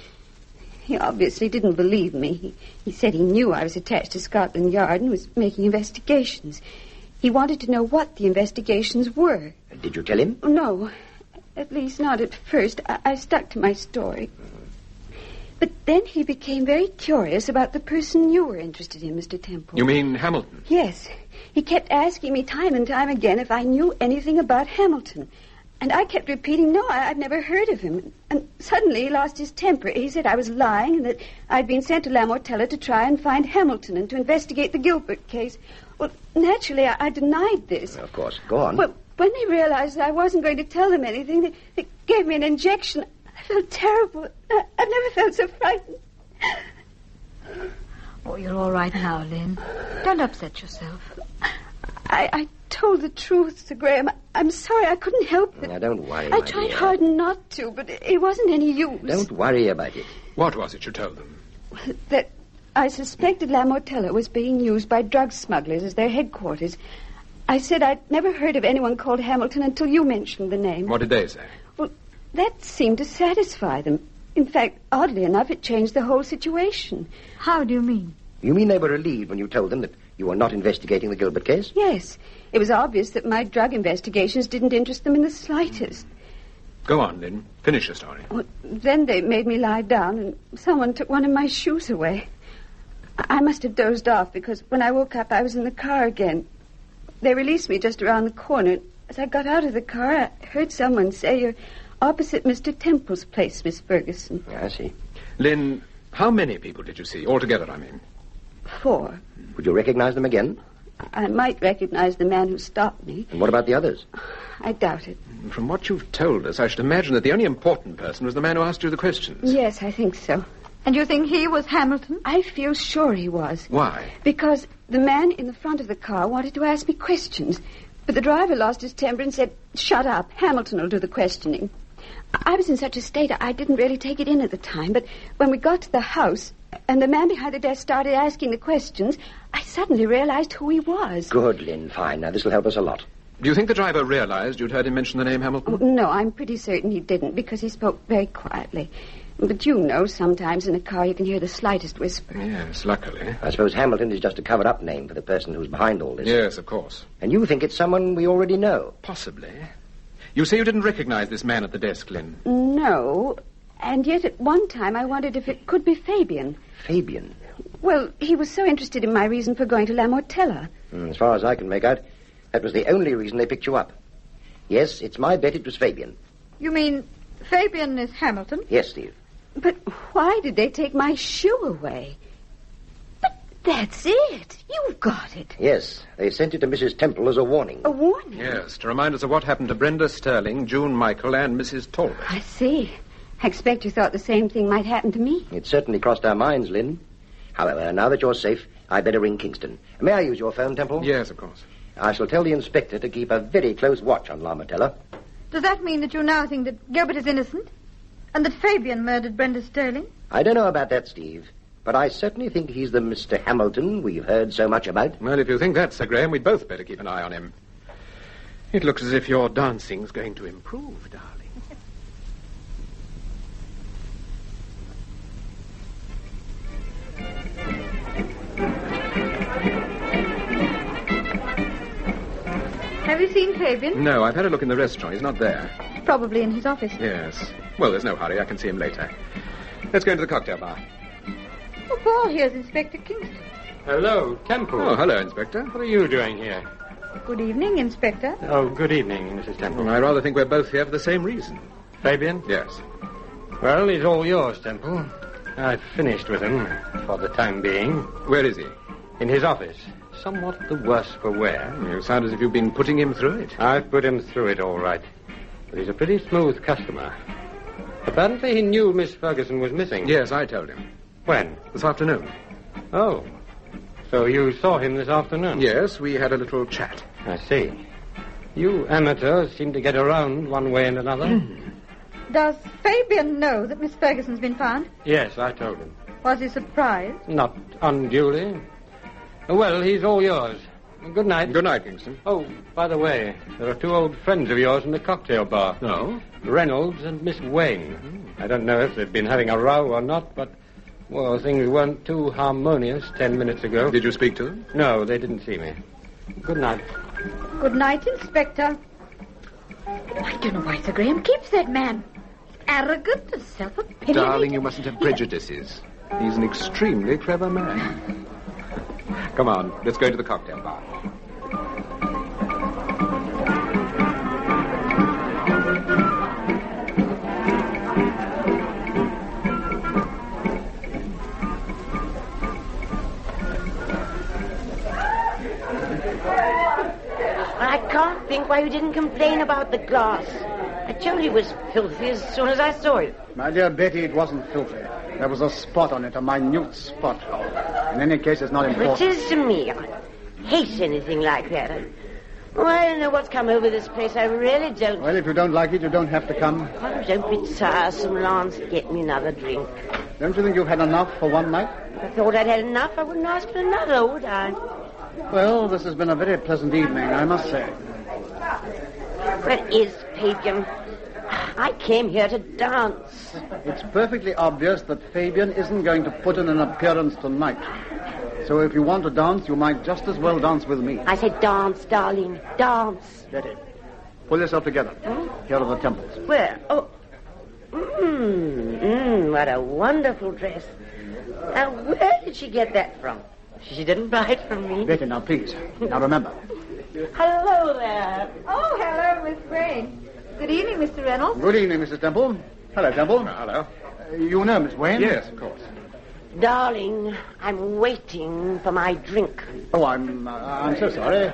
[SPEAKER 21] He obviously didn't believe me. He said he knew I was attached to Scotland Yard and was making investigations. He wanted to know what the investigations were.
[SPEAKER 22] Did you tell him?
[SPEAKER 21] No, at least not at first. I stuck to my story. But then he became very curious about the person you were interested in, Mr. Temple.
[SPEAKER 14] You mean Hamilton?
[SPEAKER 21] Yes. He kept asking me time and time again if I knew anything about Hamilton. And I kept repeating, no, I'd never heard of him. And suddenly he lost his temper. He said I was lying and that I'd been sent to La Mortella to try and find Hamilton and to investigate the Gilbert case. Well, naturally, I denied this.
[SPEAKER 22] Of course. Go on.
[SPEAKER 21] Well, when they realized that I wasn't going to tell them anything, they gave me an injection. I felt terrible. I've never felt so frightened.
[SPEAKER 2] Oh, you're all right now, Lynn. Don't upset yourself.
[SPEAKER 21] I told the truth, Sir Graham. I'm sorry, I couldn't help it.
[SPEAKER 22] Now, don't worry,
[SPEAKER 21] I tried hard not to, but it wasn't any use.
[SPEAKER 22] Don't worry about it.
[SPEAKER 14] What was it you told them?
[SPEAKER 21] That I suspected La Mortella was being used by drug smugglers as their headquarters. I said I'd never heard of anyone called Hamilton until you mentioned the name.
[SPEAKER 14] What did they say?
[SPEAKER 21] Well, that seemed to satisfy them. In fact, oddly enough, it changed the whole situation.
[SPEAKER 2] How do you mean?
[SPEAKER 22] You mean they were relieved when you told them that you were not investigating the Gilbert case?
[SPEAKER 21] Yes. It was obvious that my drug investigations didn't interest them in the slightest.
[SPEAKER 14] Go on, Lynn. Finish your story.
[SPEAKER 21] Well, then they made me lie down, and someone took one of my shoes away. I must have dozed off, because when I woke up, I was in the car again. They released me just around the corner. As I got out of the car, I heard someone say, "You're opposite Mr. Temple's place, Miss Ferguson."
[SPEAKER 22] I see.
[SPEAKER 14] Lynn, how many people did you see? Altogether, I mean.
[SPEAKER 21] 4.
[SPEAKER 22] Would you recognize them again?
[SPEAKER 21] I might recognize the man who stopped me.
[SPEAKER 22] And what about the others?
[SPEAKER 21] I doubt it.
[SPEAKER 14] From what you've told us, I should imagine that the only important person was the man who asked you the questions.
[SPEAKER 21] Yes, I think so.
[SPEAKER 2] And you think he was Hamilton?
[SPEAKER 21] I feel sure he was.
[SPEAKER 14] Why?
[SPEAKER 21] Because the man in the front of the car wanted to ask me questions, but the driver lost his temper and said, "Shut up, Hamilton will do the questioning." I was in such a state I didn't really take it in at the time, but when we got to the house and the man behind the desk started asking the questions, I suddenly realized who he was.
[SPEAKER 22] Good, Lynn. Fine. Now, this will help us a lot.
[SPEAKER 14] Do you think the driver realized you'd heard him mention the name Hamilton?
[SPEAKER 21] Oh, no, I'm pretty certain he didn't, because he spoke very quietly. But you know, sometimes in a car you can hear the slightest whisper.
[SPEAKER 14] Yes, luckily.
[SPEAKER 22] I suppose Hamilton is just a covered-up name for the person who's behind all this.
[SPEAKER 14] Yes, of course.
[SPEAKER 22] And you think it's someone we already know?
[SPEAKER 14] Possibly. You say you didn't recognize this man at the desk, Lynn.
[SPEAKER 21] No, and yet at one time I wondered if it could be Fabian.
[SPEAKER 22] Fabian?
[SPEAKER 21] Well, he was so interested in my reason for going to La Mortella.
[SPEAKER 22] As far as I can make out, that was the only reason they picked you up. Yes, it's my bet it was Fabian.
[SPEAKER 2] You mean Fabian is Hamilton?
[SPEAKER 22] Yes, Steve.
[SPEAKER 21] But why did they take my shoe away? But that's it. You've got it.
[SPEAKER 22] Yes, they sent it to Mrs. Temple as a warning.
[SPEAKER 21] A warning?
[SPEAKER 14] Yes, to remind us of what happened to Brenda Sterling, June Michael, and Mrs. Talbot.
[SPEAKER 21] I see. I expect you thought the same thing might happen to me.
[SPEAKER 22] It certainly crossed our minds, Lynn. However, now that you're safe, I'd better ring Kingston. May I use your phone, Temple?
[SPEAKER 14] Yes, of course.
[SPEAKER 22] I shall tell the inspector to keep a very close watch on La Mortella.
[SPEAKER 2] Does that mean that you now think that Gilbert is innocent? And that Fabian murdered Brenda Sterling?
[SPEAKER 22] I don't know about that, Steve. But I certainly think he's the Mr. Hamilton we've heard so much about.
[SPEAKER 14] Well, if you think that, Sir Graham, we'd both better keep an eye on him. It looks as if your dancing's going to improve, darling.
[SPEAKER 2] Have you seen Fabian?
[SPEAKER 14] No, I've had a look in the restaurant. He's not there.
[SPEAKER 2] Probably in his office.
[SPEAKER 14] Yes. Well, there's no hurry. I can see him later. Let's go into the cocktail bar.
[SPEAKER 2] Oh, Paul, here's Inspector Kingston.
[SPEAKER 6] Hello, Temple.
[SPEAKER 14] Oh, hello, Inspector.
[SPEAKER 6] What are you doing here?
[SPEAKER 2] Good evening, Inspector.
[SPEAKER 6] Oh, good evening, Mrs. Temple.
[SPEAKER 14] I rather think we're both here for the same reason.
[SPEAKER 6] Fabian?
[SPEAKER 14] Yes.
[SPEAKER 6] Well, he's all yours, Temple. I've finished with him, for the time being.
[SPEAKER 14] Where is he?
[SPEAKER 6] In his office. Somewhat the worse for wear.
[SPEAKER 14] You sound as if you've been putting him through it.
[SPEAKER 6] I've put him through it, all right. But he's a pretty smooth customer. Apparently he knew Miss Ferguson was missing.
[SPEAKER 14] Yes, I told him.
[SPEAKER 6] When?
[SPEAKER 14] This afternoon.
[SPEAKER 6] Oh. So you saw him this afternoon?
[SPEAKER 14] Yes, we had a little chat.
[SPEAKER 6] I see. You amateurs seem to get around one way and another.
[SPEAKER 2] Does Fabian know that Miss Ferguson's been found?
[SPEAKER 6] Yes, I told him.
[SPEAKER 2] Was he surprised?
[SPEAKER 6] Not unduly. Well, he's all yours. Good night.
[SPEAKER 3] Good night, Kingston.
[SPEAKER 6] Oh, by the way, there are 2 old friends of yours in the cocktail bar.
[SPEAKER 3] No?
[SPEAKER 6] Reynolds and Miss Wayne. I don't know if they've been having a row or not, but, well, things weren't too harmonious 10 minutes ago.
[SPEAKER 3] Did you speak to them?
[SPEAKER 6] No, they didn't see me. Good night.
[SPEAKER 2] Good night, Inspector. I don't know why Sir Graham keeps that man. Arrogant and self-opinionated.
[SPEAKER 3] Darling, you mustn't have prejudices. He's an extremely clever man. Come on, let's go to the cocktail bar.
[SPEAKER 7] I can't think why you didn't complain about the glass. I told you it was filthy as soon as I saw it.
[SPEAKER 8] My dear Betty, it wasn't filthy. There was a spot on it, a minute spot. In any case, it's not important.
[SPEAKER 7] It is to me. I hate anything like that. Oh, I don't know what's come over this place. I really don't.
[SPEAKER 8] Well, if you don't like it, you don't have to come.
[SPEAKER 7] Oh, don't be tiresome, Lance. Get me another drink.
[SPEAKER 8] Don't you think you've had enough for one night?
[SPEAKER 7] If I thought I'd had enough, I wouldn't ask for another, would I?
[SPEAKER 8] Well, this has been a very pleasant evening, I must say.
[SPEAKER 7] Where is Fabian? I came here to dance.
[SPEAKER 8] It's perfectly obvious that Fabian isn't going to put in an appearance tonight. So if you want to dance, you might just as well dance with me.
[SPEAKER 7] I said dance, darling. Dance.
[SPEAKER 8] Betty, pull yourself together. Here are the temples.
[SPEAKER 7] Where? Oh. What a wonderful dress. Now, where did she get that from? She didn't buy it from me.
[SPEAKER 8] Betty, now please. Now remember.
[SPEAKER 7] Hello there.
[SPEAKER 2] Oh, hello, Miss Wayne. Good evening, Mr. Reynolds.
[SPEAKER 8] Good evening, Mrs. Temple. Hello, Temple.
[SPEAKER 3] Hello.
[SPEAKER 8] You know Miss Wayne?
[SPEAKER 3] Yes, of course.
[SPEAKER 7] Darling, I'm waiting for my drink.
[SPEAKER 8] Oh, I'm so sorry.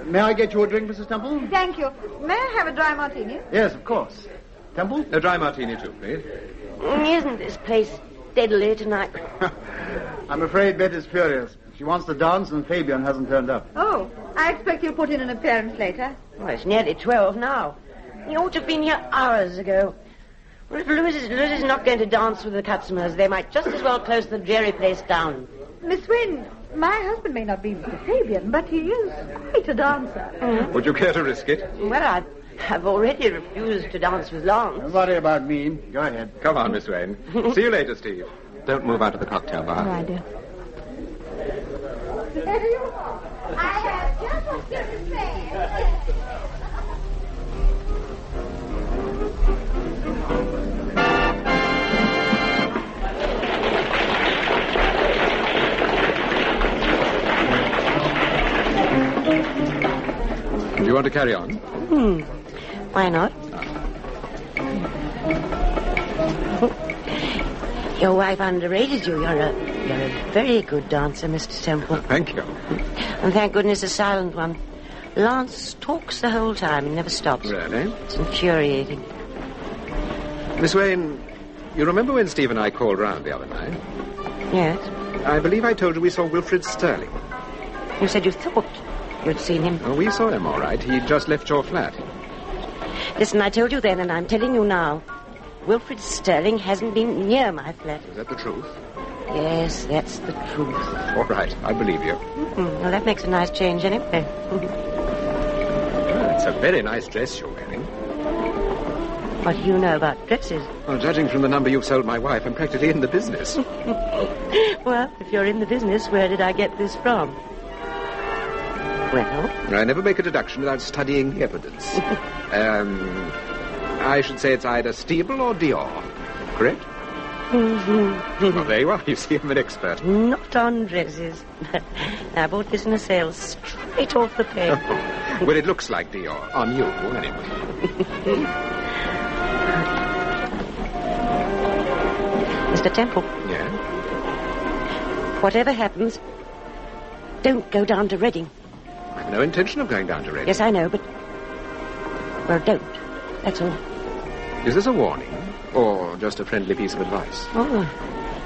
[SPEAKER 8] May I get you a drink, Mrs. Temple?
[SPEAKER 2] Thank you. May I have a dry martini?
[SPEAKER 8] Yes, of course. Temple?
[SPEAKER 3] A dry martini, too, please.
[SPEAKER 7] Isn't this place deadly tonight?
[SPEAKER 8] I'm afraid Betty's furious. She wants to dance and Fabian hasn't turned up.
[SPEAKER 2] Oh, I expect you'll put in an appearance later.
[SPEAKER 7] Well, it's nearly 12 now. He ought to have been here hours ago. Well, if Louis is not going to dance with the customers, they might just as well close the dreary place down.
[SPEAKER 2] Miss Wynne, my husband may not be Mr. Fabian, but he is quite a dancer.
[SPEAKER 3] Would you care to risk it?
[SPEAKER 7] Well, I've already refused to dance with Lance.
[SPEAKER 8] Don't worry about me. Go ahead.
[SPEAKER 3] Come on, Miss Wayne. See you later, Steve. Don't move out of the cocktail bar.
[SPEAKER 2] All right, dear. I have just what you say.
[SPEAKER 3] Do you want to carry on?
[SPEAKER 7] Why not? Your wife underrated you. You're a very good dancer, Mr. Temple.
[SPEAKER 3] Thank you.
[SPEAKER 7] And thank goodness a silent one. Lance talks the whole time and never stops.
[SPEAKER 3] Really?
[SPEAKER 7] It's infuriating.
[SPEAKER 3] Miss Wayne, you remember when Steve and I called round the other night?
[SPEAKER 7] Yes.
[SPEAKER 3] I believe I told you we saw Wilfred Sterling.
[SPEAKER 7] You said you thought you'd seen him.
[SPEAKER 3] Oh, we saw him, all right. He'd just left your flat.
[SPEAKER 7] Listen, I told you then, and I'm telling you now. Wilfred Sterling hasn't been near my flat.
[SPEAKER 3] Is that the truth?
[SPEAKER 7] Yes, that's the truth.
[SPEAKER 3] All right, I believe you.
[SPEAKER 7] Well, that makes a nice change anyway.
[SPEAKER 3] It's a very nice dress you're wearing.
[SPEAKER 7] What do you know about dresses?
[SPEAKER 3] Well, judging from the number you've sold my wife, I'm practically in the business.
[SPEAKER 7] Well, if you're in the business, where did I get this from? Well?
[SPEAKER 3] I never make a deduction without studying the evidence. I should say it's either Steeble or Dior. Correct? Well, there you are. You see, I'm an expert.
[SPEAKER 7] Not on dresses. I bought this in a sale straight off the peg.
[SPEAKER 3] Well, it looks like Dior. On you, anyway.
[SPEAKER 7] Mr. Temple.
[SPEAKER 3] Yeah?
[SPEAKER 7] Whatever happens, don't go down to Reading.
[SPEAKER 3] I've no intention of going down to Reading.
[SPEAKER 7] Yes, I know, but... Well, don't. That's all.
[SPEAKER 3] Is this a warning? Or just a friendly piece of advice?
[SPEAKER 7] Oh,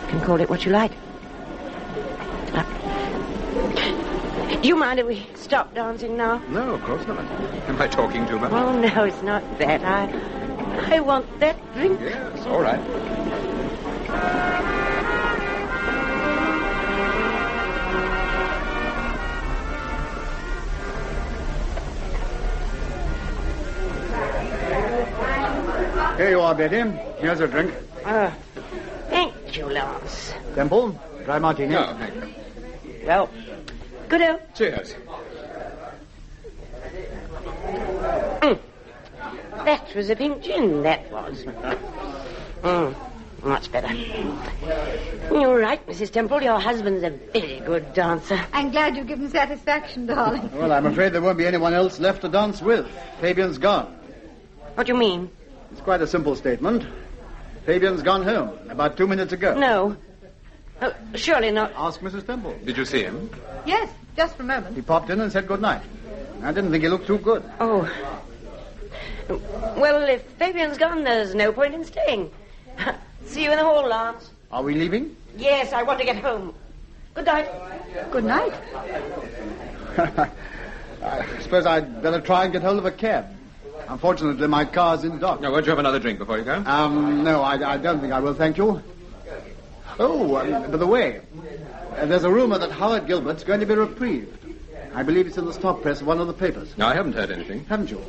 [SPEAKER 7] you can call it what you like. Do you mind if we stop dancing now?
[SPEAKER 3] No, of course not. Am I talking too much?
[SPEAKER 7] Oh, no, it's not that. I want that drink.
[SPEAKER 3] Yes, all right.
[SPEAKER 9] Here you are, Betty. Here's a drink.
[SPEAKER 7] Thank you, Lance.
[SPEAKER 9] Temple, dry martini.
[SPEAKER 3] No, thank you.
[SPEAKER 7] Well, good-o.
[SPEAKER 3] Cheers.
[SPEAKER 7] That was a pink gin, that was. Much better. You're right, Mrs. Temple. Your husband's a very good dancer.
[SPEAKER 2] I'm glad you've given satisfaction, darling.
[SPEAKER 9] Well, I'm afraid there won't be anyone else left to dance with. Fabian's gone.
[SPEAKER 7] What do you mean?
[SPEAKER 9] It's quite a simple statement. Fabian's gone home about 2 minutes ago.
[SPEAKER 7] No. Oh, surely not.
[SPEAKER 9] Ask Mrs. Temple.
[SPEAKER 3] Did you see him?
[SPEAKER 2] Yes, just for a moment.
[SPEAKER 9] He popped in and said good night. I didn't think he looked too good.
[SPEAKER 7] Oh. Well, if Fabian's gone, there's no point in staying. See you in the hall, Lance.
[SPEAKER 9] Are we leaving?
[SPEAKER 7] Yes, I want to get home. Good night.
[SPEAKER 2] Good night.
[SPEAKER 9] I suppose I'd better try and get hold of a cab. Unfortunately, my car's in dock.
[SPEAKER 3] Now, won't you have another drink before you go?
[SPEAKER 9] No, I don't think I will, thank you. Oh, by the way, there's a rumor that Howard Gilbert's going to be reprieved. I believe it's in the stop press of one of the papers.
[SPEAKER 3] No, I haven't heard anything.
[SPEAKER 9] Haven't you?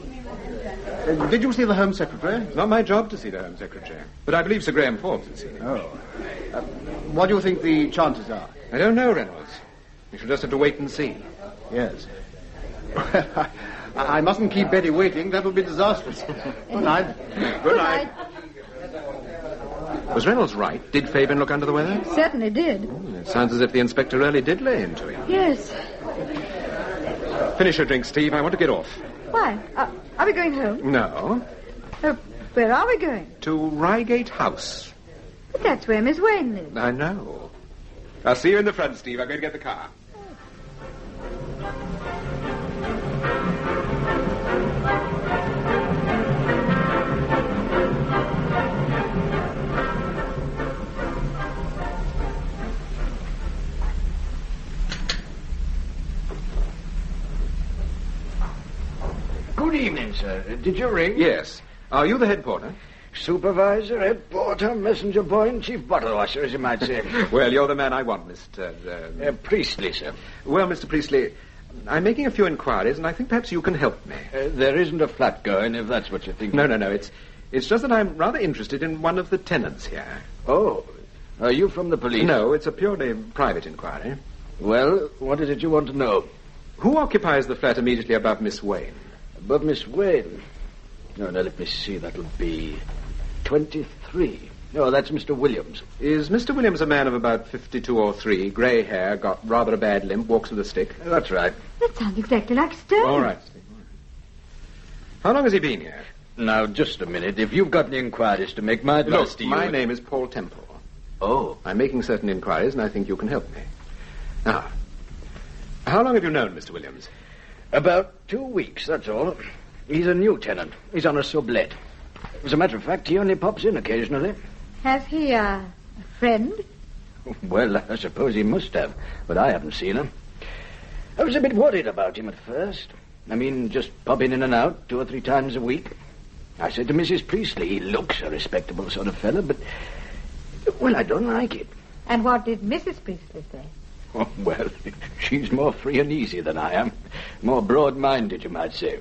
[SPEAKER 9] Did you see the Home Secretary?
[SPEAKER 3] It's not my job to see the Home Secretary. But I believe Sir Graham Forbes has seen him.
[SPEAKER 9] Oh. What do you think the chances are?
[SPEAKER 3] I don't know, Reynolds. We shall just have to wait and see.
[SPEAKER 9] Yes. I mustn't keep Betty waiting. That would be disastrous. Good night.
[SPEAKER 2] Good night.
[SPEAKER 3] Was Reynolds right? Did Fabian look under the weather?
[SPEAKER 2] Certainly did.
[SPEAKER 3] It sounds as if the inspector really did lay into him.
[SPEAKER 2] Yes.
[SPEAKER 3] Finish your drink, Steve. I want to get off.
[SPEAKER 2] Why? Are we going home?
[SPEAKER 3] No.
[SPEAKER 2] Where are we going?
[SPEAKER 3] To Reigate House.
[SPEAKER 2] But that's where Miss Wayne lives.
[SPEAKER 3] I know. I'll see you in the front, Steve. I'm going to get the car.
[SPEAKER 10] Good evening, sir. Did you ring?
[SPEAKER 3] Yes. Are you the head porter?
[SPEAKER 10] Supervisor, head porter, messenger boy, and chief bottle washer, as you might say.
[SPEAKER 3] Well, you're the man I want, Mr.
[SPEAKER 10] Priestley, sir.
[SPEAKER 3] Well, Mr. Priestley, I'm making a few inquiries, and I think perhaps you can help me.
[SPEAKER 10] There isn't a flat going, if that's what you think.
[SPEAKER 3] No. It's just that I'm rather interested in one of the tenants here.
[SPEAKER 10] Oh. Are you from the police?
[SPEAKER 3] No, it's a purely private inquiry.
[SPEAKER 10] Well, what is it you want to know?
[SPEAKER 3] Who occupies the flat immediately above Miss Wayne?
[SPEAKER 10] Above Miss Wayne? No, now, let me see. That'll be 23. No, that's Mr. Williams.
[SPEAKER 3] Is Mr. Williams a man of about 52 or 3, grey hair, got rather a bad limp, walks with a stick?
[SPEAKER 10] That's right.
[SPEAKER 2] That sounds exactly like Stone.
[SPEAKER 3] All right, Steve. How long has he been here?
[SPEAKER 10] Now, just a minute. If you've got any inquiries to make, my advice to you...
[SPEAKER 3] my name is Paul Temple.
[SPEAKER 10] Oh.
[SPEAKER 3] I'm making certain inquiries, and I think you can help me. Now, how long have you known Mr. Williams?
[SPEAKER 10] About 2 weeks, that's all. He's a new tenant. He's on a sublet. As a matter of fact, he only pops in occasionally.
[SPEAKER 2] Has he a friend?
[SPEAKER 10] Well, I suppose he must have, but I haven't seen him. I was a bit worried about him at first. I mean, just popping in and out 2 or 3 times a week. I said to Mrs. Priestley, he looks a respectable sort of fellow, but... Well, I don't like it.
[SPEAKER 2] And what did Mrs. Priestley say?
[SPEAKER 10] Oh, well, she's more free and easy than I am. More broad-minded, you might say.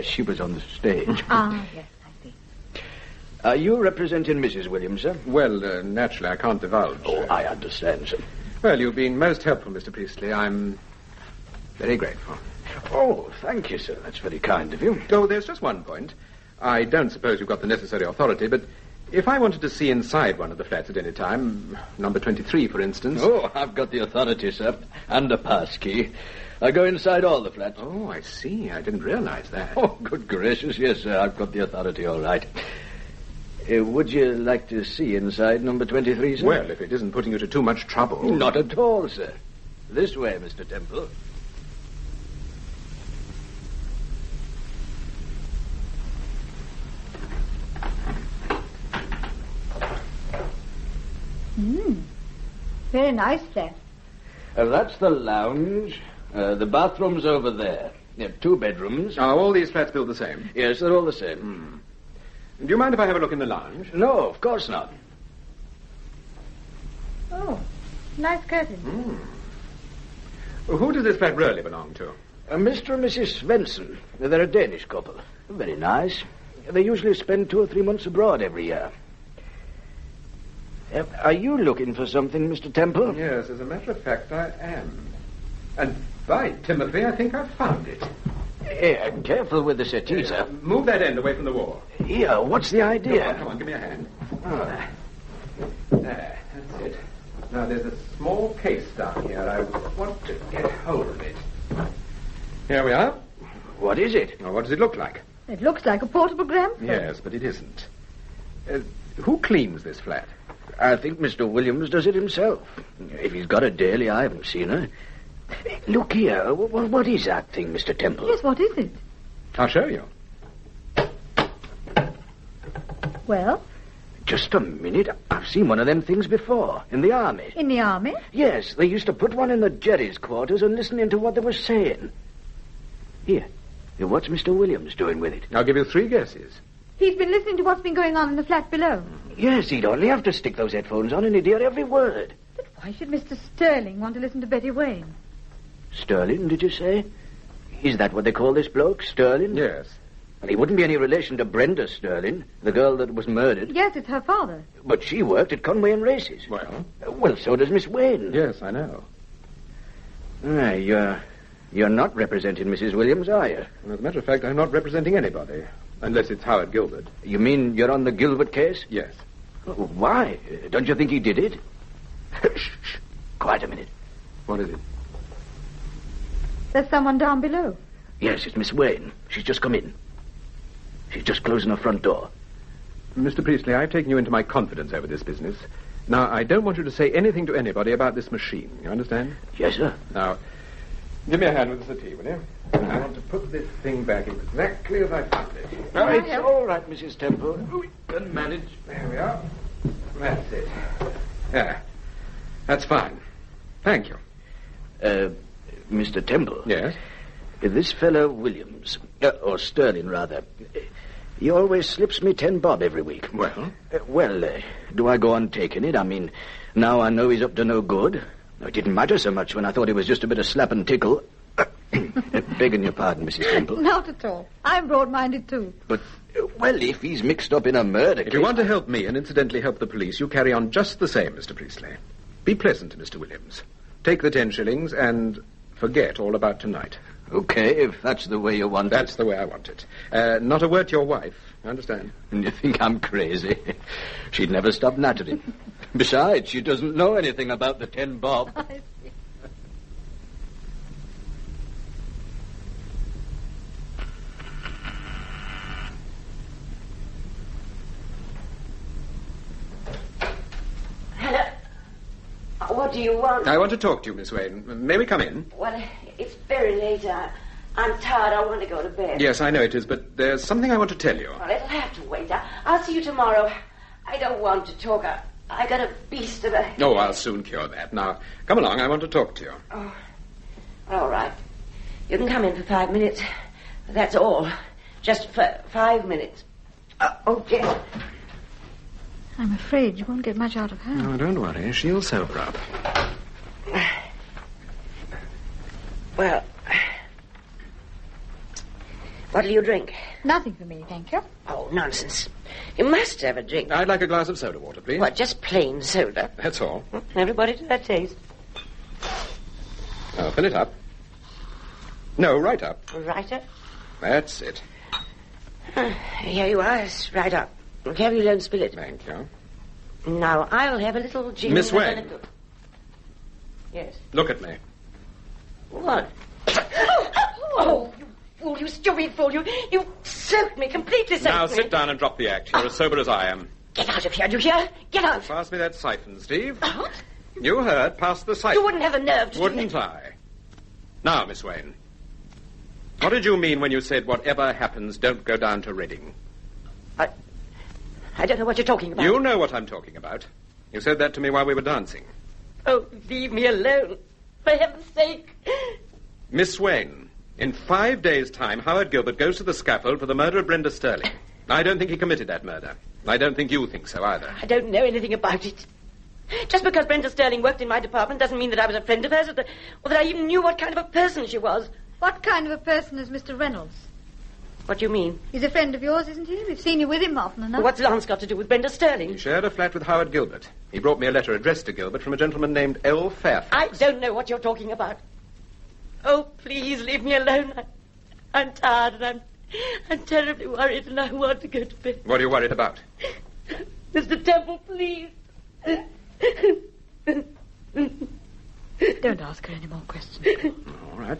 [SPEAKER 10] She was on the stage.
[SPEAKER 2] Ah, yes, I see.
[SPEAKER 10] Are you representing Mrs. Williams, sir?
[SPEAKER 3] Well, naturally, I can't divulge.
[SPEAKER 10] Oh, I understand, sir.
[SPEAKER 3] Well, you've been most helpful, Mr. Priestley. I'm very grateful.
[SPEAKER 10] Oh, thank you, sir. That's very kind of you.
[SPEAKER 3] Oh, there's just one point. I don't suppose you've got the necessary authority, but if I wanted to see inside one of the flats at any time, number 23, for instance...
[SPEAKER 10] Oh, I've got the authority, sir, and a pass key. I go inside all the flats.
[SPEAKER 3] Oh, I see. I didn't realize that.
[SPEAKER 10] Oh, good gracious, yes, sir. I've got the authority, all right. Would you like to see inside number 23, sir?
[SPEAKER 3] Well, if it isn't putting you to too much trouble...
[SPEAKER 10] Not at all, sir. This way, Mr. Temple.
[SPEAKER 2] Very nice flat.
[SPEAKER 10] That's the lounge. The bathroom's over there. There are 2 bedrooms.
[SPEAKER 14] Are all these flats built the same?
[SPEAKER 10] Yes, they're all the same.
[SPEAKER 14] Do you mind if I have a look in the lounge?
[SPEAKER 10] No, of course not.
[SPEAKER 2] Oh, nice curtain.
[SPEAKER 14] Who does this flat really belong to?
[SPEAKER 10] Mr. and Mrs. Svensson. They're a Danish couple. Very nice. They usually spend 2 or 3 months abroad every year. Are you looking for something, Mr. Temple?
[SPEAKER 14] Yes, as a matter of fact, I am. And by Timothy, I think I've found it.
[SPEAKER 10] Careful with the settee, sir.
[SPEAKER 14] Move that end away from the wall.
[SPEAKER 10] Here, what's the idea?
[SPEAKER 14] Come on, give me a hand. There, that's it. Now, there's a small case down here. I want to get hold of it. Here we are.
[SPEAKER 10] What is it?
[SPEAKER 14] Now, what does it look like?
[SPEAKER 2] It looks like a portable gramophone.
[SPEAKER 14] Yes, but it isn't. Who cleans this flat?
[SPEAKER 10] I think Mr. Williams does it himself. If he's got a daily, I haven't seen her. Look here. What is that thing, Mr. Temple?
[SPEAKER 2] Yes, what is it?
[SPEAKER 14] I'll show you.
[SPEAKER 2] Well?
[SPEAKER 10] Just a minute. I've seen one of them things before, in the army.
[SPEAKER 2] In the army?
[SPEAKER 10] Yes, they used to put one in the Jerry's quarters and listen into what they were saying. Here, what's Mr. Williams doing with it?
[SPEAKER 14] I'll give you 3 guesses.
[SPEAKER 2] He's been listening to what's been going on in the flat below.
[SPEAKER 10] Yes, he'd only have to stick those headphones on and he'd hear every word.
[SPEAKER 2] But why should Mr. Sterling want to listen to Betty Wayne?
[SPEAKER 10] Sterling, did you say? Is that what they call this bloke, Sterling?
[SPEAKER 14] Yes.
[SPEAKER 10] Well, he wouldn't be any relation to Brenda Sterling, the girl that was murdered.
[SPEAKER 2] Yes, it's her father.
[SPEAKER 10] But she worked at Conway and Races.
[SPEAKER 14] Well?
[SPEAKER 10] Well, so does Miss Wayne.
[SPEAKER 14] Yes, I know.
[SPEAKER 10] You're not representing Mrs. Williams, are you?
[SPEAKER 14] Well, as a matter of fact, I'm not representing anybody. Unless it's Howard Gilbert.
[SPEAKER 10] You mean you're on the Gilbert case?
[SPEAKER 14] Yes.
[SPEAKER 10] Oh, why? Don't you think he did it? Shh. Quiet a minute.
[SPEAKER 14] What is it?
[SPEAKER 2] There's someone down below.
[SPEAKER 10] Yes, it's Miss Wayne. She's just come in. She's just closing her front door.
[SPEAKER 14] Mr. Priestley, I've taken you into my confidence over this business. Now, I don't want you to say anything to anybody about this machine. You understand?
[SPEAKER 10] Yes, sir.
[SPEAKER 14] Now, give me a hand with the settee, will you? I want to put this thing back exactly as I found it.
[SPEAKER 10] No, it's all right, Mrs. Temple. We can manage.
[SPEAKER 14] There we are. That's it. Yeah. That's fine. Thank you.
[SPEAKER 10] Mr. Temple.
[SPEAKER 14] Yes?
[SPEAKER 10] This fellow Williams, or Sterling, rather, he always slips me 10 bob every week.
[SPEAKER 14] Well?
[SPEAKER 10] Do I go on taking it? I mean, now I know he's up to no good. It didn't matter so much when I thought it was just a bit of slap and tickle. Begging your pardon, Mrs. Temple.
[SPEAKER 2] Not at all. I'm broad-minded, too.
[SPEAKER 10] But, if he's mixed up in a murder case...
[SPEAKER 14] If you want to help me and incidentally help the police, you carry on just the same, Mr. Priestley. Be pleasant to Mr. Williams. Take the 10 shillings and forget all about tonight.
[SPEAKER 10] Okay, if that's the way you want it.
[SPEAKER 14] That's the way I want it. Not a word to your wife, understand?
[SPEAKER 10] And you think I'm crazy? She'd never stop nattering. Besides, she doesn't know anything about the 10 bob.
[SPEAKER 2] I see.
[SPEAKER 7] Hello. What do you want?
[SPEAKER 14] I want to talk to you, Miss Wayne. May we come in?
[SPEAKER 7] Well, it's very late. I'm tired. I want to go to bed.
[SPEAKER 14] Yes, I know it is, but there's something I want to tell you.
[SPEAKER 7] Well, it'll have to wait. I'll see you tomorrow. I don't want to talk. I got a beast of a...
[SPEAKER 14] Oh, I'll soon cure that. Now, come along. I want to talk to you.
[SPEAKER 7] Oh, all right. You can come in for 5 minutes. That's all. Just for 5 minutes. Okay.
[SPEAKER 2] I'm afraid you won't get much out of her.
[SPEAKER 14] No, don't worry. She'll sober up.
[SPEAKER 7] Well, what'll you drink?
[SPEAKER 2] Nothing for me, thank you.
[SPEAKER 7] Oh, nonsense. You must have a drink.
[SPEAKER 14] I'd like a glass of soda water, please.
[SPEAKER 7] What, just plain soda?
[SPEAKER 14] That's all.
[SPEAKER 7] Everybody to their taste.
[SPEAKER 14] Now, fill it up. No, right up.
[SPEAKER 7] Right up?
[SPEAKER 14] That's it.
[SPEAKER 7] Here you are. It's right up. Careful you don't spill it.
[SPEAKER 14] Thank you.
[SPEAKER 7] Now, I'll have a little gin.
[SPEAKER 14] Miss Wayne.
[SPEAKER 7] Yes.
[SPEAKER 14] Look at me.
[SPEAKER 7] What? Oh, you fool, you stupid fool. You soaked me, completely soaked me.
[SPEAKER 14] Now, sit down and drop the act. You're as sober as I am.
[SPEAKER 7] Get out of here, do you hear? Get out.
[SPEAKER 14] Pass me that siphon, Steve.
[SPEAKER 7] What?
[SPEAKER 14] You heard. Pass the siphon.
[SPEAKER 7] You wouldn't have the nerve to
[SPEAKER 14] Wouldn't I? Now, Miss Wayne. What did you mean when you said, whatever happens, don't go down to Reading?
[SPEAKER 7] I don't know what you're talking about.
[SPEAKER 14] You know what I'm talking about. You said that to me while we were dancing.
[SPEAKER 7] Oh, leave me alone. For heaven's sake.
[SPEAKER 14] Miss Swain, in 5 days' time, Howard Gilbert goes to the scaffold for the murder of Brenda Sterling. I don't think he committed that murder. I don't think you think so either.
[SPEAKER 7] I don't know anything about it. Just because Brenda Sterling worked in my department doesn't mean that I was a friend of hers or that I even knew what kind of a person she was.
[SPEAKER 2] What kind of a person is Mr. Reynolds?
[SPEAKER 7] What do you mean?
[SPEAKER 2] He's a friend of yours, isn't he? We've seen you with him often enough.
[SPEAKER 7] Well, what's Lance got to do with Brenda Sterling?
[SPEAKER 14] He shared a flat with Howard Gilbert. He brought me a letter addressed to Gilbert from a gentleman named L. Fairfax.
[SPEAKER 7] I don't know what you're talking about. Oh, please leave me alone. I'm tired and I'm terribly worried and I want to go to bed.
[SPEAKER 14] What are you worried about?
[SPEAKER 7] Mr. Temple, please.
[SPEAKER 2] Don't ask her any more questions.
[SPEAKER 14] All right.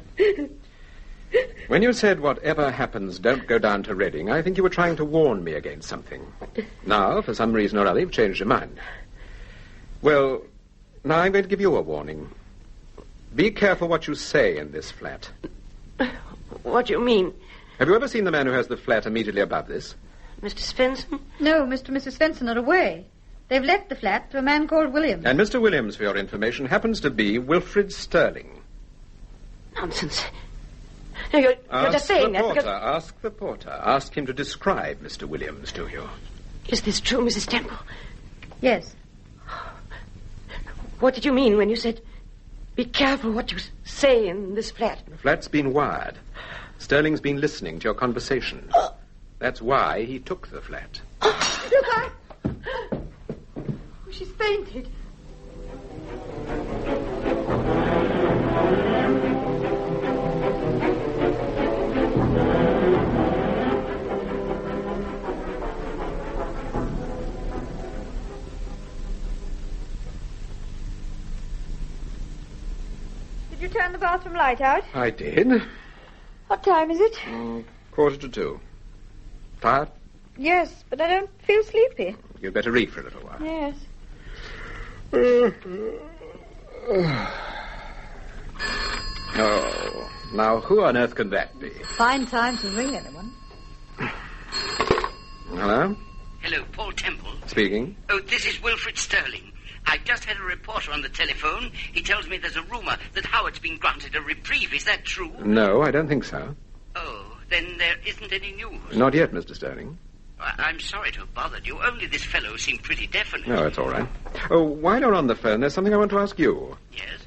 [SPEAKER 14] When you said whatever happens, don't go down to Reading, I think you were trying to warn me against something. Now, for some reason or other, you've changed your mind. Well, now I'm going to give you a warning. Be careful what you say in this flat.
[SPEAKER 7] What do you mean?
[SPEAKER 14] Have you ever seen the man who has the flat immediately above this?
[SPEAKER 7] Mr. Svensson?
[SPEAKER 2] No, Mr. and Mrs. Svensson are away. They've let the flat to a man called Williams.
[SPEAKER 14] And Mr. Williams, for your information, happens to be Wilfred Sterling.
[SPEAKER 7] Nonsense. No, you're just saying that because...
[SPEAKER 14] Ask the porter. Ask him to describe Mr. Williams to you.
[SPEAKER 7] Is this true, Mrs. Temple?
[SPEAKER 2] Yes.
[SPEAKER 7] What did you mean when you said, be careful what you say in this flat?
[SPEAKER 14] The flat's been wired. Sterling's been listening to your conversation. That's why he took the flat.
[SPEAKER 2] Look, she's fainted. Did you turn the bathroom light out?
[SPEAKER 14] I did.
[SPEAKER 2] What time is it?
[SPEAKER 14] 1:45. Tired?
[SPEAKER 2] Yes, but I don't feel sleepy.
[SPEAKER 14] You'd better read for a little while.
[SPEAKER 2] Yes.
[SPEAKER 14] Oh, now who on earth can that be?
[SPEAKER 2] Fine time to ring anyone.
[SPEAKER 14] Hello?
[SPEAKER 4] Hello, Paul Temple.
[SPEAKER 14] Speaking.
[SPEAKER 4] Oh, this is Wilfred Sterling. I've just had a reporter on the telephone. He tells me there's a rumour that Howard's been granted a reprieve. Is that true?
[SPEAKER 14] No, I don't think so.
[SPEAKER 4] Oh, then there isn't any news.
[SPEAKER 14] Not yet, Mr. Sterling.
[SPEAKER 4] I'm sorry to have bothered you. Only this fellow seemed pretty definite.
[SPEAKER 14] No, it's all right. Oh, while you're on the phone, there's something I want to ask you.
[SPEAKER 4] Yes?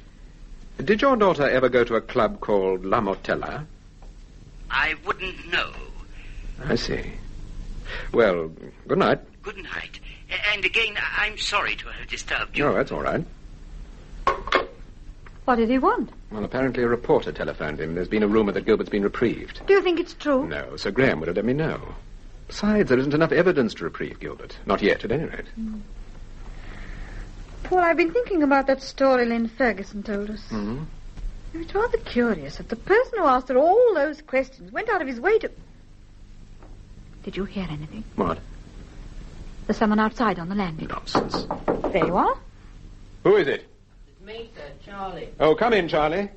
[SPEAKER 14] Did your daughter ever go to a club called La Mortella?
[SPEAKER 4] I wouldn't know.
[SPEAKER 14] I see. Well, good night.
[SPEAKER 4] Good night. And again, I'm sorry to have disturbed you.
[SPEAKER 14] Oh, that's all right.
[SPEAKER 2] What did he want?
[SPEAKER 14] Well, apparently a reporter telephoned him. There's been a rumour that Gilbert's been reprieved.
[SPEAKER 2] Do you think it's true?
[SPEAKER 14] No, Sir Graham would have let me know. Besides, there isn't enough evidence to reprieve Gilbert. Not yet, at any rate.
[SPEAKER 2] Paul, I've been thinking about that story Lynn Ferguson told us.
[SPEAKER 14] Mm-hmm.
[SPEAKER 2] It's rather curious that the person who asked her all those questions went out of his way to... Did you hear anything?
[SPEAKER 14] What?
[SPEAKER 2] There's someone outside on the landing.
[SPEAKER 14] Nonsense.
[SPEAKER 2] There you are.
[SPEAKER 14] Who is it?
[SPEAKER 4] It's me, sir, Charlie.
[SPEAKER 14] Oh, come in, Charlie.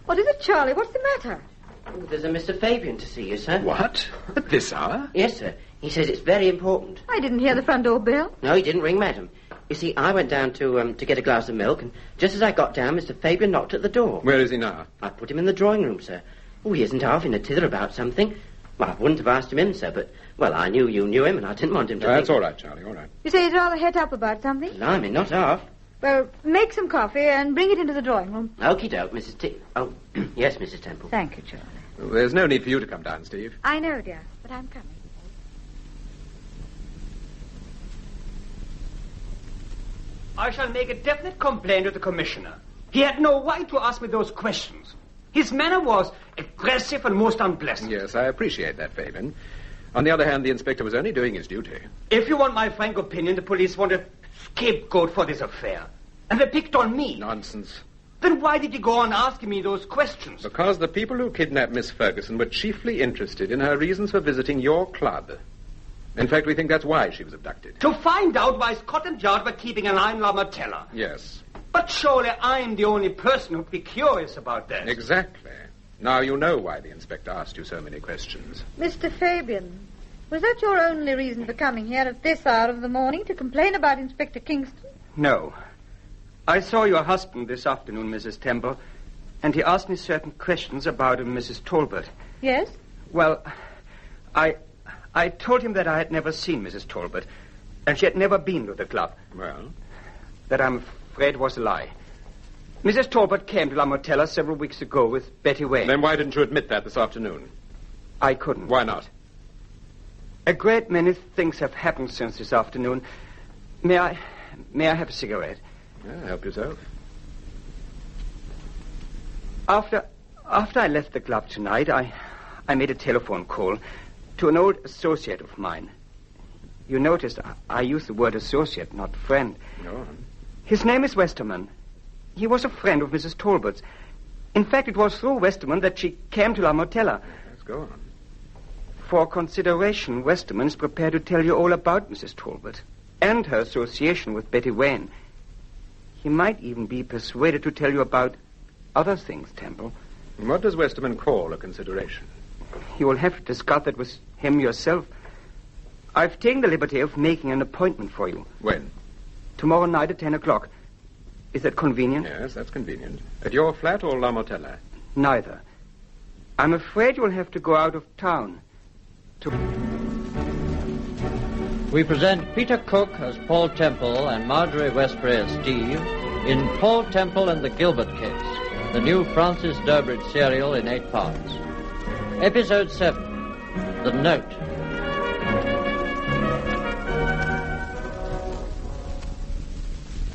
[SPEAKER 2] What is it, Charlie? What's the matter?
[SPEAKER 4] Oh, there's a Mr. Fabian to see you, sir.
[SPEAKER 14] What? At this hour?
[SPEAKER 4] Yes, sir. He says it's very important.
[SPEAKER 2] I didn't hear the front door bell.
[SPEAKER 4] No, he didn't ring, madam. You see, I went down to get a glass of milk, and just as I got down, Mr. Fabian knocked at the door.
[SPEAKER 14] Where is he now?
[SPEAKER 4] I put him in the drawing room, sir. Oh, he isn't half in a tither about something. Well, I wouldn't have asked him in, sir, but, well, I knew you knew him, and I didn't want him to
[SPEAKER 14] That's
[SPEAKER 4] think...
[SPEAKER 14] all right, Charlie, all right.
[SPEAKER 2] You say he's rather het up about something?
[SPEAKER 4] Blimey, not half.
[SPEAKER 2] Well, make some coffee and bring it into the drawing room.
[SPEAKER 4] Okie doke, Mrs. Oh, yes, Mrs. Temple.
[SPEAKER 2] Thank you, Charlie.
[SPEAKER 14] Well, there's no need for you to come down, Steve.
[SPEAKER 2] I know, dear, but I'm coming.
[SPEAKER 18] I shall make a definite complaint to the commissioner. He had no right to ask me those questions. His manner was aggressive and most unpleasant.
[SPEAKER 14] Yes, I appreciate that, Fabian. On the other hand, the inspector was only doing his duty.
[SPEAKER 18] If you want my frank opinion, the police want a scapegoat for this affair. And they picked on me.
[SPEAKER 14] Nonsense.
[SPEAKER 18] Then why did he go on asking me those questions?
[SPEAKER 14] Because the people who kidnapped Miss Ferguson were chiefly interested in her reasons for visiting your club. In fact, we think that's why she was abducted.
[SPEAKER 18] To find out why Scotland Yard were keeping an eye on La Martella.
[SPEAKER 14] Yes.
[SPEAKER 18] But surely I'm the only person who'd be curious about that.
[SPEAKER 14] Exactly. Now you know why the inspector asked you so many questions.
[SPEAKER 2] Mr. Fabian, was that your only reason for coming here at this hour of the morning to complain about Inspector Kingston?
[SPEAKER 18] No. I saw your husband this afternoon, Mrs. Temple, and he asked me certain questions about Mrs. Talbot.
[SPEAKER 2] Yes?
[SPEAKER 18] Well, I told him that I had never seen Mrs. Talbot, and she had never been to the club.
[SPEAKER 14] Well?
[SPEAKER 18] That I'm afraid was a lie. Mrs. Talbot came to La Motella several weeks ago with Betty Wayne.
[SPEAKER 14] Then why didn't you admit that this afternoon?
[SPEAKER 18] I couldn't.
[SPEAKER 14] Why not?
[SPEAKER 18] A great many things have happened since this afternoon. May I have a cigarette?
[SPEAKER 14] Yeah, help yourself.
[SPEAKER 18] After I left the club tonight, I made a telephone call to an old associate of mine. You noticed I used the word associate, not friend.
[SPEAKER 14] Go on.
[SPEAKER 18] His name is Westerman. He was a friend of Mrs. Talbot's. In fact, it was through Westerman that she came to La Motella.
[SPEAKER 14] Let's go on.
[SPEAKER 18] For consideration, Westerman is prepared to tell you all about Mrs. Talbot and her association with Betty Wayne. He might even be persuaded to tell you about other things, Temple.
[SPEAKER 14] What does Westerman call a consideration?
[SPEAKER 18] You will have to discuss that with him yourself. I've taken the liberty of making an appointment for you.
[SPEAKER 14] When?
[SPEAKER 18] Tomorrow night at 10 o'clock. Is that convenient?
[SPEAKER 14] Yes, that's convenient. At your flat or La Motella?
[SPEAKER 18] Neither. I'm afraid you'll have to go out of town.
[SPEAKER 20] We present Peter Cook as Paul Temple and Marjorie Westbury as Steve in Paul Temple and the Gilbert Case, the new Francis Durbridge serial in 8 parts. Episode 7, The Note.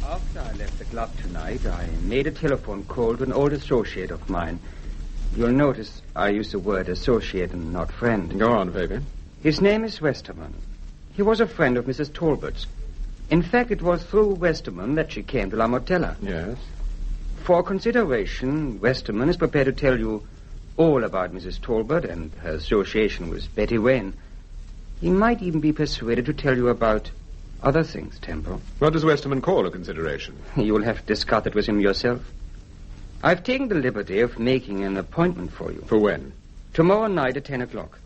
[SPEAKER 18] After I left the club tonight, I made a telephone call to an old associate of mine. You'll notice I use the word associate and not friend.
[SPEAKER 14] Go on, Fabian.
[SPEAKER 18] His name is Westerman. He was a friend of Mrs. Talbot's. In fact, it was through Westerman that she came to La Motella.
[SPEAKER 14] Yes.
[SPEAKER 18] For consideration, Westerman is prepared to tell you all about Mrs. Talbot and her association with Betty Wayne. He might even be persuaded to tell you about other things, Temple.
[SPEAKER 14] What does Westerman call a consideration?
[SPEAKER 18] You'll have to discuss it with him yourself. I've taken the liberty of making an appointment for you.
[SPEAKER 14] For when?
[SPEAKER 18] Tomorrow night at 10 o'clock.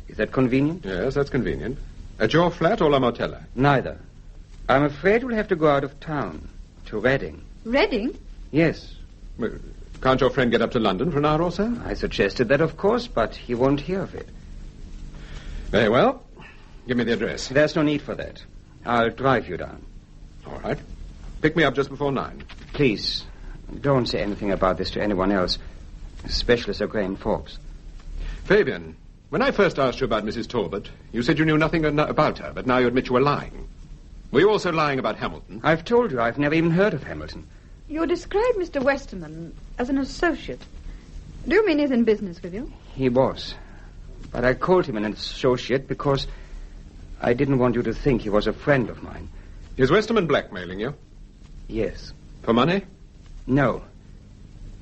[SPEAKER 18] Is that convenient?
[SPEAKER 14] Yes, that's convenient. At your flat or La Motella?
[SPEAKER 18] Neither. I'm afraid we'll have to go out of town. To Reading.
[SPEAKER 2] Reading?
[SPEAKER 18] Yes.
[SPEAKER 14] Well, can't your friend get up to London for an hour or so?
[SPEAKER 18] I suggested that, of course, but he won't hear of it.
[SPEAKER 14] Very well. Give me the address.
[SPEAKER 18] There's no need for that. I'll drive you down.
[SPEAKER 14] All right. Pick me up just before 9.
[SPEAKER 18] Please, don't say anything about this to anyone else, especially Sir Graham Forbes.
[SPEAKER 14] Fabian, when I first asked you about Mrs. Talbot, you said you knew nothing about her, but now you admit you were lying. Were you also lying about Hamilton?
[SPEAKER 18] I've told you I've never even heard of Hamilton.
[SPEAKER 2] You described Mr. Westerman as an associate. Do you mean he's in business with you?
[SPEAKER 18] He was. But I called him an associate because I didn't want you to think he was a friend of mine.
[SPEAKER 14] Is Westerman blackmailing you?
[SPEAKER 18] Yes.
[SPEAKER 14] For money?
[SPEAKER 18] No.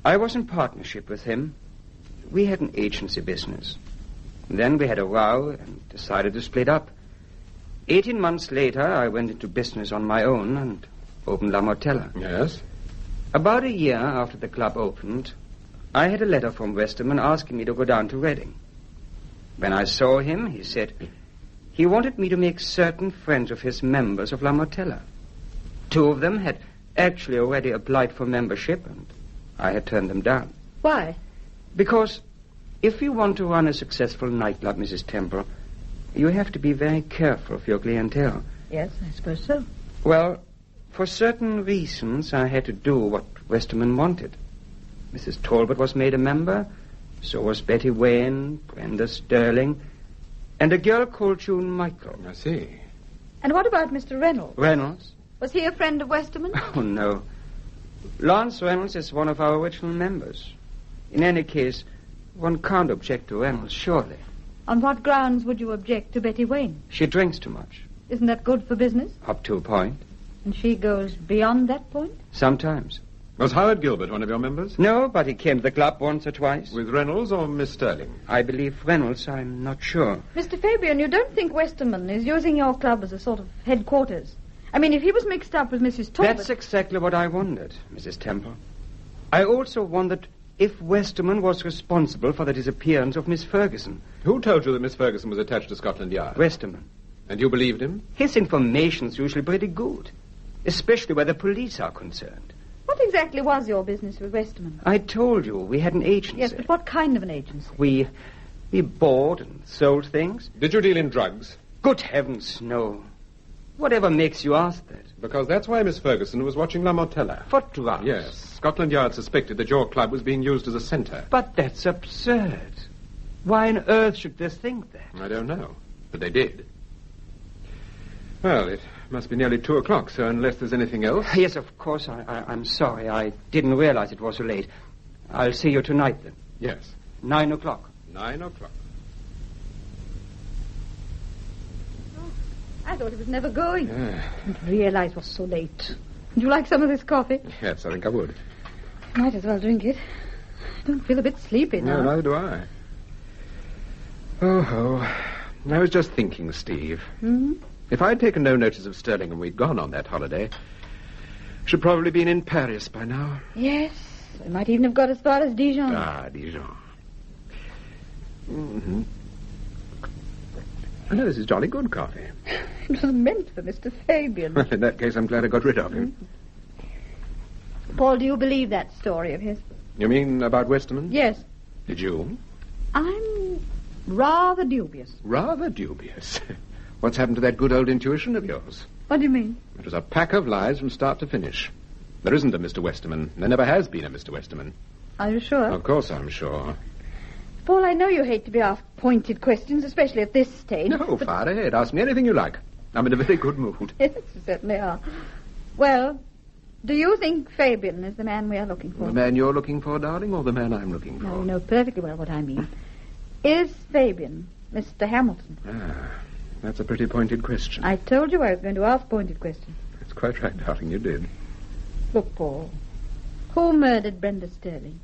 [SPEAKER 18] I was in partnership with him. We had an agency business. Then we had a row and decided to split up. 18 months later, I went into business on my own and opened La Motella.
[SPEAKER 14] Yes?
[SPEAKER 18] About a year after the club opened, I had a letter from Westerman asking me to go down to Reading. When I saw him, he said he wanted me to make certain friends of his members of La Motella. 2 of them had actually already applied for membership, and I had turned them down.
[SPEAKER 2] Why?
[SPEAKER 18] Because if you want to run a successful nightclub, Mrs. Temple, you have to be very careful of your clientele.
[SPEAKER 2] Yes, I suppose so.
[SPEAKER 18] Well, for certain reasons, I had to do what Westerman wanted. Mrs. Talbot was made a member, so was Betty Wayne, Brenda Sterling, and a girl called June Michael.
[SPEAKER 14] I see.
[SPEAKER 2] And what about Mr. Reynolds?
[SPEAKER 18] Reynolds?
[SPEAKER 2] Was he a friend of Westerman?
[SPEAKER 18] Oh, no. Lawrence Reynolds is one of our original members. In any case, one can't object to Reynolds, surely.
[SPEAKER 2] On what grounds would you object to Betty Wayne?
[SPEAKER 18] She drinks too much.
[SPEAKER 2] Isn't that good for business?
[SPEAKER 18] Up to a point.
[SPEAKER 2] And she goes beyond that point?
[SPEAKER 18] Sometimes.
[SPEAKER 14] Was Howard Gilbert one of your members?
[SPEAKER 18] No, but he came to the club once or twice.
[SPEAKER 14] With Reynolds or Miss Sterling?
[SPEAKER 18] I believe Reynolds. I'm not sure.
[SPEAKER 2] Mr. Fabian, you don't think Westerman is using your club as a sort of headquarters? I mean, if he was mixed up with Mrs. Talbot...
[SPEAKER 18] That's exactly what I wondered, Mrs. Temple. I also wondered if Westerman was responsible for the disappearance of Miss Ferguson.
[SPEAKER 14] Who told you that Miss Ferguson was attached to Scotland Yard?
[SPEAKER 18] Westerman.
[SPEAKER 14] And you believed him?
[SPEAKER 18] His information's usually pretty good, especially where the police are concerned.
[SPEAKER 2] What What exactly was your business with Westerman?
[SPEAKER 18] I told you we had an agency.
[SPEAKER 2] Yes, but what kind of an agency?
[SPEAKER 18] We bought and sold things.
[SPEAKER 3] Did you deal in drugs?
[SPEAKER 18] Good heavens, no. Whatever makes you ask that?
[SPEAKER 3] Because that's why Miss Ferguson was watching La Mortella.
[SPEAKER 18] For drugs?
[SPEAKER 3] Yes. Scotland Yard suspected that your club was being used as a centre.
[SPEAKER 18] But that's absurd. Why on earth should they think that?
[SPEAKER 3] I don't know, but they did. Well, it must be nearly 2 o'clock, so unless there's anything else...
[SPEAKER 18] Yes, of course. I'm sorry. I didn't realize it was so late. I'll see you tonight, then.
[SPEAKER 3] Yes.
[SPEAKER 18] 9 o'clock.
[SPEAKER 3] 9 o'clock.
[SPEAKER 2] I thought it was never going.
[SPEAKER 3] Yeah.
[SPEAKER 2] I didn't realize it was so late. Would you like some of this coffee?
[SPEAKER 3] Yes, I think I would.
[SPEAKER 2] Might as well drink it. I don't feel a bit sleepy now.
[SPEAKER 3] No, neither do I. Oh. I was just thinking, Steve.
[SPEAKER 2] Hmm?
[SPEAKER 3] If I'd taken no notice of Sterling and we'd gone on that holiday, should probably been in Paris by now.
[SPEAKER 2] Yes. We might even have got as far as Dijon.
[SPEAKER 3] Ah, Dijon. Mm-hmm. I know this is jolly good coffee.
[SPEAKER 2] It was meant for Mr. Fabian.
[SPEAKER 3] Well, in that case, I'm glad I got rid of him.
[SPEAKER 2] Paul, do you believe that story of his?
[SPEAKER 3] You mean about Westerman?
[SPEAKER 2] Yes.
[SPEAKER 3] Did you?
[SPEAKER 2] I'm rather dubious.
[SPEAKER 3] Rather dubious. What's happened to that good old intuition of yours?
[SPEAKER 2] What do you mean?
[SPEAKER 3] It was a pack of lies from start to finish. There isn't a Mr. Westerman. There never has been a Mr. Westerman.
[SPEAKER 2] Are you sure?
[SPEAKER 3] Of course I'm sure.
[SPEAKER 2] Paul, I know you hate to be asked pointed questions, especially at this stage.
[SPEAKER 3] No, far ahead. Ask me anything you like. I'm in a very good mood.
[SPEAKER 2] Yes, you certainly are. Well, do you think Fabian is the man we are looking for?
[SPEAKER 3] The man you're looking for, darling, or the man I'm looking for?
[SPEAKER 2] No, you know perfectly well what I mean. Is Fabian Mr. Hamilton?
[SPEAKER 3] Ah, that's a pretty pointed question.
[SPEAKER 2] I told you I was going to ask pointed questions.
[SPEAKER 3] That's quite right, darling, you did.
[SPEAKER 2] Look, Paul, who murdered Brenda Sterling?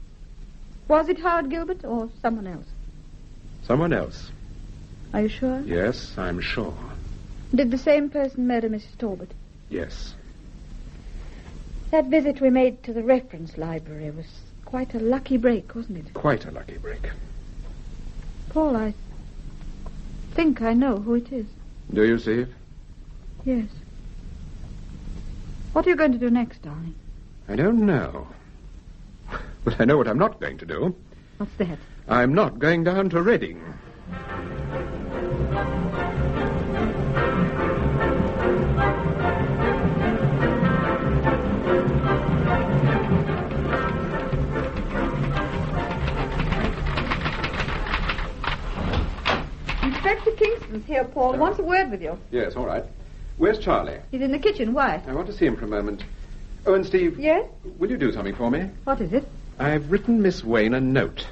[SPEAKER 2] Was it Howard Gilbert or someone else?
[SPEAKER 3] Someone else.
[SPEAKER 2] Are you sure?
[SPEAKER 3] Yes, I'm sure.
[SPEAKER 2] Did the same person murder Mrs. Talbot?
[SPEAKER 3] Yes.
[SPEAKER 2] That visit we made to the reference library was quite a lucky break, wasn't it?
[SPEAKER 3] Quite a lucky break.
[SPEAKER 2] Paul, I think I know who it is.
[SPEAKER 3] Do you, Steve?
[SPEAKER 2] Yes. What are you going to do next, darling?
[SPEAKER 3] I don't know. But I know what I'm not going to do.
[SPEAKER 2] What's that?
[SPEAKER 3] I'm not going down to Reading.
[SPEAKER 2] Inspector Kingston's here, Paul. Wants a word with you.
[SPEAKER 3] Yes, all right. Where's Charlie?
[SPEAKER 2] He's in the kitchen. Why?
[SPEAKER 3] I want to see him for a moment. Oh, and Steve.
[SPEAKER 2] Yes?
[SPEAKER 3] Will you do something for me?
[SPEAKER 2] What is it?
[SPEAKER 3] I've written Miss Wayne a note.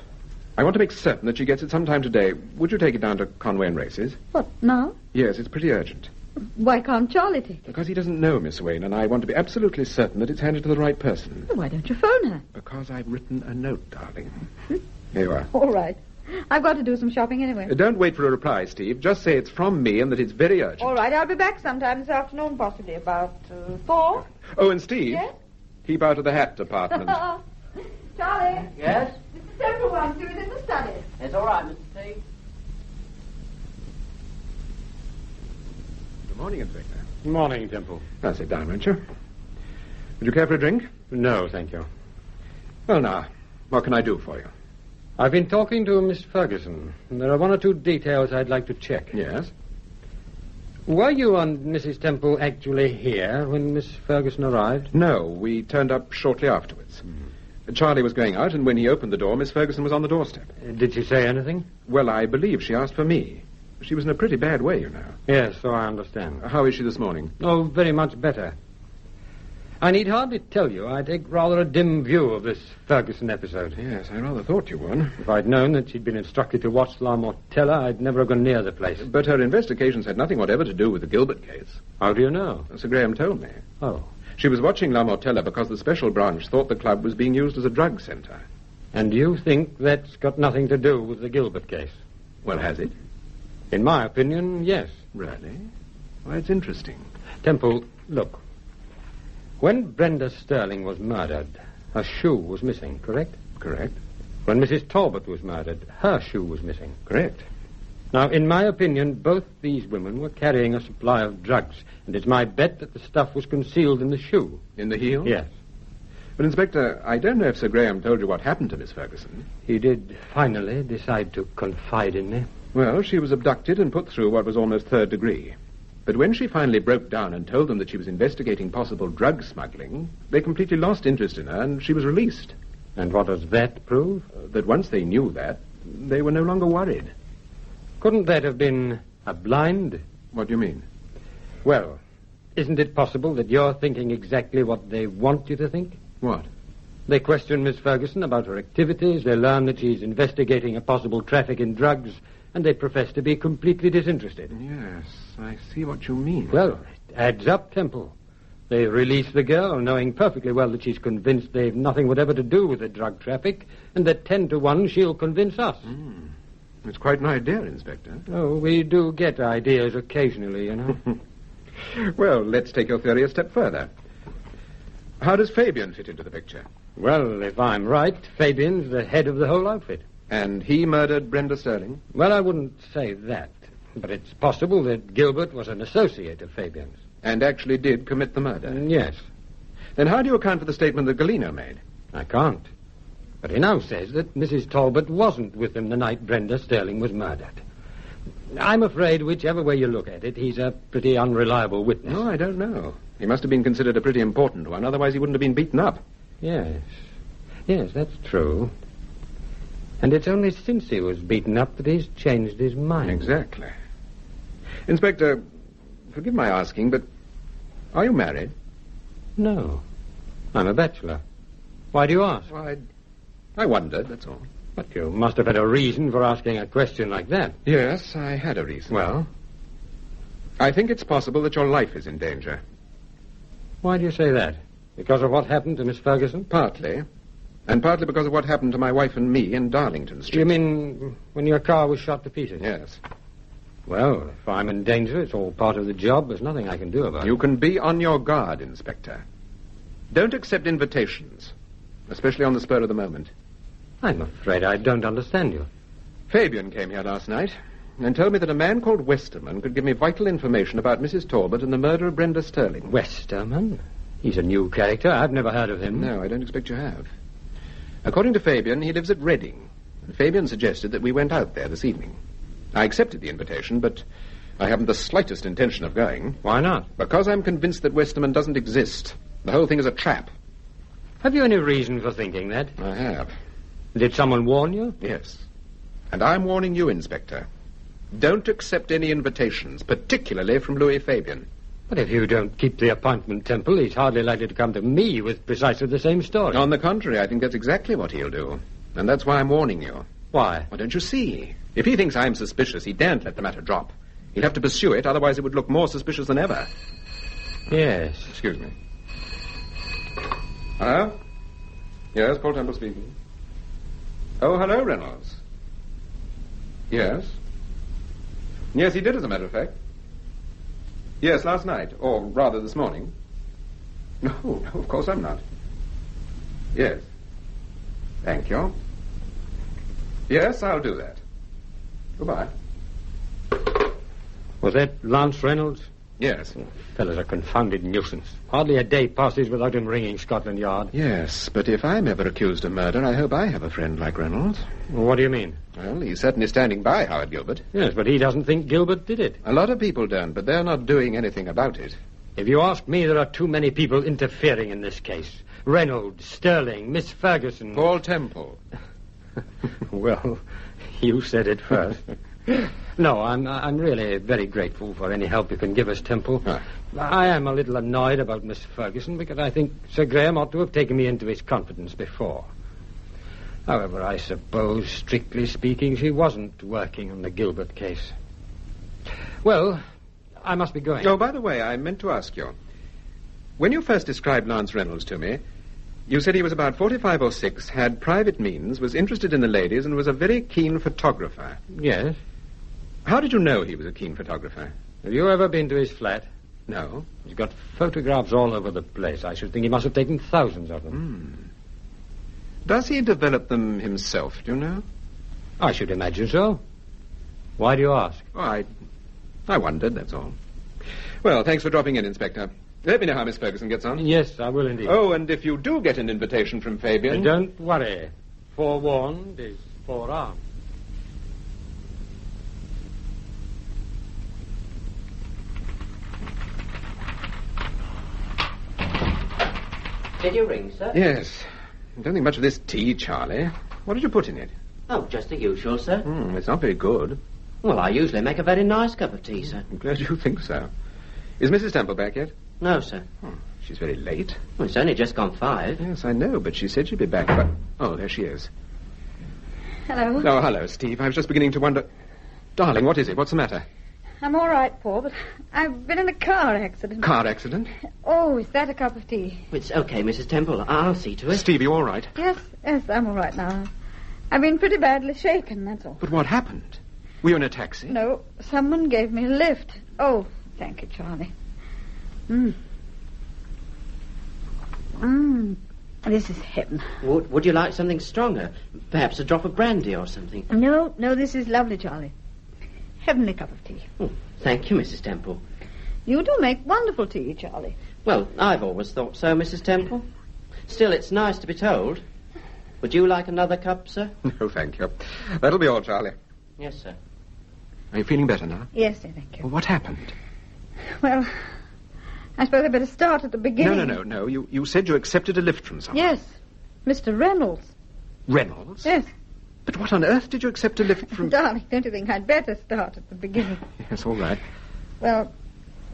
[SPEAKER 3] I want to make certain that she gets it sometime today. Would you take it down to Conway and Race's?
[SPEAKER 2] What, now?
[SPEAKER 3] Yes, it's pretty urgent.
[SPEAKER 2] Why can't Charlie take it?
[SPEAKER 3] Because he doesn't know Miss Wayne, and I want to be absolutely certain that it's handed to the right person.
[SPEAKER 2] Well, why don't you phone her?
[SPEAKER 3] Because I've written a note, darling. Here you are.
[SPEAKER 2] All right. I've got to do some shopping anyway.
[SPEAKER 3] Don't wait for a reply, Steve. Just say it's from me and that it's very urgent.
[SPEAKER 2] All right, I'll be back sometime this afternoon, possibly about 4.
[SPEAKER 3] Oh, and Steve.
[SPEAKER 2] Yes?
[SPEAKER 3] Keep out of the hat department.
[SPEAKER 2] Charlie?
[SPEAKER 4] Yes?
[SPEAKER 2] Mr. Temple wants you in the study.
[SPEAKER 4] It's all right, Mr. T.
[SPEAKER 3] Good morning, Inspector.
[SPEAKER 6] Morning, Temple.
[SPEAKER 3] Now, sit down, won't you? Would you care for a drink?
[SPEAKER 6] No, thank you.
[SPEAKER 3] Well, now, what can I do for you?
[SPEAKER 6] I've been talking to Miss Ferguson, and there are 1 or 2 details I'd like to check.
[SPEAKER 3] Yes?
[SPEAKER 6] Were you and Mrs. Temple actually here when Miss Ferguson arrived?
[SPEAKER 3] No, we turned up shortly afterwards. Charlie was going out, and when he opened the door, Miss Ferguson was on the doorstep.
[SPEAKER 6] Did she say anything?
[SPEAKER 3] Well, I believe she asked for me. She was in a pretty bad way, you know.
[SPEAKER 6] Yes, so I understand.
[SPEAKER 3] How is she this morning?
[SPEAKER 6] Oh, very much better. I need hardly tell you I take rather a dim view of this Ferguson episode.
[SPEAKER 3] Yes, I rather thought you would.
[SPEAKER 6] If I'd known that she'd been instructed to watch La Mortella, I'd never have gone near the place.
[SPEAKER 3] But her investigations had nothing whatever to do with the Gilbert case.
[SPEAKER 6] How do you know?
[SPEAKER 3] Sir Graham told me.
[SPEAKER 6] Oh.
[SPEAKER 3] She was watching La Mortella because the special branch thought the club was being used as a drug centre.
[SPEAKER 6] And you think that's got nothing to do with the Gilbert case?
[SPEAKER 3] Well, has it?
[SPEAKER 6] In my opinion, yes.
[SPEAKER 3] Really? Why, it's interesting.
[SPEAKER 6] Temple, look. When Brenda Sterling was murdered, her shoe was missing, correct?
[SPEAKER 3] Correct.
[SPEAKER 6] When Mrs. Talbot was murdered, her shoe was missing.
[SPEAKER 3] Correct.
[SPEAKER 6] Now, in my opinion, both these women were carrying a supply of drugs, and it's my bet that the stuff was concealed in the shoe.
[SPEAKER 3] In the heel?
[SPEAKER 6] Yes.
[SPEAKER 3] But, Inspector, I don't know if Sir Graham told you what happened to Miss Ferguson.
[SPEAKER 6] He did finally decide to confide in me.
[SPEAKER 3] Well, she was abducted and put through what was almost third degree. But when she finally broke down and told them that she was investigating possible drug smuggling, they completely lost interest in her and she was released.
[SPEAKER 6] And what does that prove?
[SPEAKER 3] That once they knew that, they were no longer worried.
[SPEAKER 6] Couldn't that have been a blind?
[SPEAKER 3] What do you mean?
[SPEAKER 6] Well, isn't it possible that you're thinking exactly what they want you to think?
[SPEAKER 3] What?
[SPEAKER 6] They question Miss Ferguson about her activities, they learn that she's investigating a possible traffic in drugs, and they profess to be completely disinterested.
[SPEAKER 3] Yes, I see what you mean.
[SPEAKER 6] Well, it adds up, Temple. They release the girl, knowing perfectly well that she's convinced they've nothing whatever to do with the drug traffic, and that 10 to 1 she'll convince us.
[SPEAKER 3] It's quite an idea, Inspector.
[SPEAKER 6] Oh, we do get ideas occasionally, you know.
[SPEAKER 3] Well, let's take your theory a step further. How does Fabian fit into the picture?
[SPEAKER 6] Well, if I'm right, Fabian's the head of the whole outfit.
[SPEAKER 3] And he murdered Brenda Sterling?
[SPEAKER 6] Well, I wouldn't say that. But it's possible that Gilbert was an associate of Fabian's.
[SPEAKER 3] And actually did commit the murder?
[SPEAKER 6] Yes.
[SPEAKER 3] Then how do you account for the statement that Galeno made?
[SPEAKER 6] I can't. But he now says that Mrs. Talbot wasn't with him the night Brenda Sterling was murdered. I'm afraid, whichever way you look at it, he's a pretty unreliable witness.
[SPEAKER 3] No, I don't know. He must have been considered a pretty important one, otherwise he wouldn't have been beaten up.
[SPEAKER 6] Yes. Yes, that's true. And it's only since he was beaten up that he's changed his mind.
[SPEAKER 3] Exactly. Inspector, forgive my asking, but are you married?
[SPEAKER 6] No. I'm a bachelor. Why do you ask?
[SPEAKER 3] Well, I wondered, that's all.
[SPEAKER 6] But you must have had a reason for asking a question like that.
[SPEAKER 3] Yes, I had a reason.
[SPEAKER 6] Well?
[SPEAKER 3] I think it's possible that your life is in danger.
[SPEAKER 6] Why do you say that? Because of what happened to Miss Ferguson?
[SPEAKER 3] Partly. And partly because of what happened to my wife and me in Darlington Street.
[SPEAKER 6] You mean when your car was shot to pieces?
[SPEAKER 3] Yes.
[SPEAKER 6] Well, if I'm in danger, it's all part of the job. There's nothing I can do about it.
[SPEAKER 3] You can be on your guard, Inspector. Don't accept invitations, especially on the spur of the moment.
[SPEAKER 6] I'm afraid I don't understand you.
[SPEAKER 3] Fabian came here last night and told me that a man called Westerman could give me vital information about Mrs. Talbot and the murder of Brenda Sterling.
[SPEAKER 6] Westerman? He's a new character. I've never heard of him.
[SPEAKER 3] No, I don't expect you have. According to Fabian, he lives at Reading. And Fabian suggested that we went out there this evening. I accepted the invitation, but I haven't the slightest intention of going.
[SPEAKER 6] Why not?
[SPEAKER 3] Because I'm convinced that Westerman doesn't exist. The whole thing is a trap.
[SPEAKER 6] Have you any reason for thinking that?
[SPEAKER 3] I have.
[SPEAKER 6] Did someone warn you?
[SPEAKER 3] Yes. And I'm warning you, Inspector. Don't accept any invitations, particularly from Louis Fabian.
[SPEAKER 6] But if you don't keep the appointment, Temple, he's hardly likely to come to me with precisely the same story.
[SPEAKER 3] On the contrary, I think that's exactly what he'll do. And that's why I'm warning you.
[SPEAKER 6] Why?
[SPEAKER 3] Well, don't you see? If he thinks I'm suspicious, he daren't let the matter drop. He'll have to pursue it, otherwise it would look more suspicious than ever.
[SPEAKER 6] Yes.
[SPEAKER 3] Excuse me. Hello? Yes, Paul Temple speaking. Oh, hello, Reynolds. Yes? Yes, he did, as a matter of fact. Yes, last night, or rather this morning. No, of course I'm not. Yes. Thank you. Yes, I'll do that. Goodbye.
[SPEAKER 6] Was that Lance Reynolds?
[SPEAKER 3] Yes.
[SPEAKER 6] The fellow's a confounded nuisance. Hardly a day passes without him ringing Scotland Yard.
[SPEAKER 3] Yes, but if I'm ever accused of murder, I hope I have a friend like Reynolds.
[SPEAKER 6] What do you mean?
[SPEAKER 3] Well, he's certainly standing by Howard Gilbert.
[SPEAKER 6] Yes, but he doesn't think Gilbert did it.
[SPEAKER 3] A lot of people don't, but they're not doing anything about it.
[SPEAKER 6] If you ask me, there are too many people interfering in this case. Reynolds, Sterling, Miss Ferguson...
[SPEAKER 3] Paul Temple.
[SPEAKER 6] Well, you said it first. No, I'm really very grateful for any help you can give us, Temple. I am a little annoyed about Miss Ferguson because I think Sir Graham ought to have taken me into his confidence before. However, I suppose, strictly speaking, she wasn't working on the Gilbert case. Well, I must be going.
[SPEAKER 3] Oh, by the way, I meant to ask you. When you first described Lance Reynolds to me, you said he was about 45 or 6, had private means, was interested in the ladies, and was a very keen photographer.
[SPEAKER 6] Yes.
[SPEAKER 3] How did you know he was a keen photographer?
[SPEAKER 6] Have you ever been to his flat?
[SPEAKER 3] No.
[SPEAKER 6] He's got photographs all over the place. I should think he must have taken thousands of them.
[SPEAKER 3] Does he develop them himself, do you know?
[SPEAKER 6] I should imagine so. Why do you ask?
[SPEAKER 3] Oh, I wondered, that's all. Well, thanks for dropping in, Inspector. Let me know how Miss Ferguson gets on.
[SPEAKER 6] Yes, I will indeed.
[SPEAKER 3] Oh, and if you do get an invitation from Fabian...
[SPEAKER 6] Don't worry. Forewarned is forearmed.
[SPEAKER 4] Did you ring, sir?
[SPEAKER 3] Yes. I don't think much of this tea, Charlie. What did you put in it?
[SPEAKER 4] Oh, just the usual, sir.
[SPEAKER 3] It's not very good.
[SPEAKER 4] Well, I usually make a very nice cup of tea, sir.
[SPEAKER 3] I'm glad you think so. Is Mrs. Temple back yet?
[SPEAKER 4] No, sir.
[SPEAKER 3] She's very late.
[SPEAKER 4] Well, it's only just gone 5.
[SPEAKER 3] Yes, I know, but she said she'd be back about... Oh, there she is.
[SPEAKER 21] Hello.
[SPEAKER 3] Oh, hello, Steve. I was just beginning to wonder... Darling, what is it? What's the matter?
[SPEAKER 2] I'm all right, Paul, but I've been in a car accident.
[SPEAKER 3] Car accident?
[SPEAKER 2] Oh, is that a cup of tea?
[SPEAKER 4] It's okay, Mrs. Temple. I'll see to it.
[SPEAKER 3] Steve, you all right?
[SPEAKER 2] Yes, I'm all right now. I've been pretty badly shaken, that's all.
[SPEAKER 3] But what happened? Were you in a taxi?
[SPEAKER 2] No, someone gave me a lift. Oh, thank you, Charlie. This is heaven.
[SPEAKER 4] Would you like something stronger? Perhaps a drop of brandy or something?
[SPEAKER 2] No, this is lovely, Charlie. Heavenly cup of tea.
[SPEAKER 4] Thank you, Mrs. Temple.
[SPEAKER 2] You do make wonderful tea, Charlie.
[SPEAKER 4] Well, I've always thought so, Mrs. Temple. Still, it's nice to be told. Would you like another cup, sir?
[SPEAKER 3] No, thank you. That'll be all, Charlie.
[SPEAKER 4] Yes, sir.
[SPEAKER 3] Are you feeling better now?
[SPEAKER 2] Yes, sir, thank you.
[SPEAKER 3] Well, what happened?
[SPEAKER 2] Well, I suppose I'd better start at the beginning.
[SPEAKER 3] No. You said you accepted a lift from someone.
[SPEAKER 2] Yes, Mr. Reynolds.
[SPEAKER 3] Reynolds?
[SPEAKER 2] Yes.
[SPEAKER 3] But what on earth did you accept a lift from...
[SPEAKER 2] Darling, don't you think I'd better start at the beginning?
[SPEAKER 3] Yes, all right.
[SPEAKER 2] Well,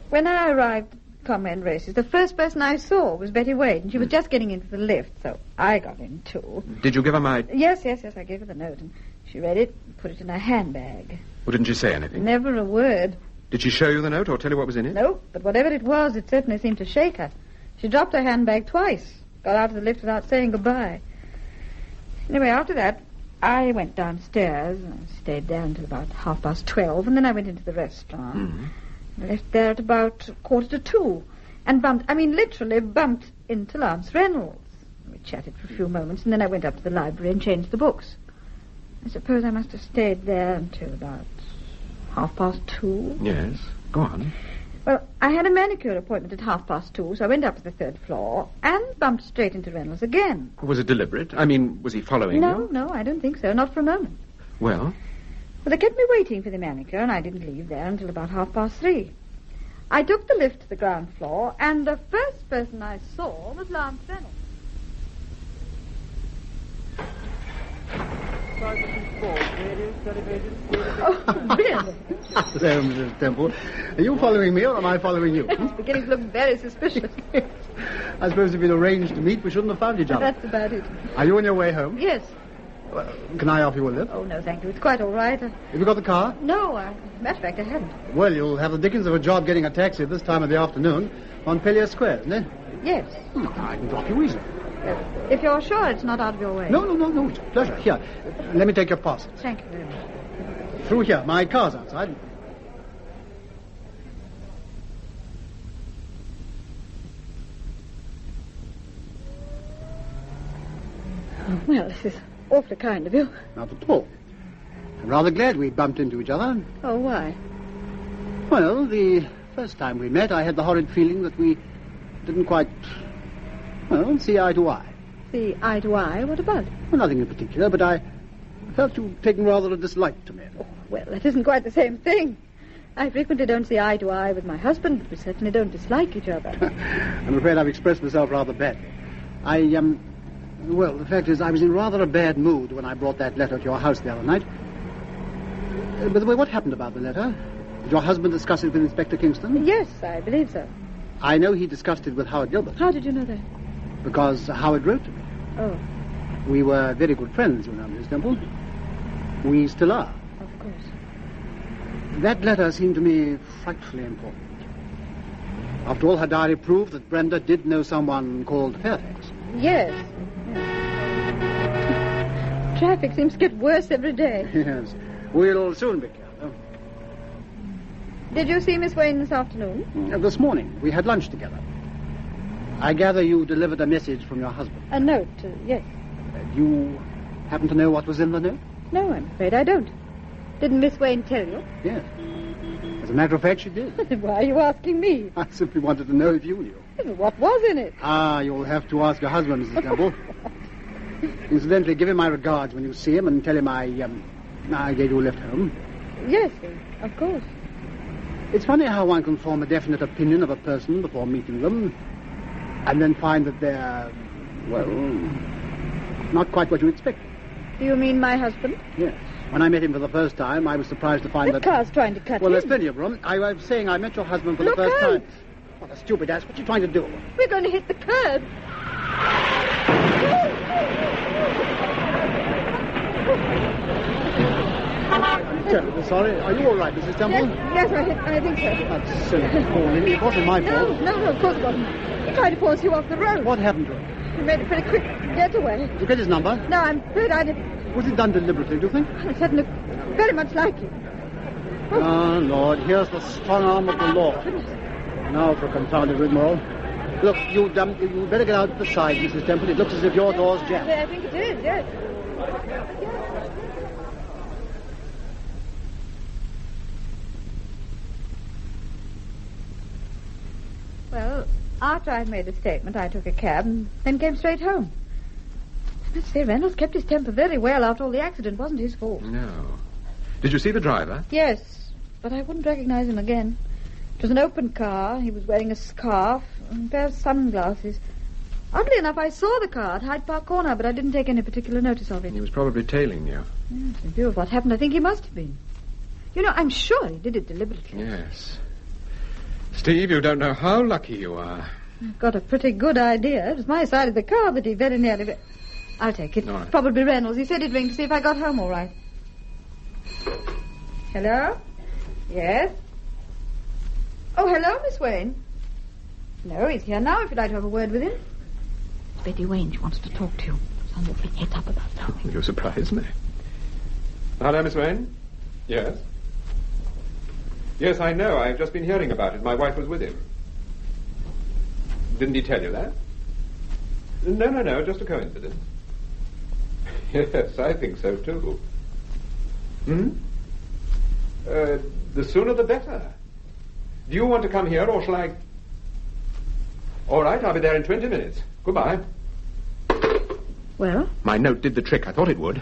[SPEAKER 2] when I arrived at Comrade Races, the first person I saw was Betty Wade, and she was just getting into the lift, so I got in too.
[SPEAKER 3] Did you give her my...
[SPEAKER 2] Yes, I gave her the note, and she read it and put it in her handbag.
[SPEAKER 3] Well, didn't she say anything?
[SPEAKER 2] Never a word.
[SPEAKER 3] Did she show you the note or tell you what was in it?
[SPEAKER 2] No, but whatever it was, it certainly seemed to shake her. She dropped her handbag twice, got out of the lift without saying goodbye. Anyway, after that, I went downstairs and stayed there until about 12:30, and then I went into the restaurant. I left there at about 2:15, and literally bumped into Lance Reynolds. We chatted for a few moments, and then I went up to the library and changed the books. I suppose I must have stayed there until about 2:30.
[SPEAKER 3] Yes, go on.
[SPEAKER 2] Well, I had a manicure appointment at 2:30, so I went up to the 3rd floor and bumped straight into Reynolds again.
[SPEAKER 3] Was it deliberate? Was he following you?
[SPEAKER 2] No, I don't think so. Not for a moment.
[SPEAKER 3] Well?
[SPEAKER 2] Well, they kept me waiting for the manicure, and I didn't leave there until about 3:30. I took the lift to the ground floor, and the first person I saw was Lance Reynolds. Oh, really?
[SPEAKER 9] Hello, Mrs. Temple. Are you following me, or am I following you?
[SPEAKER 2] It's beginning to look very suspicious.
[SPEAKER 9] I suppose if we'd arranged to meet, we shouldn't have found each other.
[SPEAKER 2] That's about it.
[SPEAKER 9] Are you on your way home?
[SPEAKER 2] Yes.
[SPEAKER 9] Well, can I offer you a lift?
[SPEAKER 2] Oh, no, thank you. It's quite all right.
[SPEAKER 9] Have you got the car?
[SPEAKER 2] No, matter of fact, I haven't.
[SPEAKER 9] Well, you'll have the dickens of a job getting a taxi at this time of the afternoon on Pellier Square, isn't it?
[SPEAKER 2] Yes.
[SPEAKER 9] I can drop you easily.
[SPEAKER 2] If you're sure it's not out of your way.
[SPEAKER 9] No, it's a pleasure. Here, let me take your parcels.
[SPEAKER 2] Thank you very much.
[SPEAKER 9] Through here. My car's outside.
[SPEAKER 2] Oh, well, this is awfully kind of you.
[SPEAKER 9] Not at all. I'm rather glad we bumped into each other.
[SPEAKER 2] Oh, why?
[SPEAKER 9] Well, the first time we met, I had the horrid feeling that we didn't quite, see eye to eye.
[SPEAKER 2] See eye to eye? What about?
[SPEAKER 9] Well, nothing in particular, but I felt you'd taken rather a dislike to me.
[SPEAKER 2] Oh, well, that isn't quite the same thing. I frequently don't see eye to eye with my husband, but we certainly don't dislike each other.
[SPEAKER 9] I'm afraid I've expressed myself rather badly. Well, the fact is, I was in rather a bad mood when I brought that letter to your house the other night. By the way, what happened about the letter? Did your husband discuss it with Inspector Kingston?
[SPEAKER 2] Yes, I believe so.
[SPEAKER 9] I know he discussed it with Howard Gilbert.
[SPEAKER 2] How did you know that?
[SPEAKER 9] Because Howard wrote to me.
[SPEAKER 2] Oh.
[SPEAKER 9] We were very good friends, you know, Mrs. Temple. We still are.
[SPEAKER 2] Of course.
[SPEAKER 9] That letter seemed to me frightfully important. After all, her diary proved that Brenda did know someone called Fairfax.
[SPEAKER 2] Yes. Traffic seems to get worse every day.
[SPEAKER 9] Yes. We'll soon be clear.
[SPEAKER 2] Did you see Miss Wayne this afternoon?
[SPEAKER 9] This morning. We had lunch together. I gather you delivered a message from your husband.
[SPEAKER 2] A note, yes.
[SPEAKER 9] Do you happen to know what was in the note?
[SPEAKER 2] No, I'm afraid I don't. Didn't Miss Wayne tell you?
[SPEAKER 9] Yes. As a matter of fact, she did.
[SPEAKER 2] Why are you asking me?
[SPEAKER 9] I simply wanted to know if you knew.
[SPEAKER 2] What was in it?
[SPEAKER 9] You'll have to ask your husband, Mrs. Temple. Incidentally, give him my regards when you see him and tell him I gave you a lift home.
[SPEAKER 2] Yes, of course.
[SPEAKER 9] It's funny how one can form a definite opinion of a person before meeting them, and then find that they're, well, not quite what you expect.
[SPEAKER 2] Do you mean my husband?
[SPEAKER 9] Yes. When I met him for the first time, I was surprised to find
[SPEAKER 2] that car's trying to cut
[SPEAKER 9] Well,
[SPEAKER 2] in.
[SPEAKER 9] there's plenty of room. I was saying I met your husband for the first time. What a stupid ass. What are you trying to do?
[SPEAKER 2] We're going to hit the curb.
[SPEAKER 9] I'm terribly sorry. Are you all right, Mrs. Temple?
[SPEAKER 2] Yes, I think so.
[SPEAKER 9] That's silly. It wasn't my fault.
[SPEAKER 2] No, of course it wasn't. He tried to force you off the road.
[SPEAKER 9] What happened to him?
[SPEAKER 2] He made a pretty quick getaway.
[SPEAKER 9] Did you get his number?
[SPEAKER 2] No, I'm afraid I didn't.
[SPEAKER 9] Was it done deliberately, do you think?
[SPEAKER 2] It hadn't looked very much like it.
[SPEAKER 9] Oh, Lord, here's the strong arm of the law. Now for a confounded rigmarole. Look, you'd better get out to the side, Mrs. Temple. It looks as if your door's jammed.
[SPEAKER 2] I think it is, yes. Well, after I'd made a statement, I took a cab and then came straight home. I must say, Reynolds kept his temper very well after all the accident. It wasn't his fault.
[SPEAKER 3] No. Did you see the driver?
[SPEAKER 2] Yes, but I wouldn't recognize him again. It was an open car. He was wearing a scarf and a pair of sunglasses. Oddly enough, I saw the car at Hyde Park Corner, but I didn't take any particular notice of it.
[SPEAKER 3] He was probably tailing you.
[SPEAKER 2] Yes, in view of what happened, I think he must have been. You know, I'm sure he did it deliberately.
[SPEAKER 3] Yes. Steve, you don't know how lucky you are.
[SPEAKER 2] I've got a pretty good idea. It was my side of the car that he very nearly... I'll take it.
[SPEAKER 3] All right.
[SPEAKER 2] Probably Reynolds. He said he'd ring to see if I got home all right. Hello? Yes? Oh, hello, Miss Wayne. No, he's here now if you'd like to have a word with him. It's Betty Wayne. She wants to talk to you. Sounds awfully het up about something.
[SPEAKER 3] You surprise me. Hello, Miss Wayne? Yes? Yes, I know. I've just been hearing about it. My wife was with him. Didn't he tell you that? No. Just a coincidence. Yes, I think so, too. The sooner the better. Do you want to come here, or shall I... All right, I'll be there in 20 minutes. Goodbye.
[SPEAKER 2] Well?
[SPEAKER 3] My note did the trick. I thought it would.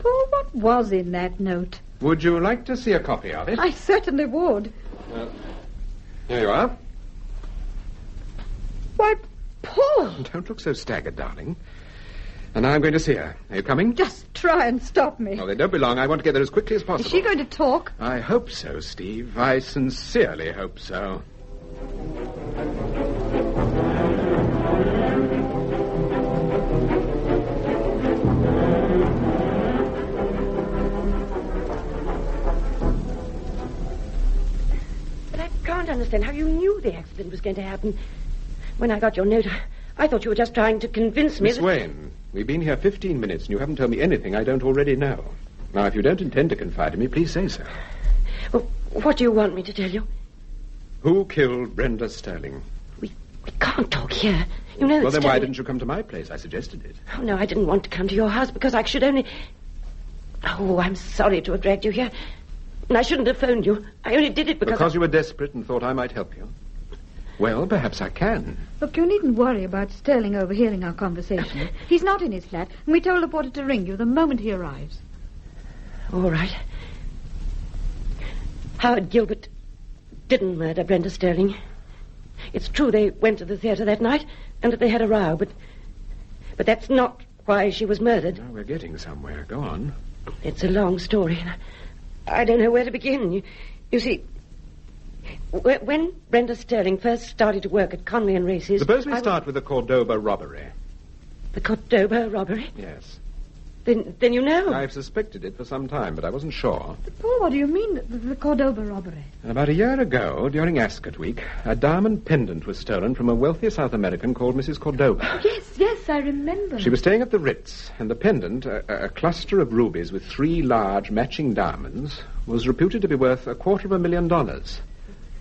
[SPEAKER 2] Paul, what was in that note?
[SPEAKER 3] Would you like to see a copy of it?
[SPEAKER 2] I certainly would.
[SPEAKER 3] Here you are.
[SPEAKER 2] Why, Paul!
[SPEAKER 3] Don't look so staggered, darling. And now I'm going to see her. Are you coming?
[SPEAKER 2] Just try and stop me.
[SPEAKER 3] Oh, they don't be long. I want to get there as quickly as possible.
[SPEAKER 2] Is she going to talk?
[SPEAKER 3] I hope so, Steve. I sincerely hope so.
[SPEAKER 7] But I can't understand how you knew the accident was going to happen. When I got your note, I thought you were just trying to convince me
[SPEAKER 3] Miss Wayne, we've been here 15 minutes and you haven't told me anything I don't already know. Now, if you don't intend to confide in me, please say so.
[SPEAKER 7] Well, what do you want me to tell you?
[SPEAKER 3] Who killed Brenda Sterling?
[SPEAKER 7] We can't talk here. You know
[SPEAKER 3] Well, then why
[SPEAKER 7] Sterling...
[SPEAKER 3] didn't you come to my place? I suggested it.
[SPEAKER 7] Oh, no, I didn't want to come to your house because I should only... Oh, I'm sorry to have dragged you here. And I shouldn't have phoned you. I only did it because
[SPEAKER 3] you were desperate and thought I might help you. Well, perhaps I can.
[SPEAKER 2] Look, you needn't worry about Sterling overhearing our conversation. He's not in his flat, and we told the porter to ring you the moment he arrives.
[SPEAKER 7] All right. Howard Gilbert didn't murder Brenda Sterling. It's true they went to the theater that night and that they had a row, but that's not why she was murdered.
[SPEAKER 3] Now we're getting somewhere. Go on.
[SPEAKER 7] It's a long story. I don't know where to begin. You see, when Brenda Sterling first started to work at Conway and Races...
[SPEAKER 3] Suppose we start with the Cordoba robbery.
[SPEAKER 7] The Cordoba robbery?
[SPEAKER 3] Yes.
[SPEAKER 7] Then you know.
[SPEAKER 3] I've suspected it for some time, but I wasn't sure.
[SPEAKER 2] Paul, what do you mean, the Cordoba robbery?
[SPEAKER 3] About a year ago, during Ascot Week, a diamond pendant was stolen from a wealthy South American called Mrs. Cordoba.
[SPEAKER 2] Yes, I remember.
[SPEAKER 3] She was staying at the Ritz, and the pendant, a cluster of rubies with 3 large matching diamonds, was reputed to be worth $250,000.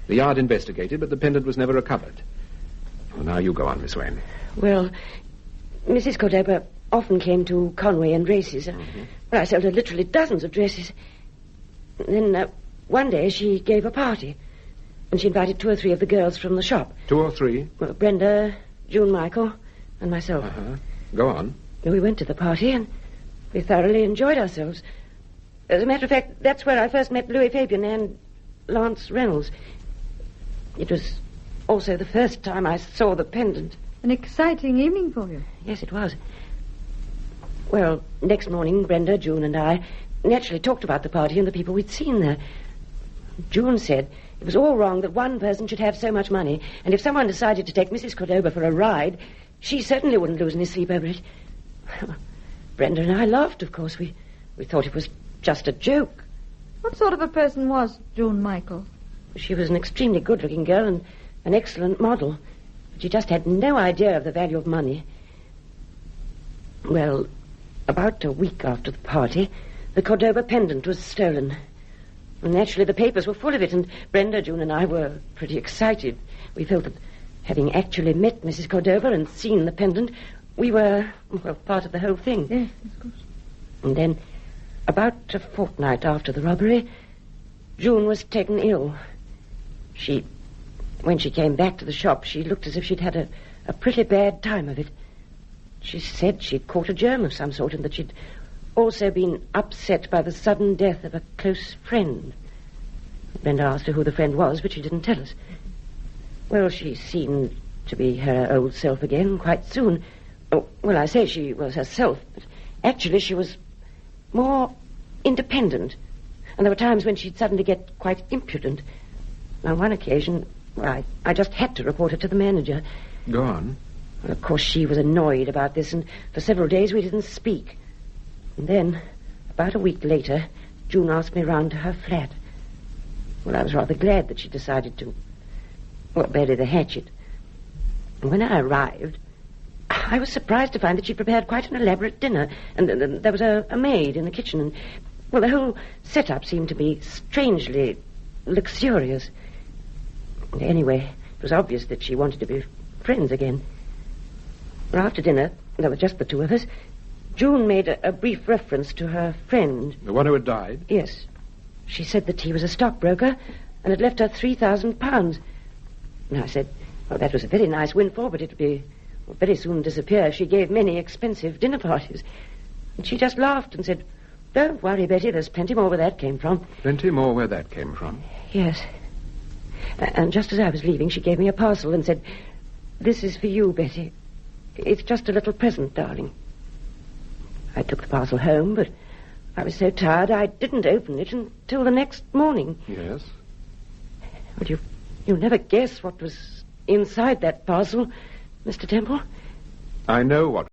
[SPEAKER 3] The Yard investigated, but the pendant was never recovered. Well, now you go on, Miss Wayne.
[SPEAKER 7] Well, Mrs. Cordoba often came to Conway and Races. Well, I sold her literally dozens of dresses. Then one day she gave a party, and she invited 2 or 3 of the girls from the shop.
[SPEAKER 3] 2 or 3?
[SPEAKER 7] Well, Brenda, June Michael, and myself.
[SPEAKER 3] Uh-huh. Go on.
[SPEAKER 7] We went to the party, and we thoroughly enjoyed ourselves. As a matter of fact, that's where I first met Louis Fabian and Lance Reynolds. It was also the first time I saw the pendant.
[SPEAKER 2] An exciting evening for you.
[SPEAKER 7] Yes, it was. Well, next morning, Brenda, June, and I naturally talked about the party and the people we'd seen there. June said it was all wrong that one person should have so much money, and if someone decided to take Mrs. Cordova for a ride, she certainly wouldn't lose any sleep over it. Brenda and I laughed, of course. We thought it was just a joke.
[SPEAKER 2] What sort of a person was June Michael?
[SPEAKER 7] She was an extremely good-looking girl and an excellent model. But she just had no idea of the value of money. Well, about a week after the party, the Cordova pendant was stolen. And naturally, the papers were full of it, and Brenda, June, and I were pretty excited. We felt that, having actually met Mrs. Cordova and seen the pendant, we were, well, part of the whole thing.
[SPEAKER 2] Yes, of course.
[SPEAKER 7] And then, about a fortnight after the robbery, June was taken ill. When she came back to the shop, she looked as if she'd had a pretty bad time of it. She said she'd caught a germ of some sort and that she'd also been upset by the sudden death of a close friend. Brenda asked her who the friend was, but she didn't tell us. Well, she seemed to be her old self again quite soon. Oh, well, I say she was herself, but actually she was more independent. And there were times when she'd suddenly get quite impudent. On one occasion, I just had to report her to the manager.
[SPEAKER 3] Go on.
[SPEAKER 7] Well, of course, she was annoyed about this, and for several days we didn't speak. And then, about a week later, June asked me round to her flat. Well, I was rather glad that she decided to, bury the hatchet. And when I arrived, I was surprised to find that she'd prepared quite an elaborate dinner, and there was a maid in the kitchen, and, well, the whole setup seemed to be strangely luxurious. Anyway, it was obvious that she wanted to be friends again. After dinner, there were just the 2 of us, June made a brief reference to her friend.
[SPEAKER 3] The one who had died?
[SPEAKER 7] Yes. She said that he was a stockbroker and had left her £3,000. And I said, well, that was a very nice windfall, but it would very soon disappear. She gave many expensive dinner parties. And she just laughed and said, don't worry, Betty, there's plenty more where that came from.
[SPEAKER 3] Plenty more where that came from?
[SPEAKER 7] Yes. And just as I was leaving, she gave me a parcel and said, this is for you, Betty. It's just a little present, darling. I took the parcel home, but I was so tired I didn't open it until the next morning.
[SPEAKER 3] Yes?
[SPEAKER 7] Well, you'll never guess what was inside that parcel, Mr. Temple.
[SPEAKER 3] I know what